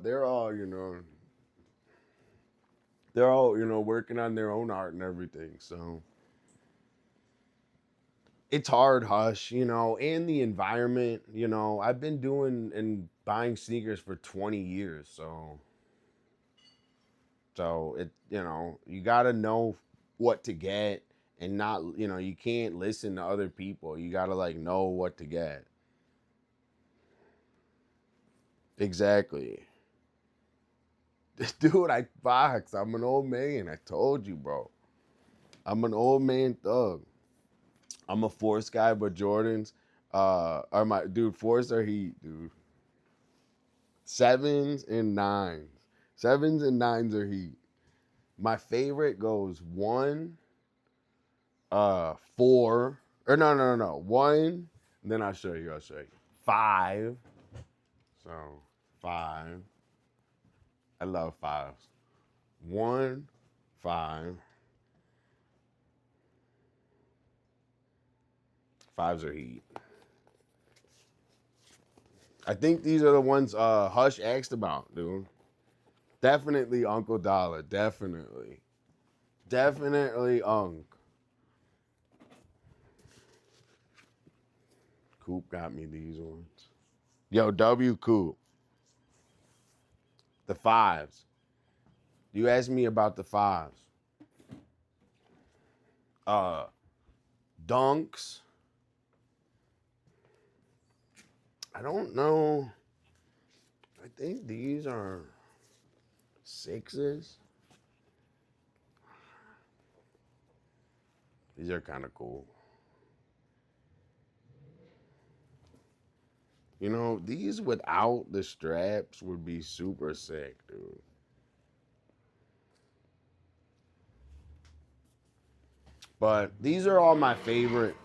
working on their own art and everything. So it's hard, Hush, and the environment, I've been doing and buying sneakers for 20 years. So you got to know what to get and not, you can't listen to other people. You got to like know what to get. Exactly. Dude, I'm an old man. I told you, bro. I'm an old man thug. I'm a Force guy, but Jordans are my dude. Force are heat, dude. Sevens and nines. Sevens and nines are heat. My favorite goes 1, 4, or no. 1, then I'll show you. 5. So 5. I love fives. 1, 5. Fives are heat. I think these are the ones Hush asked about, dude. Definitely Uncle Dolla. Definitely. Definitely Unc. Coop got me these ones. Yo, W Coop. The fives. You asked me about the fives. Uh Dunks. I don't know. I think these are 6s. These are kind of cool. These without the straps would be super sick, dude. But these are all my favorite.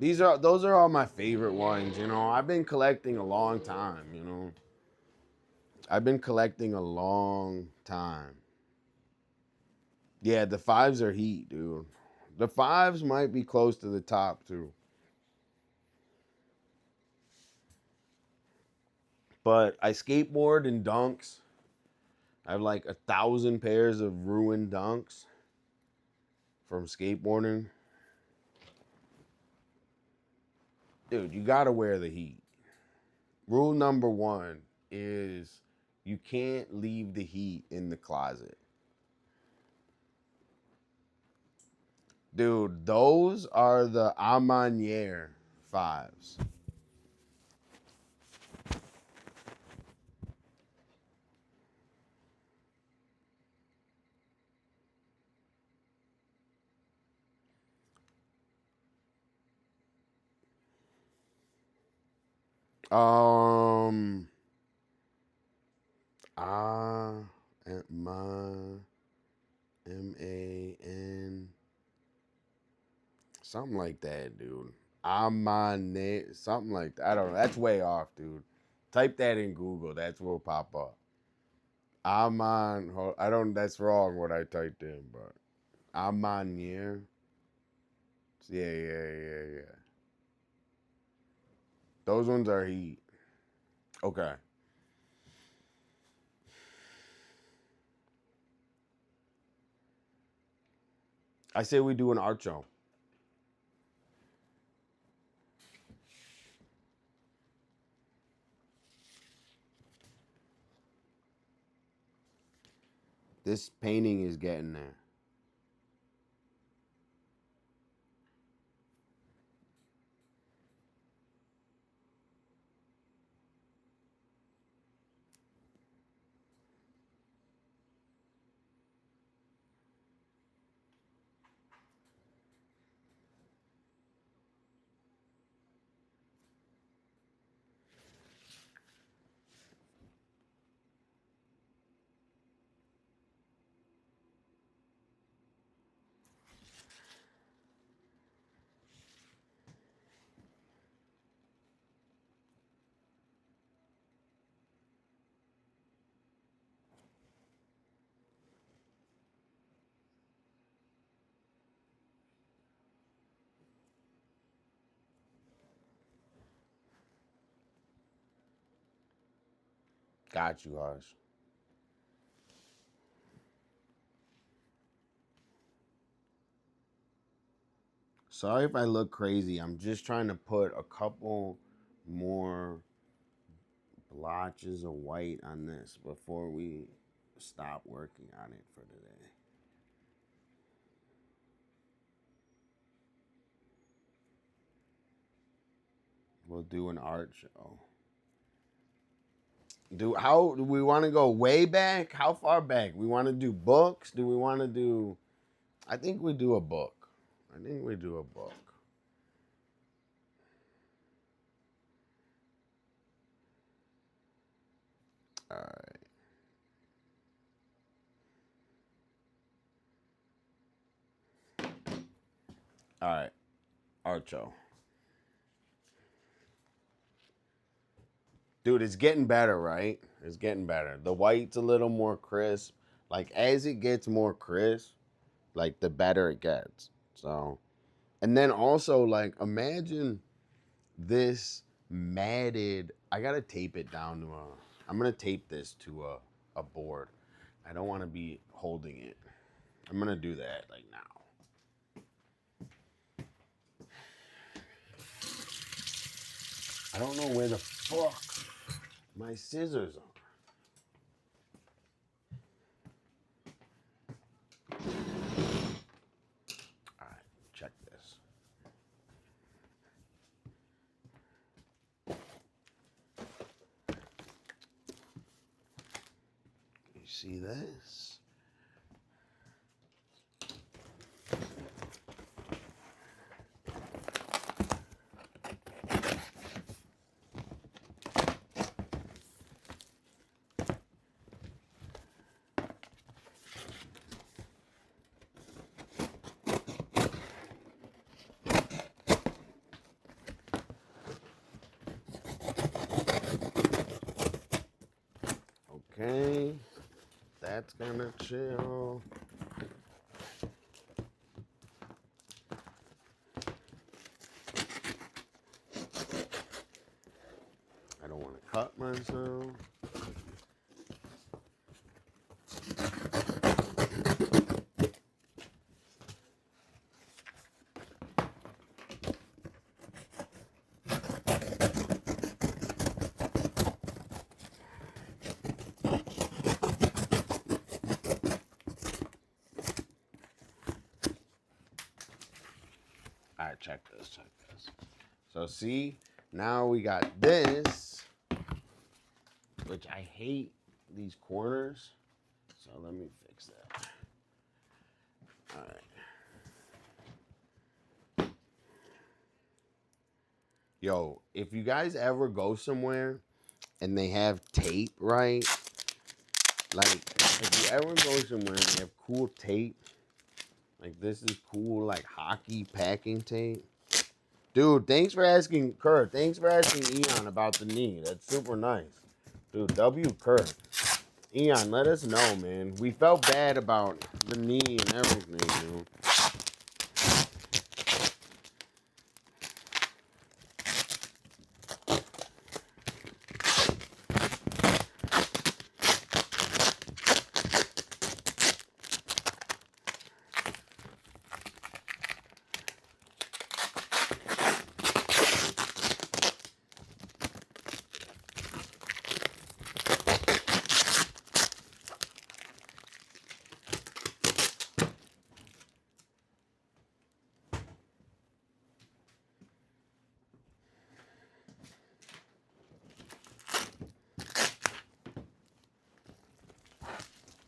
Those are all my favorite ones, I've been collecting a long time. I've been collecting a long time. Yeah, the fives are heat, dude. The fives might be close to the top too. But I skateboard in dunks. I have like 1,000 pairs of ruined dunks from skateboarding. Dude, you gotta wear the heat. Rule number 1 is you can't leave the heat in the closet. Dude, those are the Amanier 5s. Um, MAN, something like that, dude. Amane, something like that. I don't know. That's way off, dude. Type that in Google. That's what will pop up. Aman, I don't. That's wrong what I typed in, but Amanier. Yeah. Those ones are heat. Okay. I say we do an art show. This painting is getting there. Got you, Hush. Sorry if I look crazy. I'm just trying to put a couple more blotches of white on this before we stop working on it for today. We'll do an art show. How do we want to go way back? How far back? We want to do books? Do we want to do I think we do a book. I think we do a book. All right. All right. Art show. Dude, it's getting better, right? It's getting better. The white's a little more crisp. Like as it gets more crisp, like the better it gets. So, and then also like imagine this matted. I gotta tape it down to a. I'm gonna tape this to a board. I don't want to be holding it. I'm gonna do that like now. I don't know where the fuck my scissors are. All right, check this. You see this? Okay, that's gonna chill. I don't don't want to cut myself. All right, check this, check this. So see, now we got this, which I hate these corners. So let me fix that. All right. Yo, if you guys ever go somewhere and they have tape, right? Like, if you ever go somewhere and they have cool tape, like this is cool, like hockey packing tape. Dude, thanks for asking, Kurt. Thanks for asking Eon about the knee. That's super nice. Dude, W. Kurt. Eon, let us know, man. We felt bad about the knee and everything, dude.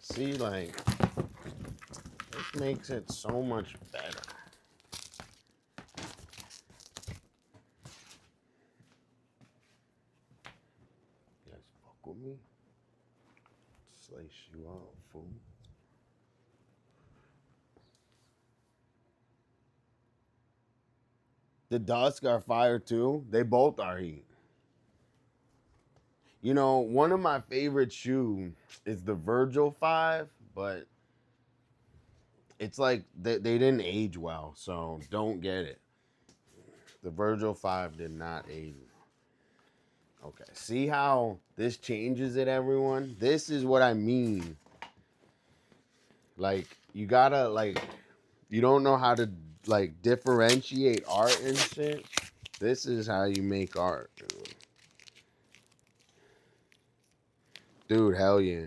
See, like, this makes it so much better. You guys fuck with me? Slice you out, fool. The Dusk are fire too. They both are heat. You know, one of my favorite shoes is the Virgil 5, but it's like they didn't age well, so don't get it. The Virgil 5 did not age. Okay, see how this changes it, everyone? This is what I mean. Like, you gotta, like, you don't know how to, like, differentiate art and shit. This is how you make art, dude. Dude, hell yeah.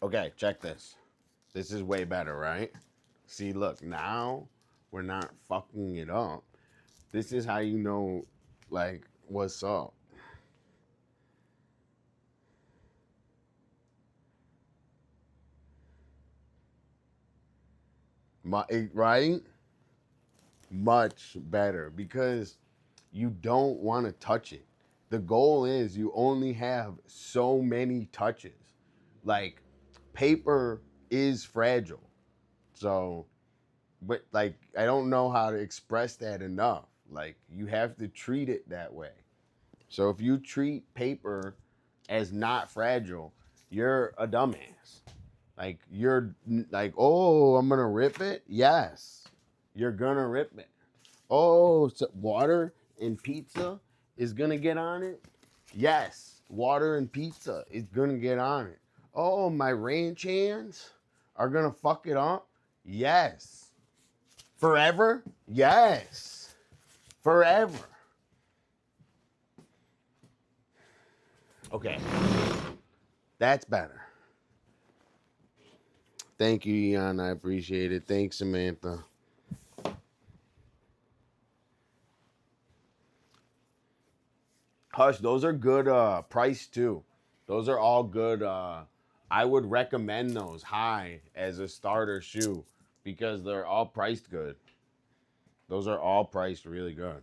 Okay, check this. This is way better, right? See, look, now we're not fucking it up. This is how you know, like, what's up. Right? Much better because you don't want to touch it. The goal is you only have so many touches. Like, paper is fragile. So, but like, I don't know how to express that enough. Like, you have to treat it that way. So if you treat paper as not fragile, you're a dumbass. Like, you're like, oh, I'm gonna rip it. Yes, you're gonna rip it. Oh, so water and pizza is gonna get on it. Yes, water and pizza is gonna get on it. Oh, my ranch hands are gonna fuck it up. Yes, forever. Yes, forever. Okay, that's better. Thank you, Eon. I appreciate it. Thanks, Samantha. Hush, those are good price too. Those are all good. I would recommend those high as a starter shoe because they're all priced good. Those are all priced really good.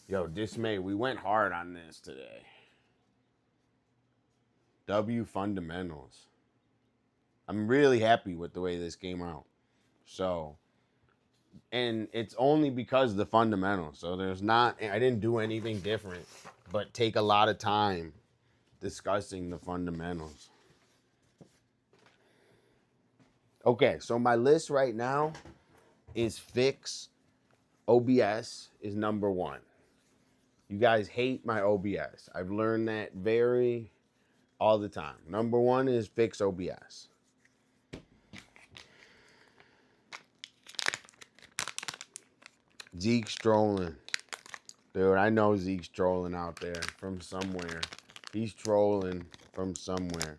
Yo, Dismay, we went hard on this today. W fundamentals. I'm really happy with the way this came out. So, and it's only because of the fundamentals. So there's not, I didn't do anything different, but take a lot of time discussing the fundamentals. Okay, so my list right now is fix OBS is number one. You guys hate my OBS. I've learned that very all the time. Number one is fix OBS. Zeke's trolling. Dude, I know Zeke's trolling out there from somewhere. He's trolling from somewhere.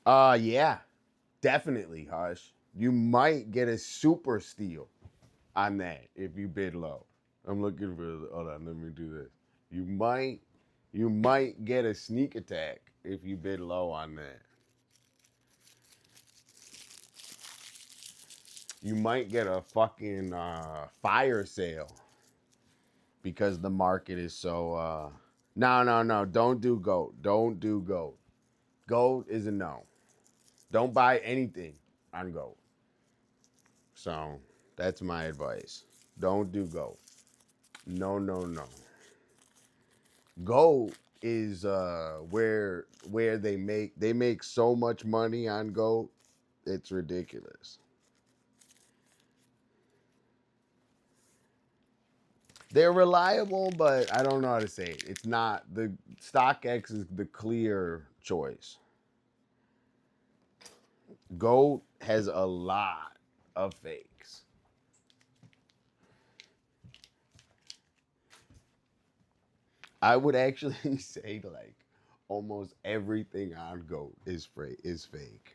Yeah. Definitely, Hush. You might get a super steal on that if you bid low. I'm looking for, hold on, let me do this. You might get a sneak attack if you bid low on that. You might get a fucking fire sale because the market is so no, don't do goat. Don't do goat. Goat is a no. Don't buy anything on goat. So that's my advice. Don't do goat. No. Goat is where they make so much money on goat, it's ridiculous. They're reliable, but I don't know how to say it. It's not the StockX is the clear choice. Goat has a lot of fakes. I would actually say like almost everything on Goat is fake.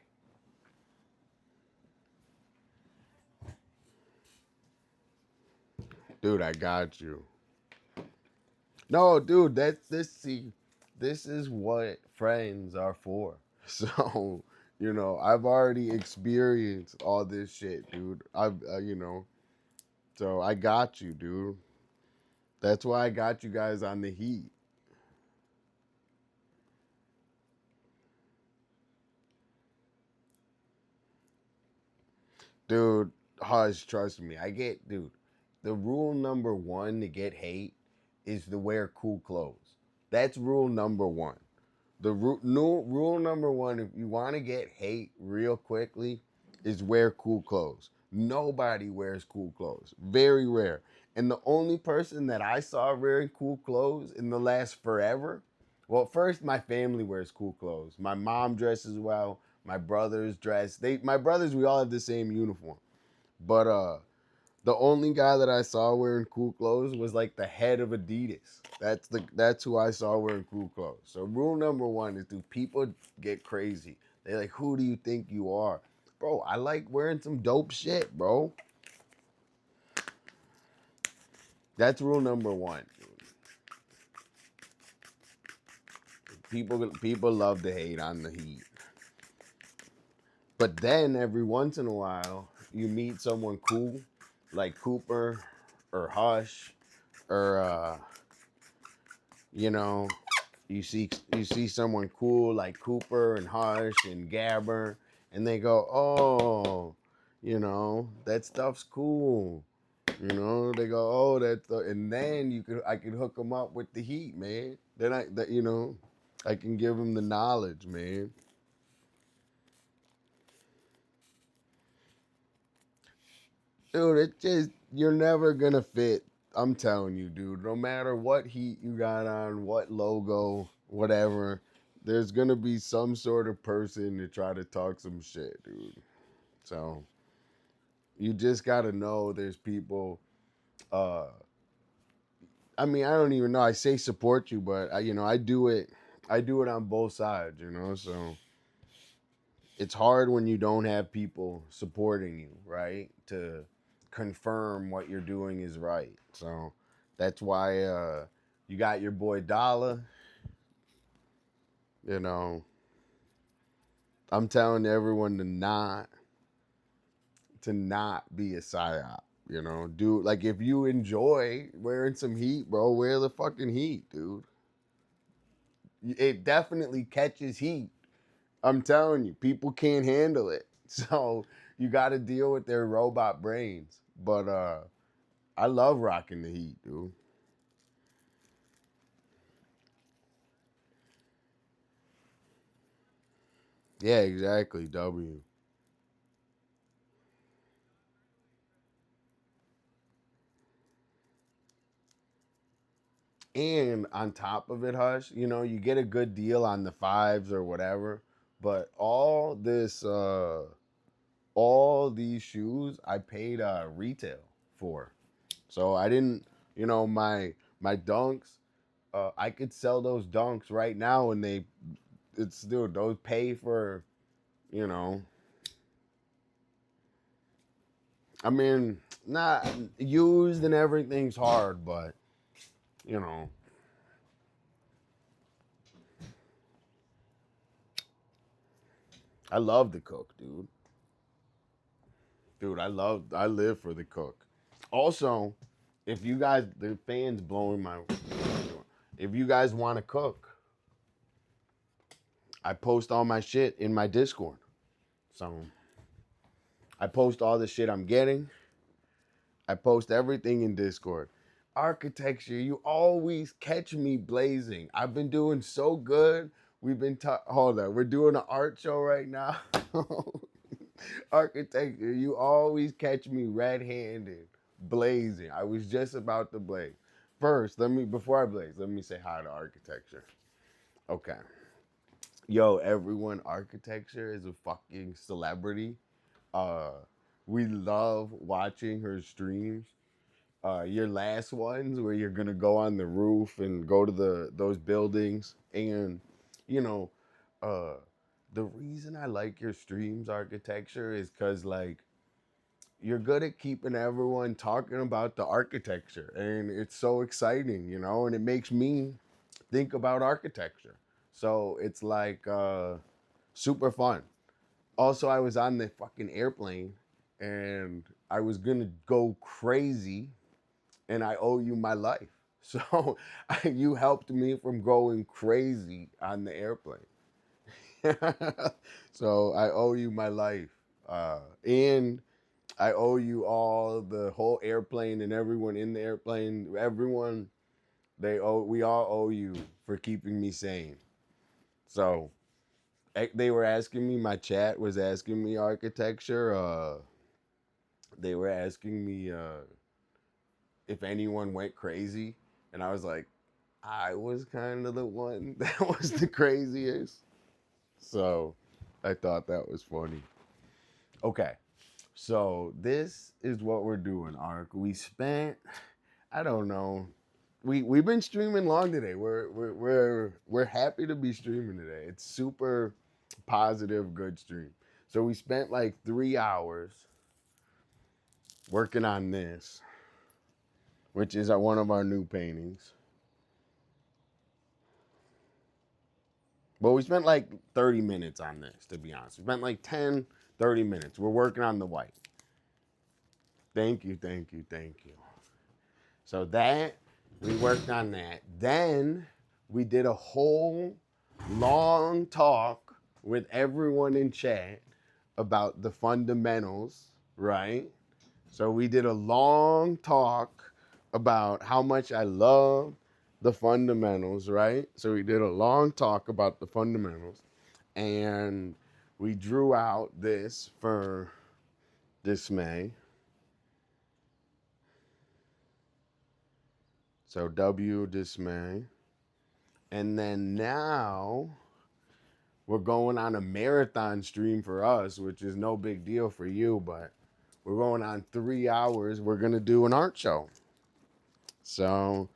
Dude, I got you. No, dude, that's this see, this is what friends are for. So, I've already experienced all this shit, dude. So I got you, dude. That's why I got you guys on the heat. Dude, Hush, trust me. Dude, the rule number one to get hate is to wear cool clothes. That's rule number one. Rule number one, if you want to get hate real quickly, is wear cool clothes. Nobody wears cool clothes. Very rare. And the only person that I saw wearing cool clothes in the last forever, well, first my family wears cool clothes. My mom dresses well. My brothers dress. My brothers, we all have the same uniform. But the only guy that I saw wearing cool clothes was like the head of Adidas. That's who I saw wearing cool clothes. So rule number one is, do people get crazy? They're like, who do you think you are? Bro, I like wearing some dope shit, bro. That's rule number one. People love to hate on the heat. But then every once in a while, you meet someone cool, like Cooper or Hush, or you know, you see someone cool like Cooper and Hush and Gabber, and they go, oh, that stuff's cool. They go, oh, and then I could hook them up with the heat, man. Then I can give them the knowledge, man. Dude, you're never gonna fit. I'm telling you, dude. No matter what heat you got on, what logo, whatever, there's gonna be some sort of person to try to talk some shit, dude. So you just gotta know there's people. Uh, I mean, I don't even know. I say support you, but I do it. I do it on both sides, So it's hard when you don't have people supporting you, right? To confirm what you're doing is right. So that's why you got your boy Dolla. You know, I'm telling everyone to not be a psyop. You know, dude, like if you enjoy wearing some heat, bro, wear the fucking heat, dude. It definitely catches heat. I'm telling you, people can't handle it. So you got to deal with their robot brains. But I love rocking the heat, dude. Yeah, exactly. W. And on top of it, Hush, you know, you get a good deal on the fives or whatever. But all these shoes I paid retail for. So I didn't, you know, my dunks, I could sell those dunks right now and it's dude, those pay for, you know, I mean, not used and everything's hard, but you know, I love to cook, dude. Dude, I live for the cook. Also, if you guys, the fans blowing my door. If you guys want to cook, I post all my shit in my Discord. So I post all the shit I'm getting. I post everything in Discord. Architecture, you always catch me blazing. I've been doing so good. Hold on, we're doing an art show right now. Architecture, you always catch me red-handed, blazing. I was just about to blaze. First, before I blaze, let me say hi to architecture. Okay. Yo, everyone, architecture is a fucking celebrity. Uh, we love watching her streams. Your last ones where you're gonna go on the roof and go to those buildings, and you know, uh, the reason I like your streams, architecture, is because like you're good at keeping everyone talking about the architecture, and it's so exciting, you know, and it makes me think about architecture. So it's like super fun. Also, I was on the fucking airplane, and I was gonna go crazy, and I owe you my life. So you helped me from going crazy on the airplane. So I owe you my life. And I owe you all the whole airplane and everyone in the airplane. Everyone, we all owe you for keeping me sane. So they were asking me, my chat was asking me architecture. They were asking me if anyone went crazy. And I was like, I was kind of the one that was the craziest. So I thought that was funny. Okay. So this is what we're doing, Ark. We spent, I don't know, we've been streaming long today. We're happy to be streaming today. It's super positive, good stream. So we spent like 3 hours working on this, which is one of our new paintings. But we spent like 30 minutes on this, to be honest. We spent like 10, 30 minutes. We're working on the white. Thank you, thank you, thank you. So we worked on that. Then we did a whole long talk with everyone in chat about the fundamentals, right? So we did a long talk about how much I love the fundamentals, right? So we did a long talk about the fundamentals, and we drew out this for dismay. So W dismay. And then now we're going on a marathon stream for us, which is no big deal for you, but we're going on 3 hours. We're going to do an art show. So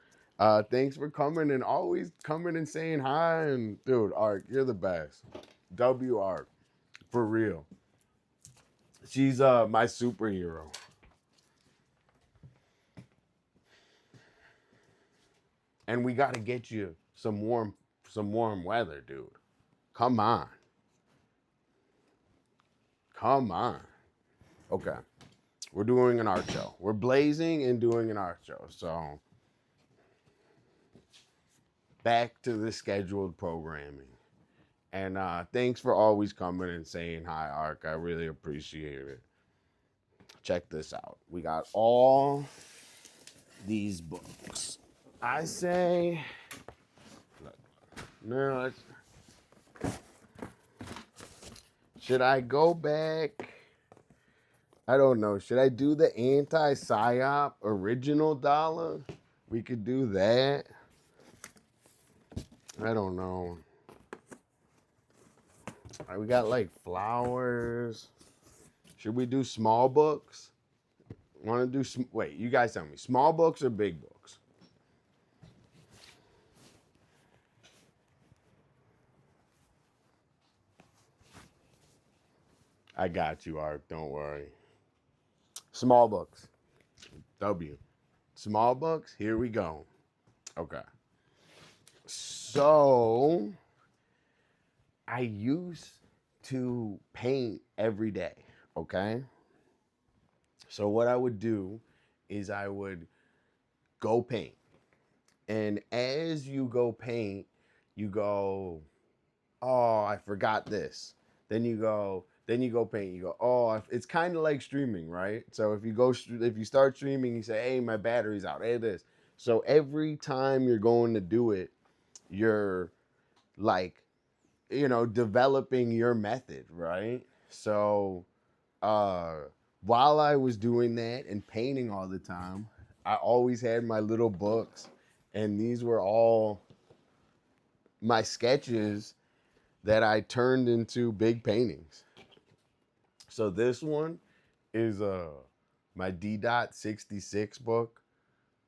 thanks for coming and always coming and saying hi. And dude, Art, you're the best. W Art, for real. She's my superhero. And we got to get you some warm weather, dude. Come on. Come on. Okay. we're doing an art show. We're blazing and doing an art show. So back to the scheduled programming. And thanks for always coming and saying hi, Ark. I really appreciate it. Check this out. We got all these books. I say, look, no, should I go back? I don't know. Should I do the anti-Psyop original Dolla? We could do that. I don't know. We got like flowers. Should we do small books? Want to do wait, you guys tell me. Small books or big books? I got you, Art. Don't worry. Small books. W. Small books. Here we go. Okay. So I used to paint every day. Okay. So what I would do is I would go paint. And as you go paint, you go, oh, I forgot this. Then you go paint. You go, oh, it's kind of like streaming, right? So if you start streaming, you say, hey, my battery's out. Hey, this. So every time you're going to do it, you're like, developing your method, right? So while I was doing that and painting all the time, I always had my little books, and these were all my sketches that I turned into big paintings. So this one is my D.66 book,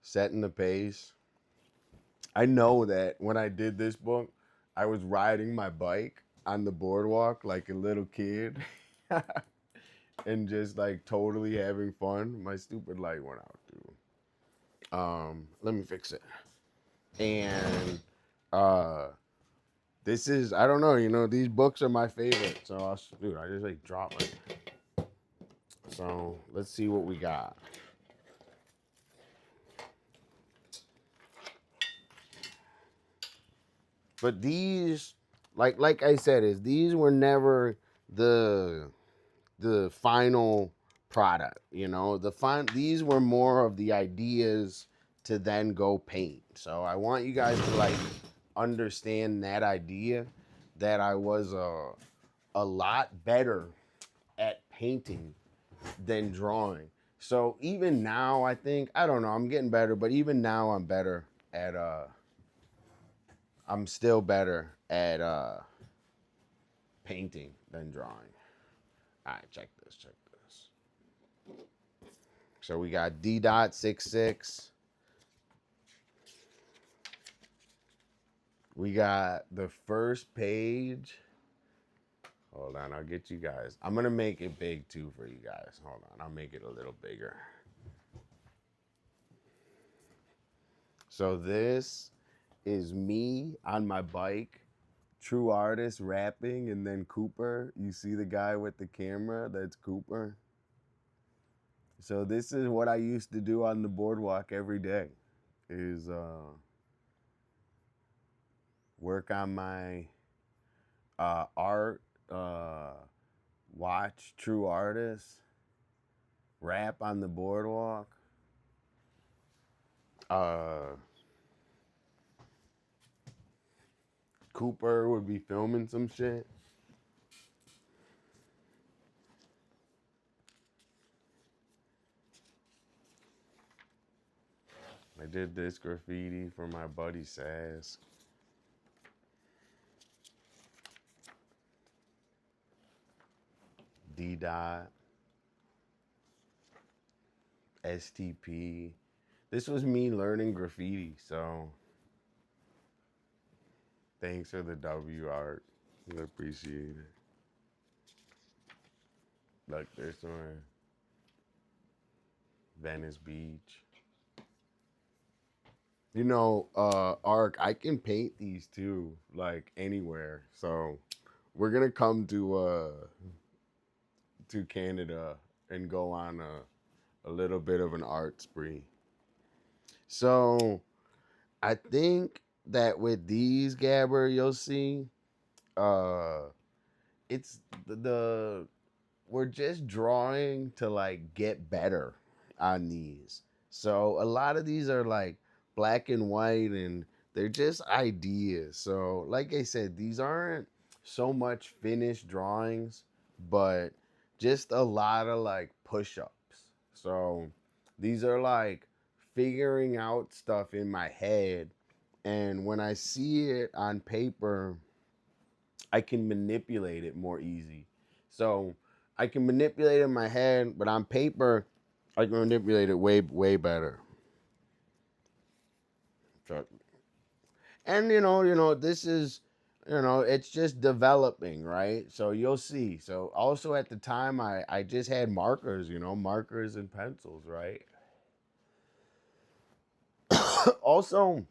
Setting the Pace. I know that when I did this book, I was riding my bike on the boardwalk like a little kid and just like totally having fun. My stupid light went out, dude. Let me fix it. And this is, I don't know, these books are my favorite. So I just like dropped it. So let's see what we got. But these, like I said, these were never the final product. These were more of the ideas to then go paint. So I want you guys to like understand that idea that I was a lot better at painting than drawing. So even now, I think, I don't know, I'm getting better, but even now I'm better at I'm still better at painting than drawing. All right, check this. So we got D.66. We got the first page. Hold on, I'll get you guys. I'm going to make it big too for you guys. Hold on, I'll make it a little bigger. So this is me on my bike, True Artist rapping, and then Cooper. You see the guy with the camera? That's Cooper. So this is what I used to do on the boardwalk every day, is work on my art, watch True Artists, rap on the boardwalk. Cooper would be filming some shit. I did this graffiti for my buddy Sass. D. STP. This was me learning graffiti, so thanks for the W, Art. I appreciate it. Look, there's one. Venice Beach. Ark, I can paint these too, like anywhere. So we're gonna come to Canada and go on a little bit of an art spree. So I think that with these Gabber, you'll see, uh, it's the we're just drawing to like get better on these. So a lot of these are like black and white and they're just ideas. So like I said, these aren't so much finished drawings, but just a lot of like push-ups. So these are like figuring out stuff in my head, and when I see it on paper, I can manipulate it more easy. So I can manipulate it in my head, but on paper, I can manipulate it way better. So, and this is, it's just developing, right? So you'll see. So also at the time, I just had markers, markers and pencils, right? Also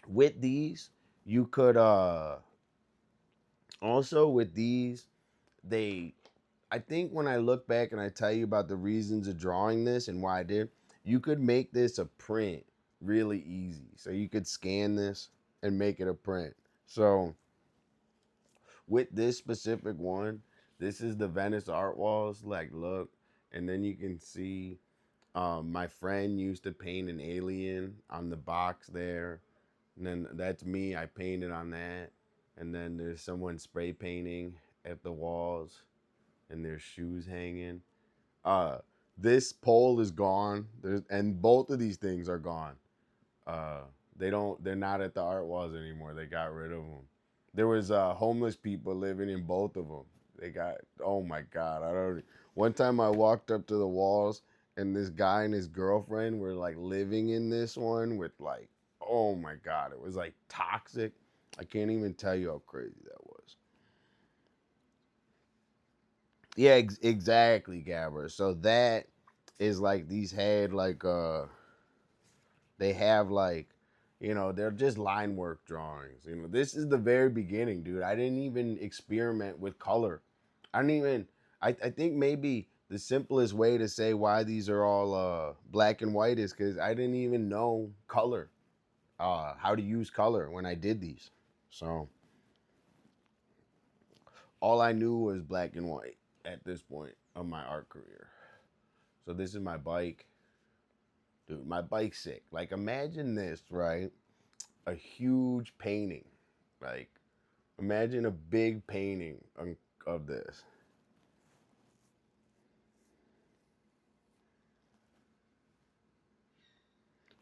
with these, you could also with these, they I think when I look back and I tell you about the reasons of drawing this and why I did, you could make this a print really easy. So you could scan this and make it a print. So with this specific one, this is the Venice art walls. Like, look, and then you can see my friend used to paint an alien on the box there. And then that's me. I painted on that. And then there's someone spray painting at the walls, and there's shoes hanging. Uh, this pole is gone. And both of these things are gone. Uh, they're not at the art walls anymore. They got rid of them. There was homeless people living in both of them. They got, oh my God, I don't. One time I walked up to the walls, and this guy and his girlfriend were like living in this one with like, oh my God, it was like toxic. I can't even tell you how crazy that was. Yeah, exactly, Gabber. So that is like these had like they have like, they're just line work drawings. This is the very beginning, dude. I didn't even experiment with color. I didn't even I think maybe the simplest way to say why these are all black and white is because I didn't even know color, how to use color when I did these. So all I knew was black and white at this point of my art career. So this is my bike. Dude, my bike's sick. Like, imagine this, right? A huge painting. Like, imagine a big painting of this.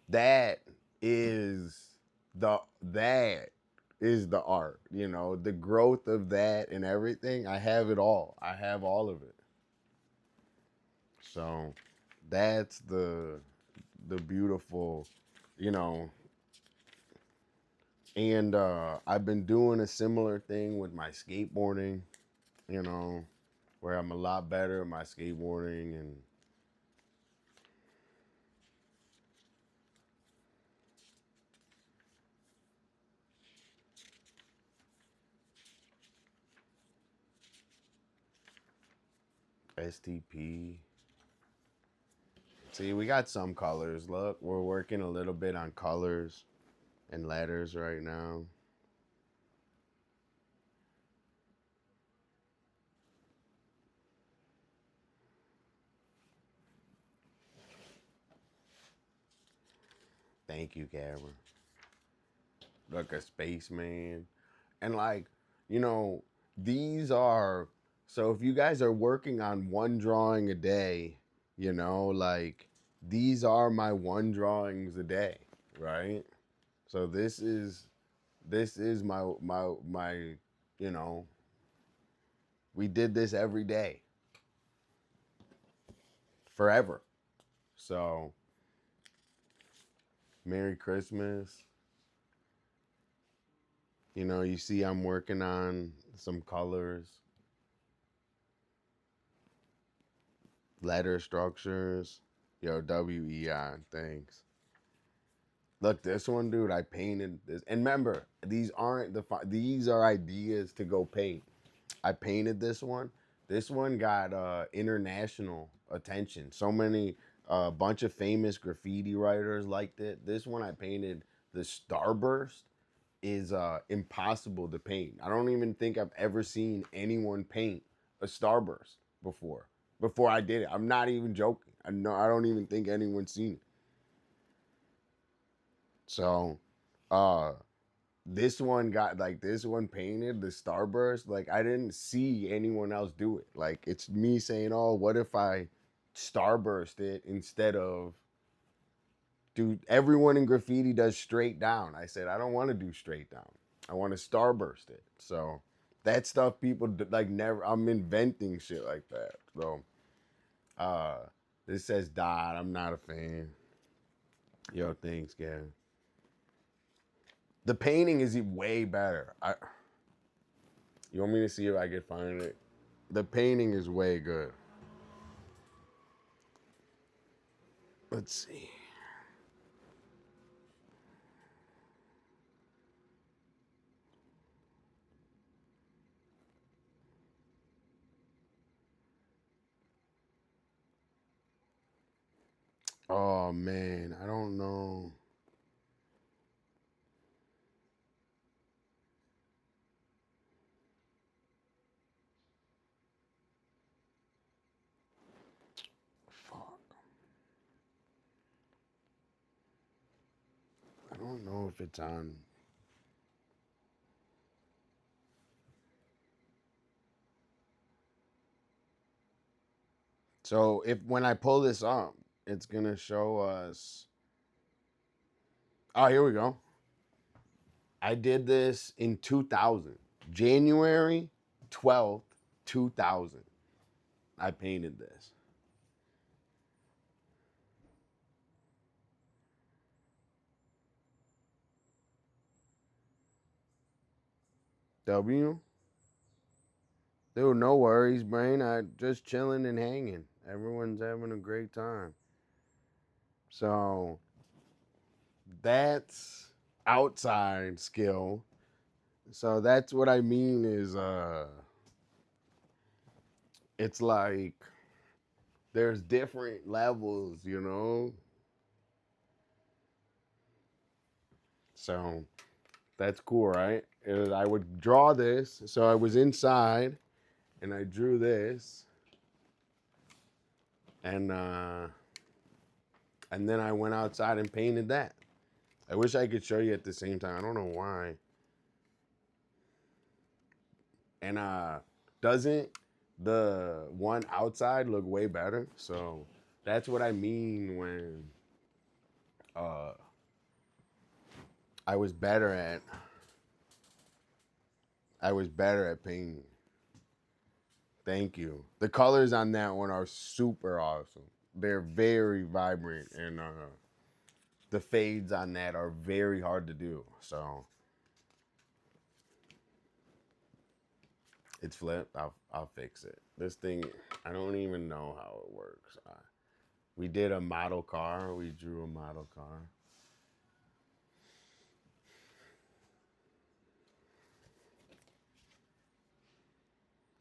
That is that is the art. The growth of that and everything. I have it all. I have all of it. So that's the beautiful, you know, and I've been doing a similar thing with my skateboarding, you know, where I'm a lot better at my skateboarding. And STP. See, we got some colors. Look, we're working a little bit on colors and letters right now. Thank you, Cameron. Look, a spaceman. And like, you know, these are, so if you guys are working on one drawing a day, like these are my one drawings a day, right? So this is my, you know, we did this every day forever. So Merry Christmas. You see I'm working on some colors, letter structures. Yo, WEI, thanks. Look, this one, dude, I painted this. And remember, these aren't these are ideas to go paint. I painted this one. This one got international attention. So many A bunch of famous graffiti writers liked it. This one I painted, the Starburst, is impossible to paint. I don't even think I've ever seen anyone paint a Starburst before. Before I did it, I'm not even joking. I don't even think anyone's seen it. So, uh, this one painted the Starburst. Like I didn't see anyone else do it. Like it's me saying, "Oh, what if I Starburst it instead of do everyone in graffiti does straight down?" I said, "I don't want to do straight down. I want to Starburst it." So that stuff people like never. I'm inventing shit like that. So uh, this says Dot. I'm not a fan. Yo, thanks, Gavin. The painting is way better. You want me to see if I can find it? The painting is way good. Let's see. Oh man, I don't know. Fuck. I don't know if it's on. So if when I pull this up, it's gonna show us. Oh, here we go. I did this in 2000, January 12th, 2000. I painted this. W. Dude, no worries, brain. I just chilling and hanging. Everyone's having a great time. So that's outside skill. So that's what I mean is it's like there's different levels, you know? So that's cool, right? I would draw this. So I was inside and I drew this and uh and then I went outside and painted that. I wish I could show you at the same time. I don't know why. And doesn't the one outside look way better? So that's what I mean when uh I was better at I was better at painting. Thank you. The colors on that one are super awesome. They're very vibrant and the fades on that are very hard to do. So it's flipped. I'll fix it. This thing I don't even know how it works. We did a model car. We drew a model car.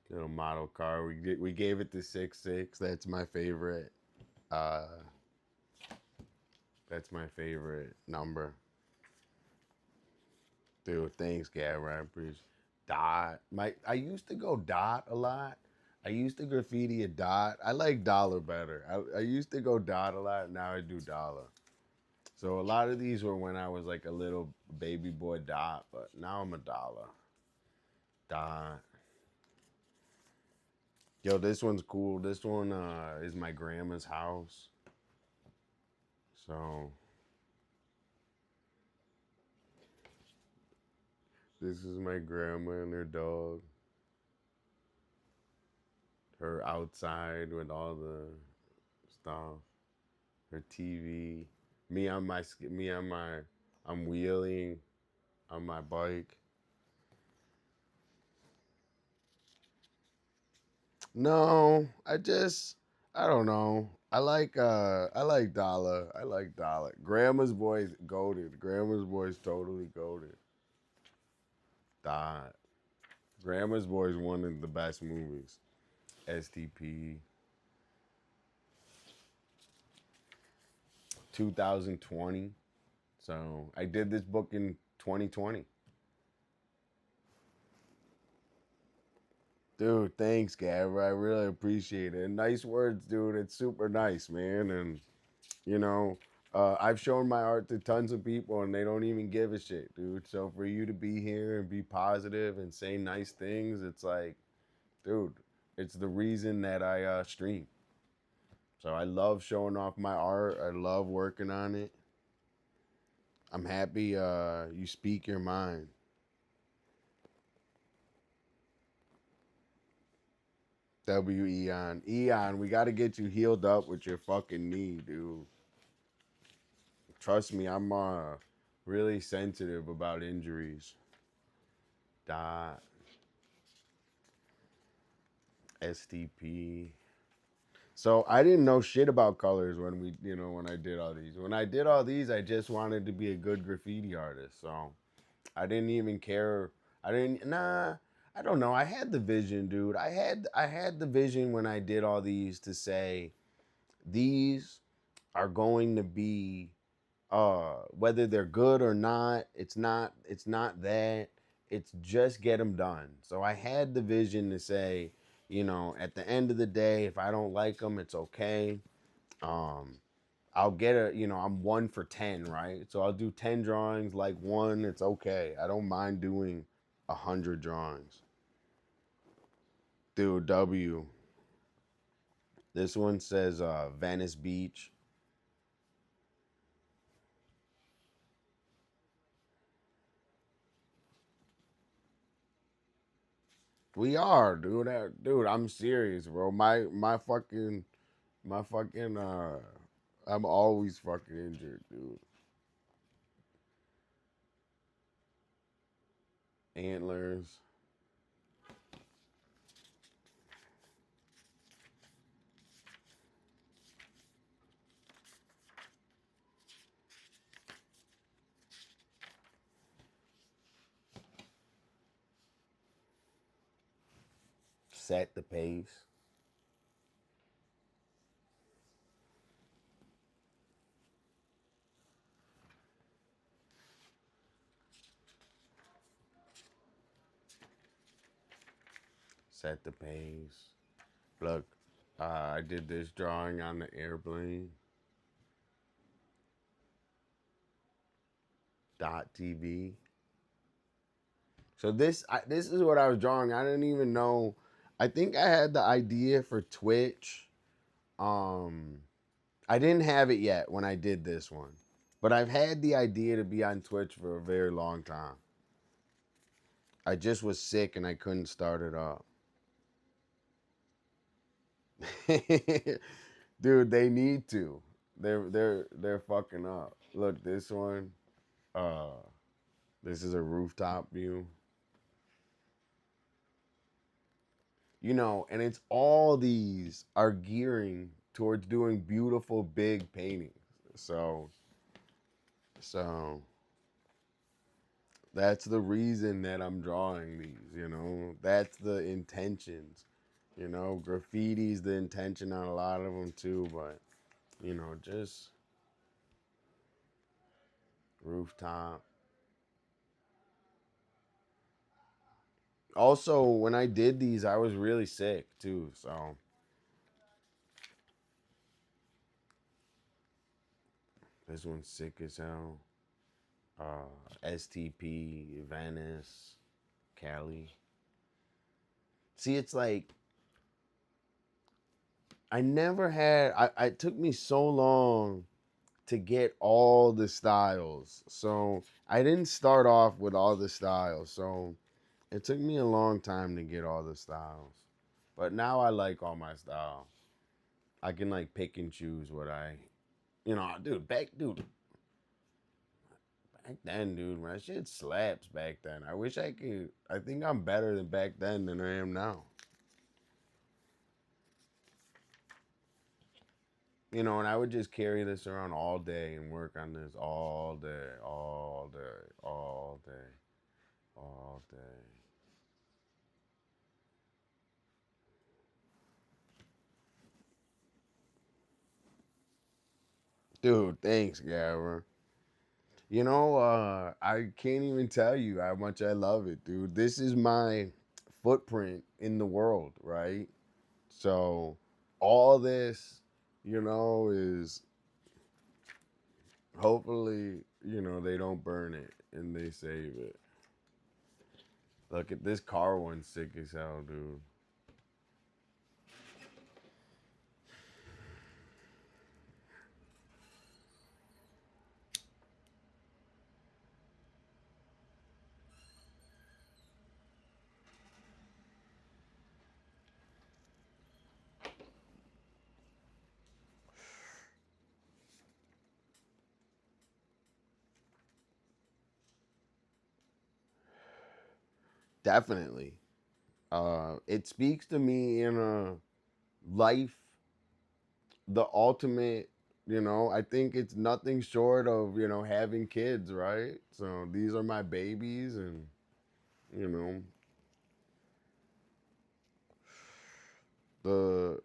Little model car. We gave it the 6.6. That's my favorite. Uh, that's my favorite number. Dude, thanks, Gavin. I appreciate Dot. I used to go Dot a lot. I used to graffiti a Dot. I like Dollar better. I used to go Dot a lot. Now I do Dollar. So a lot of these were when I was like a little baby boy Dot, but now I'm a Dollar. Dot. Yo, this one's cool. This one is my grandma's house. So this is my grandma and her dog. Her outside with all the stuff. Her TV. I'm wheeling on my bike. No, I don't know. I like Dolla. I like Dolla. Grandma's Boy's goated. Grandma's Boy's totally goated. Dot. Grandma's Boy is one of the best movies. STP. 2020. So I did this book in 2020. Dude, thanks, Gabber. I really appreciate it. And nice words, dude. It's super nice, man. And you know, I've shown my art to tons of people, and they don't even give a shit, dude. So for you to be here and be positive and say nice things, it's like, dude, it's the reason that I stream. So I love showing off my art. I love working on it. I'm happy you speak your mind. Eon. Eon, we got to get you healed up with your fucking knee, dude. Trust me, I'm really sensitive about injuries. Dot STP. So I didn't know shit about colors when when I did all these. When I did all these, I just wanted to be a good graffiti artist. So I didn't even care. I didn't. Nah. I don't know. I had the vision, dude. I had the vision when I did all these to say these are going to be whether they're good or not. It's not that. It's just get them done. So I had the vision to say, at the end of the day, if I don't like them, it's okay. Um, I'll get I'm 1 for 10, right? So I'll do 10 drawings, like one, it's okay. I don't mind doing 100 drawings. Dude, W. This one says Venice Beach. We are, dude. Dude, I'm serious, bro. My fucking I'm always fucking injured, dude. Antlers. Set the pace. Set the pace. Look, I did this drawing on the airplane. Dot TV. So this is what I was drawing. I didn't even know. I think I had the idea for Twitch. Um, I didn't have it yet when I did this one, but I've had the idea to be on Twitch for a very long time. I just was sick and I couldn't start it up. Dude, they need to. They're fucking up. Look, this one. Uh, this is a rooftop view. And it's all these are gearing towards doing beautiful big paintings. So that's the reason that I'm drawing these. That's the intentions. Graffiti's the intention on a lot of them too, but just rooftop. Also, when I did these, I was really sick too, so this one's sick as hell. STP, Venice, Cali. See, it's like I never had. It took me so long to get all the styles, so I didn't start off with all the styles. So it took me a long time to get all the styles, but now I like all my styles. I can like pick and choose what dude. Back then, dude, my shit slaps back then. I wish I could. I think I'm better than back then than I am now. And I would just carry this around all day and work on this all day, all day, all day, all day. Dude, thanks, Gabber. I can't even tell you how much I love it, dude. This is my footprint in the world, right? So all this, is hopefully, they don't burn it and they save it. Look at this car one, sick as hell, dude. Definitely. It speaks to me in a life, the ultimate, I think it's nothing short of, having kids, right? So these are my babies, and, you know, the,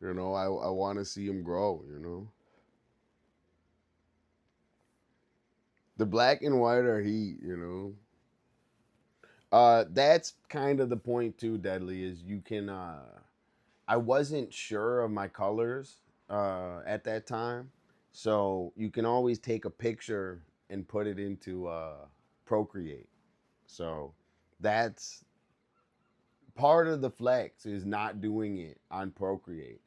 I want to see them grow, The black and white are heat. That's kind of the point too, Deadly, is you can, I wasn't sure of my colors at that time, so you can always take a picture and put it into Procreate. So that's part of the flex, is not doing it on Procreate.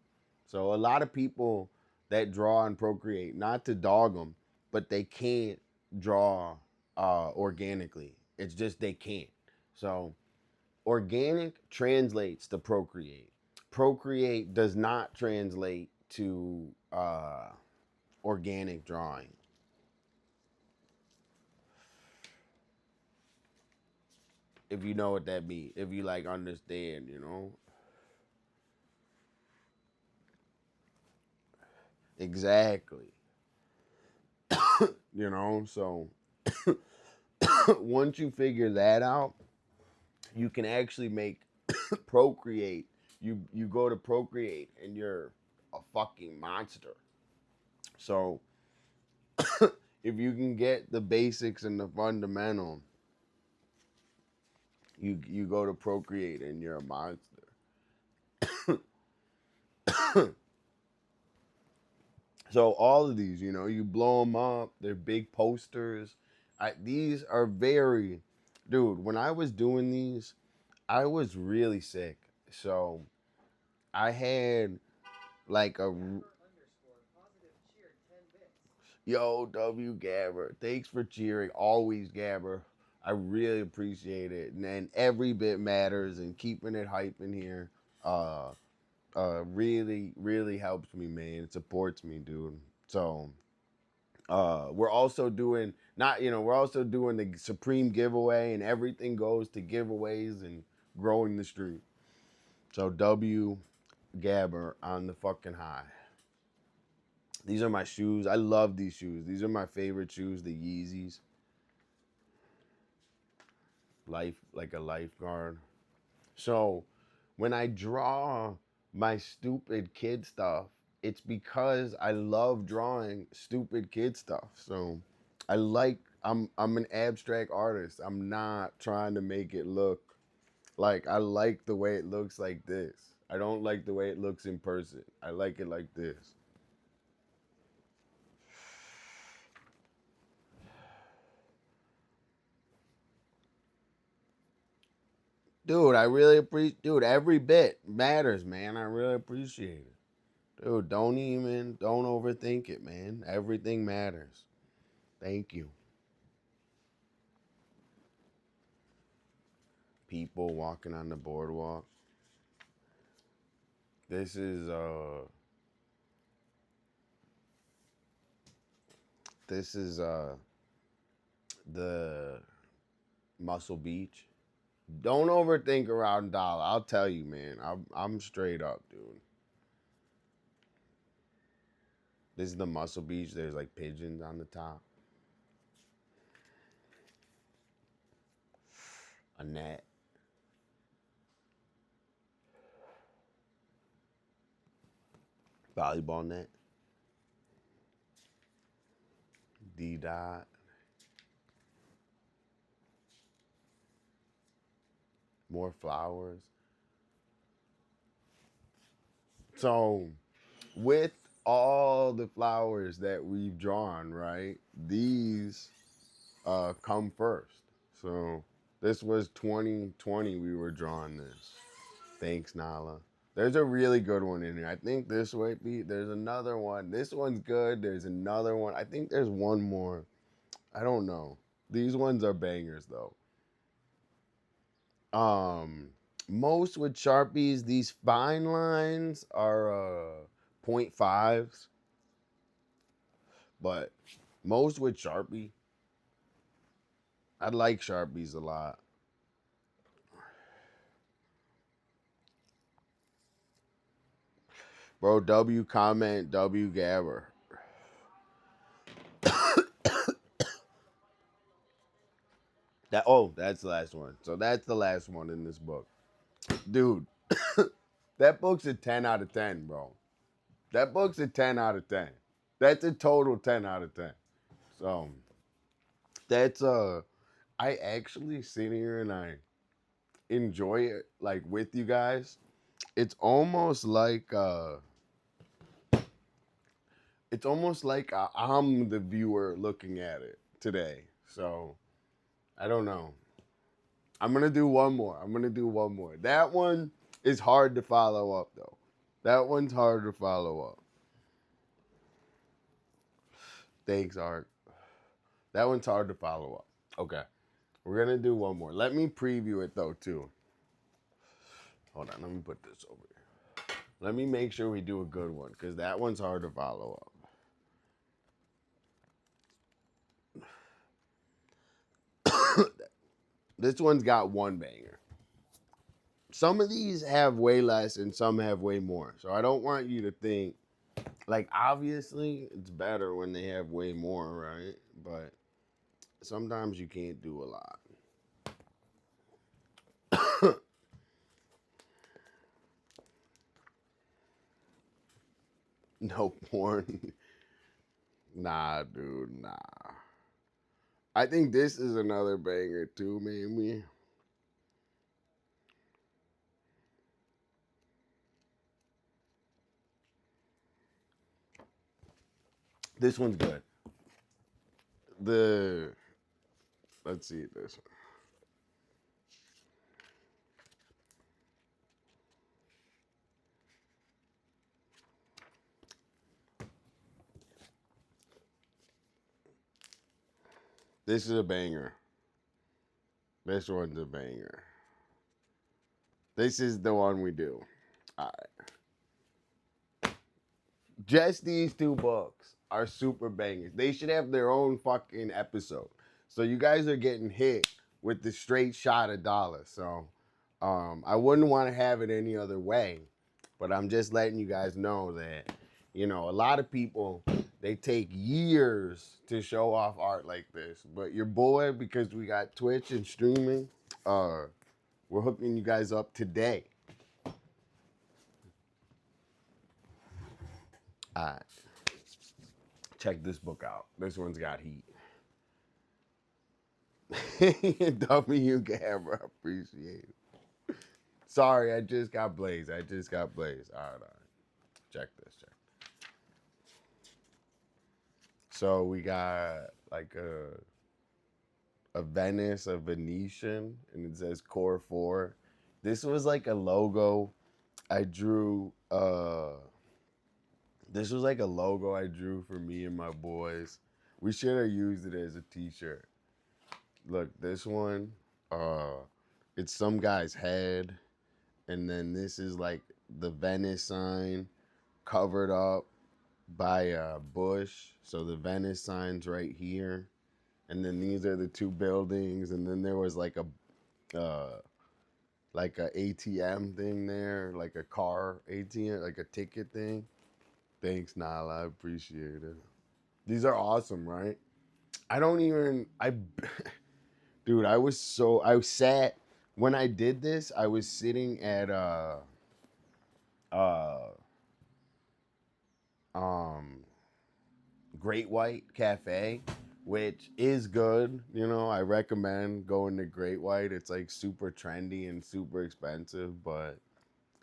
So a lot of people that draw on Procreate, not to dog them, but they can't draw organically. It's just they can't. So organic translates to Procreate. Procreate does not translate to organic drawing. If you know what that means, if you like understand. Exactly. So once you figure that out, you can actually make Procreate. You go to Procreate and you're a fucking monster. So if you can get the basics and the fundamental, you go to Procreate and you're a monster. So all of these, you blow them up. They're big posters. These are very, dude. When I was doing these, I was really sick. So I had like a yo W Gabber. Thanks for cheering. Always Gabber. I really appreciate it, and every bit matters. And keeping it hype in here, uh, really, really helps me, man. It supports me, dude. So we're also doing not we're also doing the supreme giveaway, and everything goes to giveaways and growing the stream. So W Gabber on the fucking high. These are my shoes. I love these shoes. These are my favorite shoes, the Yeezys. Life like a lifeguard. So when I draw my stupid kid stuff, it's because I love drawing stupid kid stuff. So I'm an abstract artist. I'm not trying to make it look like I like the way it looks like this. I don't like the way it looks in person. I like it like this. Dude, I really appreciate. Dude, every bit matters, man. I really appreciate it. Dude, don't overthink it, man. Everything matters. Thank you. People walking on the boardwalk. This is this is the Muscle Beach. Don't overthink around Dolla. I'll tell you, man. I'm straight up, dude. This is the Muscle Beach. There's like pigeons on the top. A net. Volleyball net. D dot. More flowers. So with all the flowers that we've drawn, right? These come first. So this was 2020 we were drawing this. Thanks, Nala. There's a really good one in here. I think this might be. There's another one. This one's good. There's another one. I think there's one more. I don't know. These ones are bangers though. Um, Most with Sharpies, these fine lines are .5s, but most with Sharpie, I like Sharpies a lot. Bro, W comment, W Gabber. That's the last one. So that's the last one in this book. Dude, that book's a 10 out of 10, bro. That book's a 10 out of 10. That's a total 10 out of 10. So that's I actually sit here and I enjoy it like with you guys. It's almost like I'm the viewer looking at it today. So I don't know. I'm gonna do one more. That one is hard to follow up though. That one's hard to follow up. Thanks, Art. That one's hard to follow up. Okay. We're gonna do one more. Let me preview it though too. Hold on, let me put this over here. Let me make sure we do a good one, because that one's hard to follow up. This one's got one banger. Some of these have way less and some have way more. So I don't want you to think, like, obviously it's better when they have way more, right? But sometimes you can't do a lot. No porn. Nah, dude, nah. I think this is another banger too, man. This one's good. Let's see this one. This is a banger. This one's a banger. This is the one we do. All right. Just these two books are super bangers. They should have their own fucking episode. So you guys are getting hit with the straight shot of Dolla. So I wouldn't want to have it any other way. But I'm just letting you guys know that, a lot of people, they take years to show off art like this. But your boy, because we got Twitch and streaming, we're hooking you guys up today. All right. Check this book out. This one's got heat. W Camera, appreciate it. Sorry, I just got blazed. All right. Check this. So we got like a Venice, a Venetian, and it says Core 4. This was like a logo I drew. This was like a logo I drew for me and my boys. We should have used it as a t-shirt. Look, this one, it's some guy's head, and then this is like the Venice sign covered up by a bush. So the Venice sign's right here, and then these are the two buildings, and then there was like a ATM thing there, like a car ATM, like a ticket thing. Thanks, Nala. I appreciate it. These are awesome, right? Dude, when I did this, I was sitting at, uh, um, Great White Cafe, which is good. You know, I recommend going to Great White. It's like super trendy and super expensive, but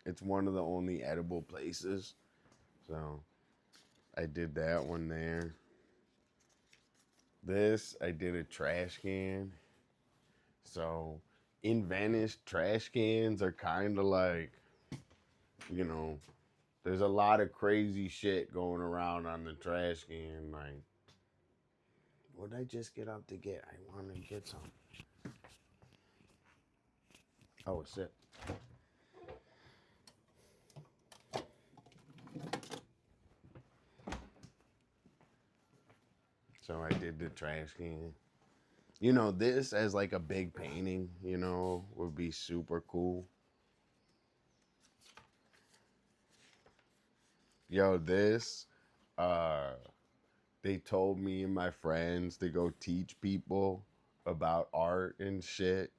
it's one of the only edible places. So I did that one there. This, I did a trash can. So in Venice, trash cans are kind of like, you know, there's a lot of crazy shit going around on the trash can. Like, what did I just get out to get? I want to get some. Oh, a sip. So I did the trash can. You know, this as like a big painting, you know, would be super cool. Yo, this, uh, they told me and my friends to go teach people about art and shit.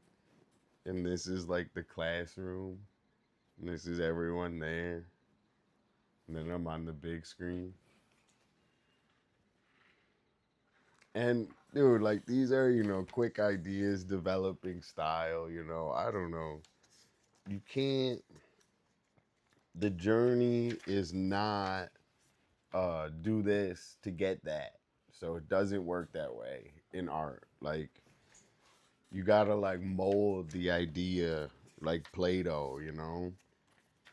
And this is like the classroom. And this is everyone there. And then I'm on the big screen. And dude, like these are, you know, quick ideas, developing style, you know. I don't know. You can't, the journey is not do this to get that. So it doesn't work that way in art. Like you gotta like mold the idea like Play-Doh, you know?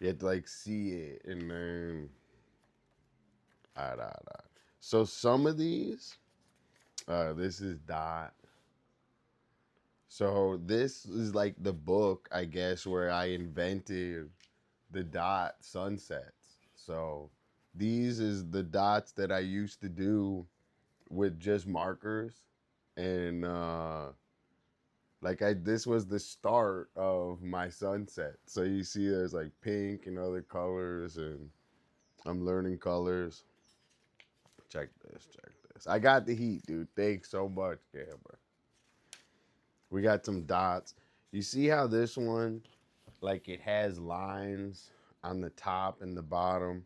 You have to like see it and then so some of these, this is Dot. So this is like the book, I guess, where I invented the dot sunsets. So these is the dots that I used to do with just markers. And like I this was the start of my sunset. So you see there's like pink and other colors and I'm learning colors. Check this, check this. I got the heat, dude. Thanks so much, camera. We got some dots. You see how this one, like it has lines on the top and the bottom?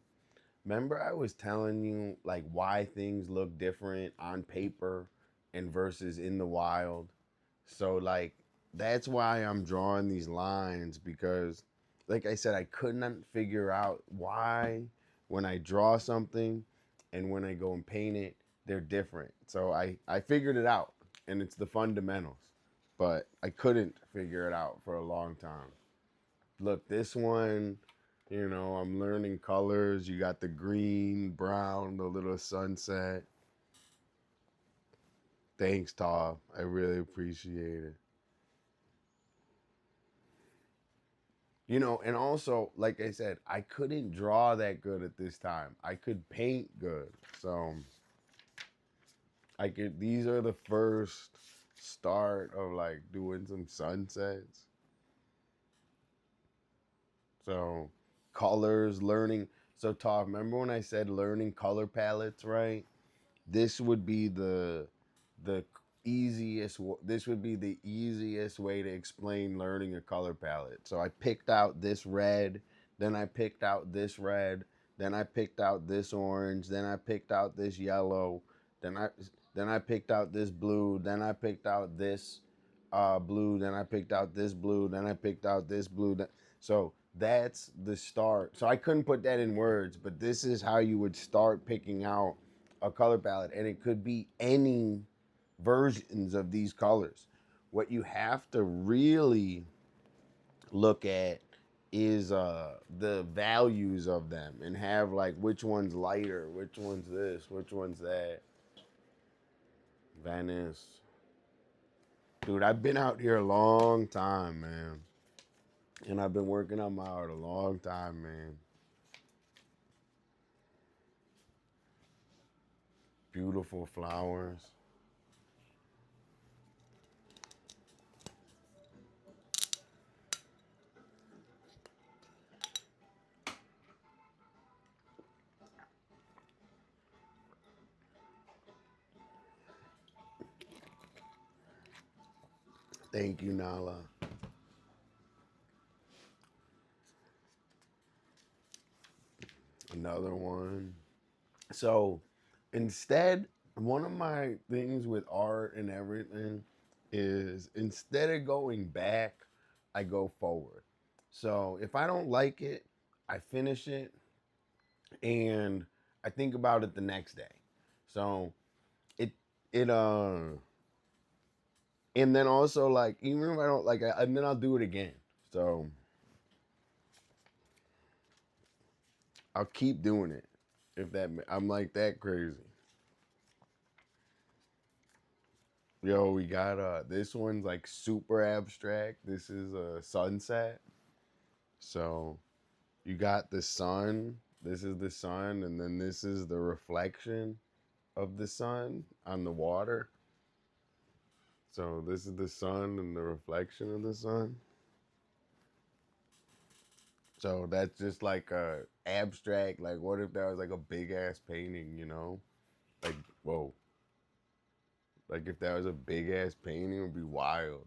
Remember I was telling you like why things look different on paper and versus in the wild? So like that's why I'm drawing these lines because like I said I couldn't figure out why when I draw something and when I go and paint it they're different. So I figured it out and it's the fundamentals. But I couldn't figure it out for a long time. Look, this one, you know, I'm learning colors. You got the green, brown, the little sunset. Thanks, Tom. I really appreciate it. You know, and also, like I said, I couldn't draw that good at this time. I could paint good. So I could, these are the first start of like doing some sunsets. So colors, learning. So Tom, remember when I said learning color palettes, right? This would be the this would be the easiest way to explain learning a color palette. So I picked out this red, then I picked out this red, then I picked out this orange, then I picked out this yellow, then I picked out this blue, then I picked out this blue, then I picked out this blue, then I picked out this blue. So that's the start. So I couldn't put that in words, but this is how you would start picking out a color palette, and it could be any versions of these colors. What you have to really look at is the values of them and have like which one's lighter, which one's this, which one's that. Venice. Dude, I've been out here a long time, man. And I've been working on my art a long time, man. Beautiful flowers. Thank you, Nala. Another one. So instead, one of my things with art and everything is instead of going back, I go forward. So if I don't like it, I finish it and I think about it the next day. So it it and then also like even if I don't like it, and then I'll do it again. So I'll keep doing it. If that I'm like that crazy. Yo, we got this one's like super abstract. This is a sunset. So you got the sun. This is the sun, and then this is the reflection of the sun on the water. So this is the sun and the reflection of the sun. So that's just like a abstract. Like, what if that was like a big ass painting? You know, like whoa. Like if that was a big ass painting, it would be wild.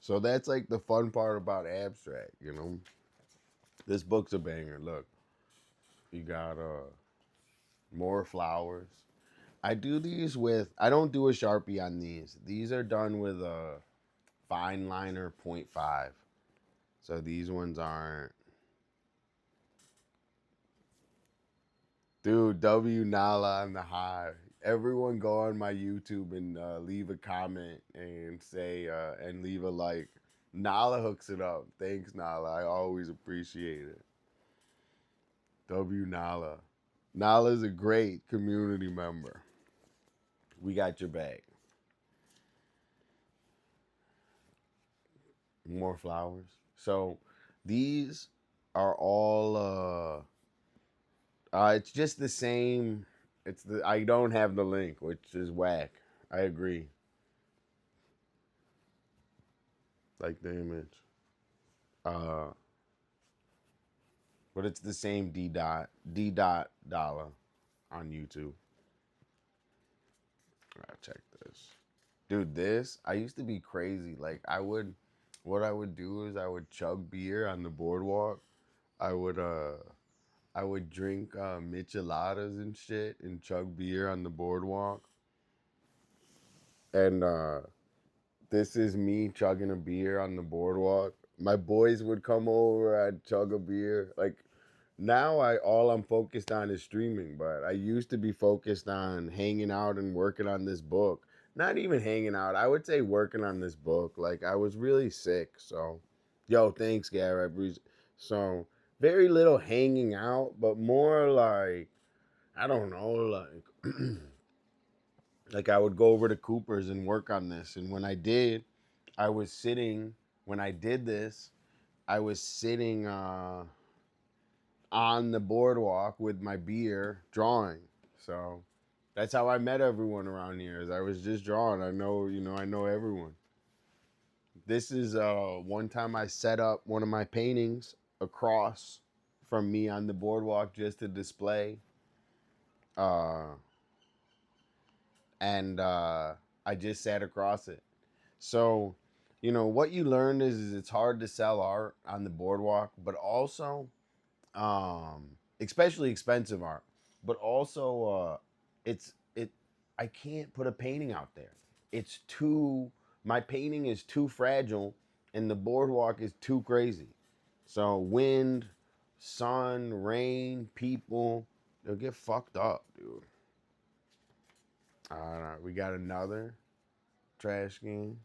So that's like the fun part about abstract. You know, this book's a banger. Look, you got more flowers. I do these with. I don't do a Sharpie on these. These are done with a fine liner .5. So these ones aren't. Dude, W Nala on the high. Everyone go on my YouTube and leave a comment and say and leave a like. Nala hooks it up. Thanks, Nala. I always appreciate it. W Nala. Nala's a great community member. We got your back. More flowers. So these are all it's just the same. It's the I don't have the link, which is whack. I agree. Like the image. Uh but it's the same D dot Dolla on YouTube. I check this. Dude, this I used to be crazy. Like what I would do is I would chug beer on the boardwalk. I would I would drink micheladas and shit and chug beer on the boardwalk. And this is me chugging a beer on the boardwalk. My boys would come over, I'd chug a beer. Like now I'm focused on is streaming, but I used to be focused on hanging out and working on this book. Not even hanging out. I would say working on this book. Like I was really sick, so yo, thanks, Gary. So very little hanging out, but more like I don't know, like like I would go over to Cooper's and work on this. And when I did, I was sitting. When I did this, I was sitting on the boardwalk with my beer, drawing. So that's how I met everyone around here. Is I was just drawing. I know, I know everyone. This is one time I set up one of my paintings across from me on the boardwalk just to display. Uh, and I just sat across it. So, what you learn is it's hard to sell art on the boardwalk, but also, especially expensive art, but also, it's it. I can't put a painting out there. It's too. My painting is too fragile, and the boardwalk is too crazy. So wind, sun, rain, people, they'll get fucked up, dude. All right, we got another trash can.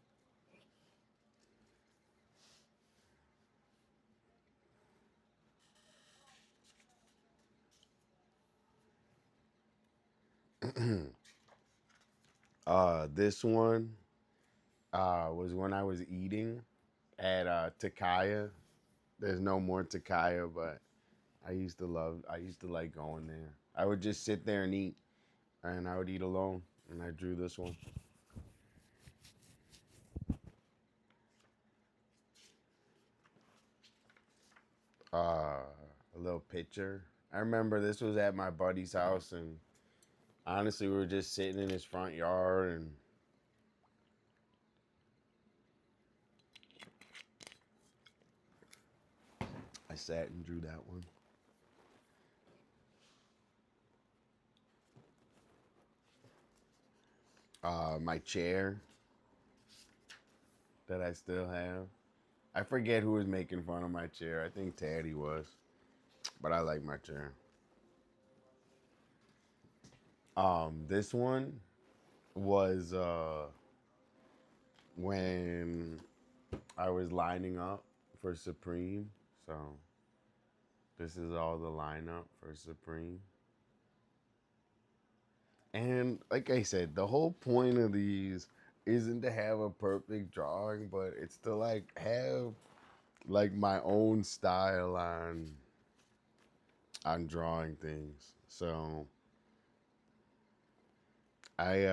This one was when I was eating at Takaya. There's no more Takaya, but I used to like going there. I would just sit there and eat, and I would eat alone. And I drew this one. A little picture. I remember this was at my buddy's house, and honestly, we were just sitting in his front yard, and I sat and drew that one. My chair that I still have. I forget who was making fun of my chair. I think Taddy was, but I like my chair. This one was when I was lining up for Supreme. So this is all the lineup for Supreme. And like I said, the whole point of these isn't to have a perfect drawing, but it's to like have like my own style on drawing things. So I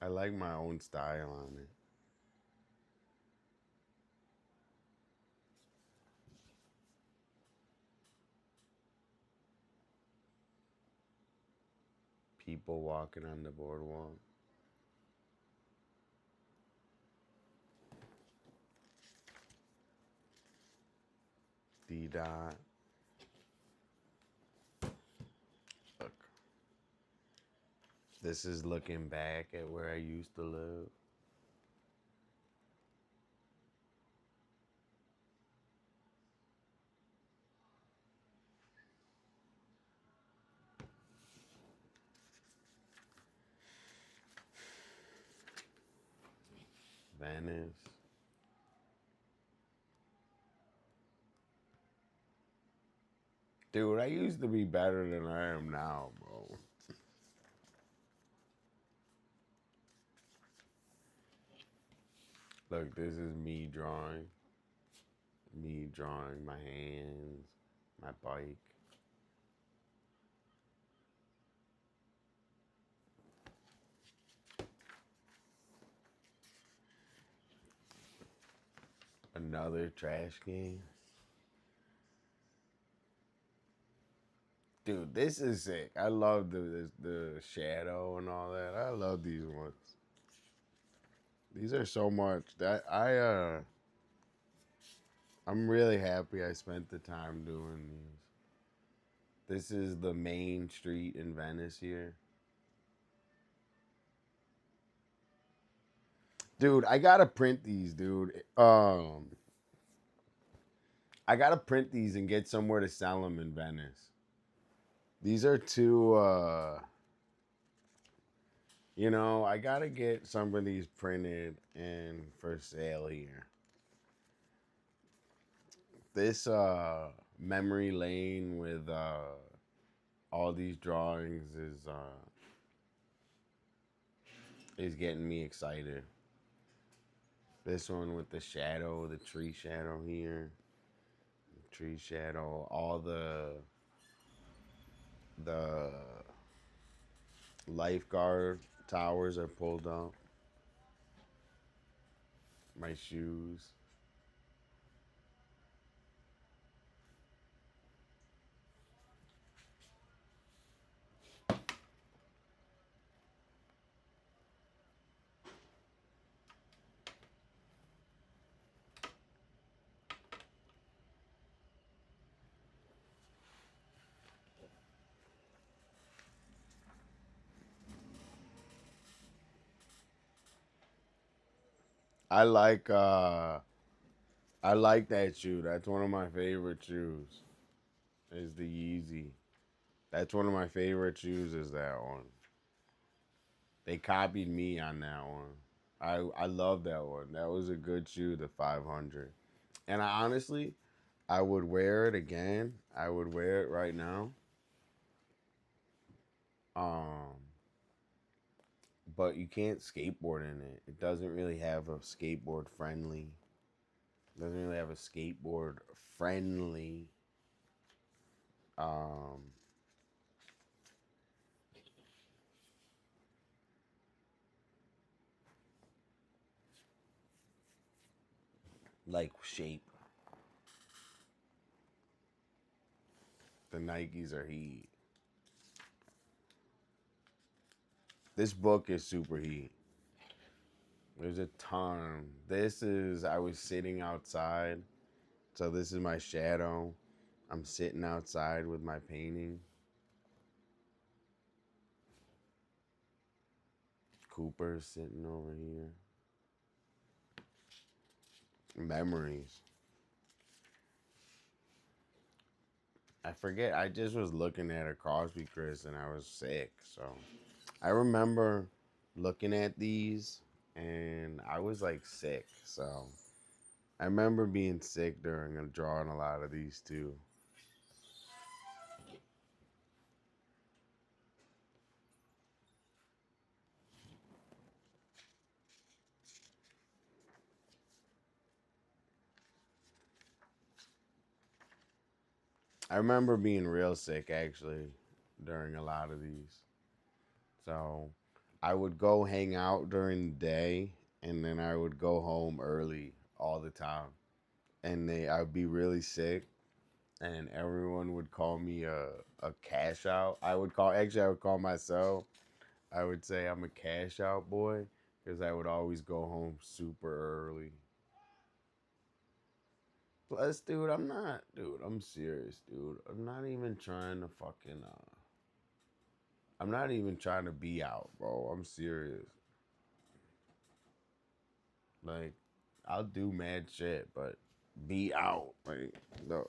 I like my own style on it. People walking on the boardwalk. D dot. Look. This is looking back at where I used to live. Venice. Dude, I used to be better than I am now, bro. Look, this is me drawing. Me drawing my hands, my bike. Another trash can. Dude, this is sick. I love the shadow and all that. I love these ones. These are so much that I'm really happy I spent the time doing these. This is the main street in Venice here. Dude, I gotta print these, dude. I gotta print these and get somewhere to sell them in Venice. These are two, I gotta get some of these printed and for sale here. This memory lane with all these drawings is getting me excited. This one with the shadow, the tree shadow here, tree shadow, all the lifeguard towers are pulled up. My shoes. I like uh I like that shoe. That's one of my favorite shoes. Is the Yeezy. That's one of my favorite shoes is that one. They copied me on that one. I love that one. That was a good shoe, the 500. And I honestly, I would wear it again. I would wear it right now. Um, but you can't skateboard in it. It doesn't really have a skateboard friendly. Doesn't really have a skateboard friendly um like shape. The Nikes are heat. This book is super heat. There's a ton. I was sitting outside. So this is my shadow. I'm sitting outside with my painting. Cooper's sitting over here. Memories. I forget. I just was looking at a Cosby Chris and I was sick. So I remember looking at these and I was like sick. So I remember being sick during and drawing a lot of these too. I remember being real sick actually during a lot of these. So I would go hang out during the day and then I would go home early all the time. And I'd be really sick and everyone would call me a cash out. I would call myself, I would say I'm a cash out boy because I would always go home super early. Plus, dude, I'm serious, dude. I'm not even trying to fucking, I'm not even trying to be out, bro. I'm serious. Like, I'll do mad shit, but be out. Like, no.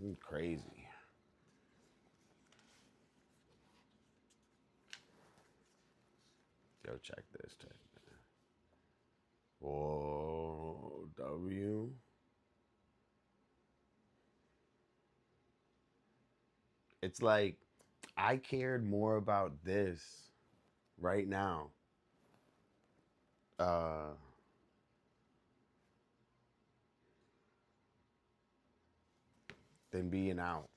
I'm crazy. Yo, check this. Check this. Whoa, W. It's like, I cared more about this right now uh, than being out.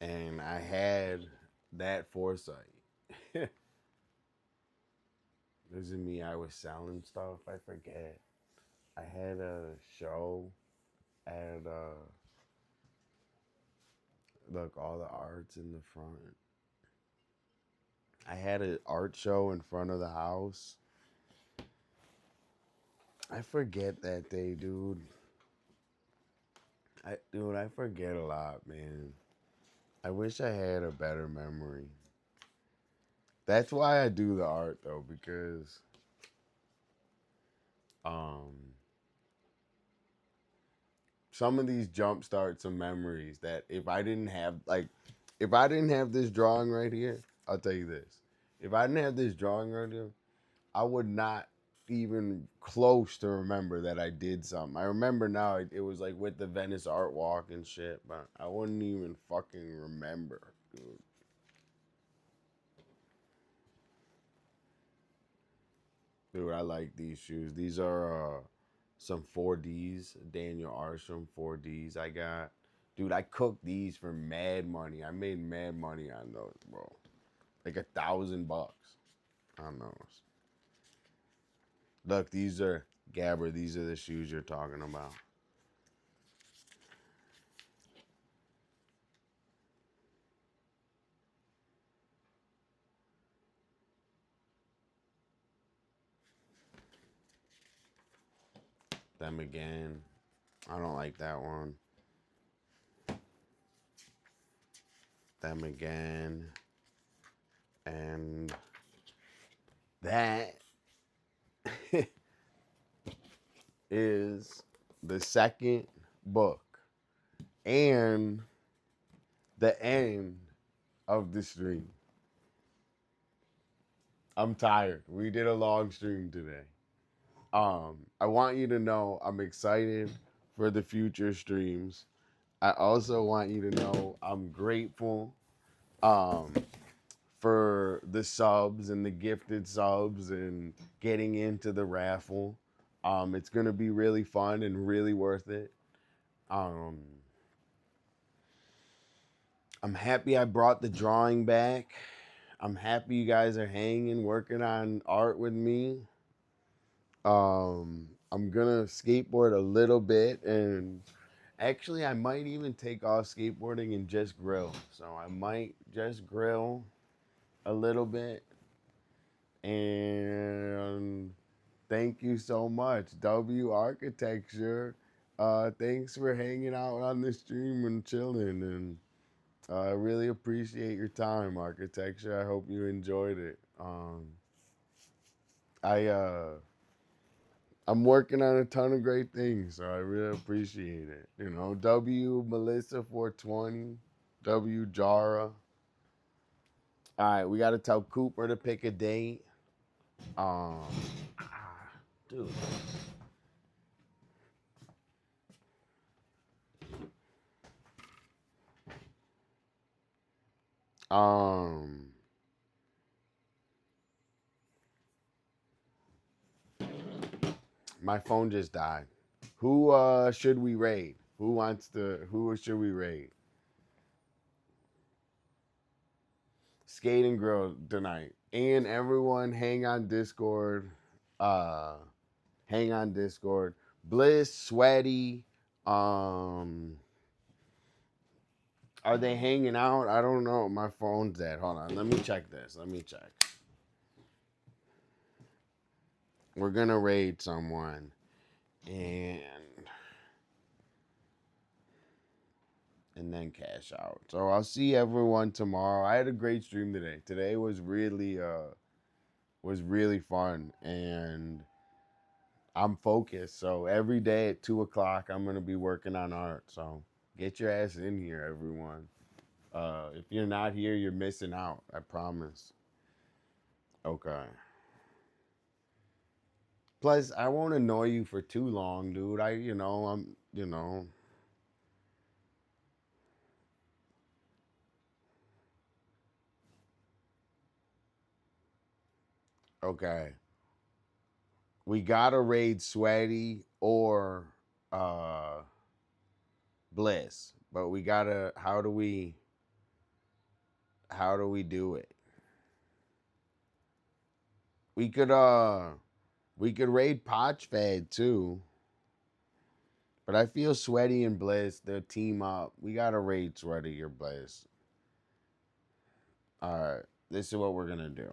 And I had that foresight. This is me. I was selling stuff. I forget. I had a show at look, all the arts in the front. I had an art show in front of the house. I forget that day, dude. I forget a lot, man. I wish I had a better memory. That's why I do the art though, because um some of these jumpstart some memories that if I didn't have this drawing right here, I'll tell you this. If I didn't have this drawing right here, I would not even close to remember that I did something. I remember now it was like with the Venice Art Walk and shit, but I wouldn't even fucking remember, dude. Dude, I like these shoes. These are some 4Ds, Daniel Arsham 4Ds I got. Dude, I cooked these for mad money. I made mad money on those, bro. Like $1,000 on those. Look, these are Gabber. These are the shoes you're talking about. Them again. I don't like that one. Them again. And that is the second book and the end of the stream. I'm tired. We did a long stream today. I want you to know I'm excited for the future streams. I also want you to know I'm grateful um, for the subs and the gifted subs and getting into the raffle. It's gonna be really fun and really worth it. Um, I'm happy I brought the drawing back. I'm happy you guys are hanging, working on art with me. I'm gonna skateboard a little bit, and actually, I might even take off skateboarding and just grill. So I might just grill a little bit, and Thank you so much. W Architecture. Thanks for hanging out on the stream and chilling. And I really appreciate your time, Architecture. I hope you enjoyed it. I I'm working on a ton of great things, so I really appreciate it. You know, W Melissa 420, W Jara. All right, we got to tell Cooper to pick a date. Um, dude. Um, my phone just died. Who should we raid? Who should we raid? Skating Girl tonight. And everyone hang on Discord. Uh hang on Discord. Bliss, Sweaty, are they hanging out? I don't know. My phone's dead. Hold on. Let me check this. Let me check. We're gonna raid someone. And then cash out. So I'll see everyone tomorrow. I had a great stream today. Today was really fun, and I'm focused. So every day at 2 o'clock, I'm gonna be working on art. So get your ass in here, everyone. If you're not here, you're missing out. I promise. Okay. Plus, I won't annoy you for too long, dude. Okay. We gotta raid Sweaty or uh Bliss, but we gotta. How do we do it? We could we could raid Potchfed too, but I feel Sweaty and Bliss they'll team up. We gotta raid Sweaty or Bliss. All right, this is what we're gonna do.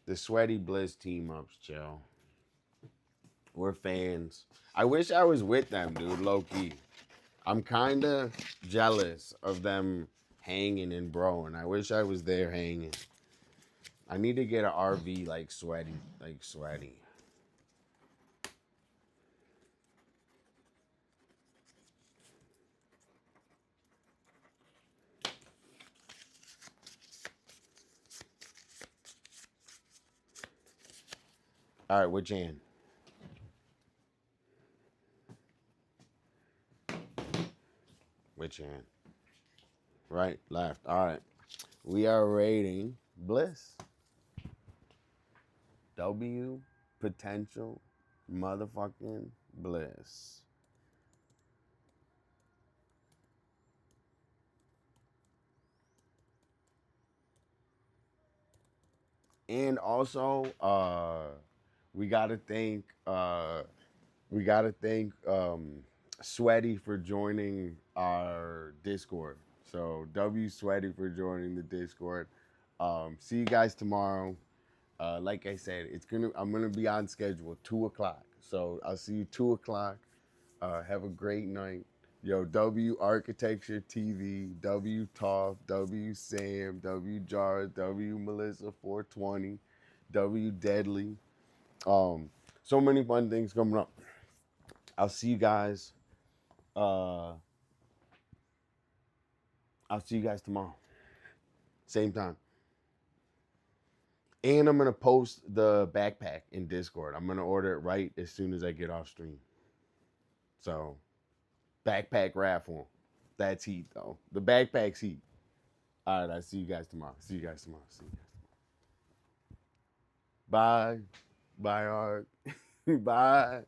The Sweaty Bliss team ups, chill. We're fans. I wish I was with them, dude. Low key, I'm kind of jealous of them hanging and broing. I wish I was there hanging. I need to get an RV like Sweaty. All right, which hand? Which hand? Right, left. All right. We are rating Bliss. W potential motherfucking Bliss. And also, we gotta thank Sweaty for joining our Discord. So W Sweaty for joining the Discord. See you guys tomorrow. Like I said, I'm gonna be on schedule 2 o'clock. So I'll see you 2 o'clock. Have a great night. Yo, W Architecture TV, W Talk, W Sam, W Jar, W Melissa 420, W Deadly. So many fun things coming up. I'll see you guys. Uh, I'll see you guys tomorrow. Same time. And I'm gonna post the backpack in Discord. I'm gonna order it right as soon as I get off stream. So backpack raffle. That's heat though. The backpack's heat. All right, I'll see you guys tomorrow. See you guys tomorrow. See you guys tomorrow. Bye. Bye, Art. Bye.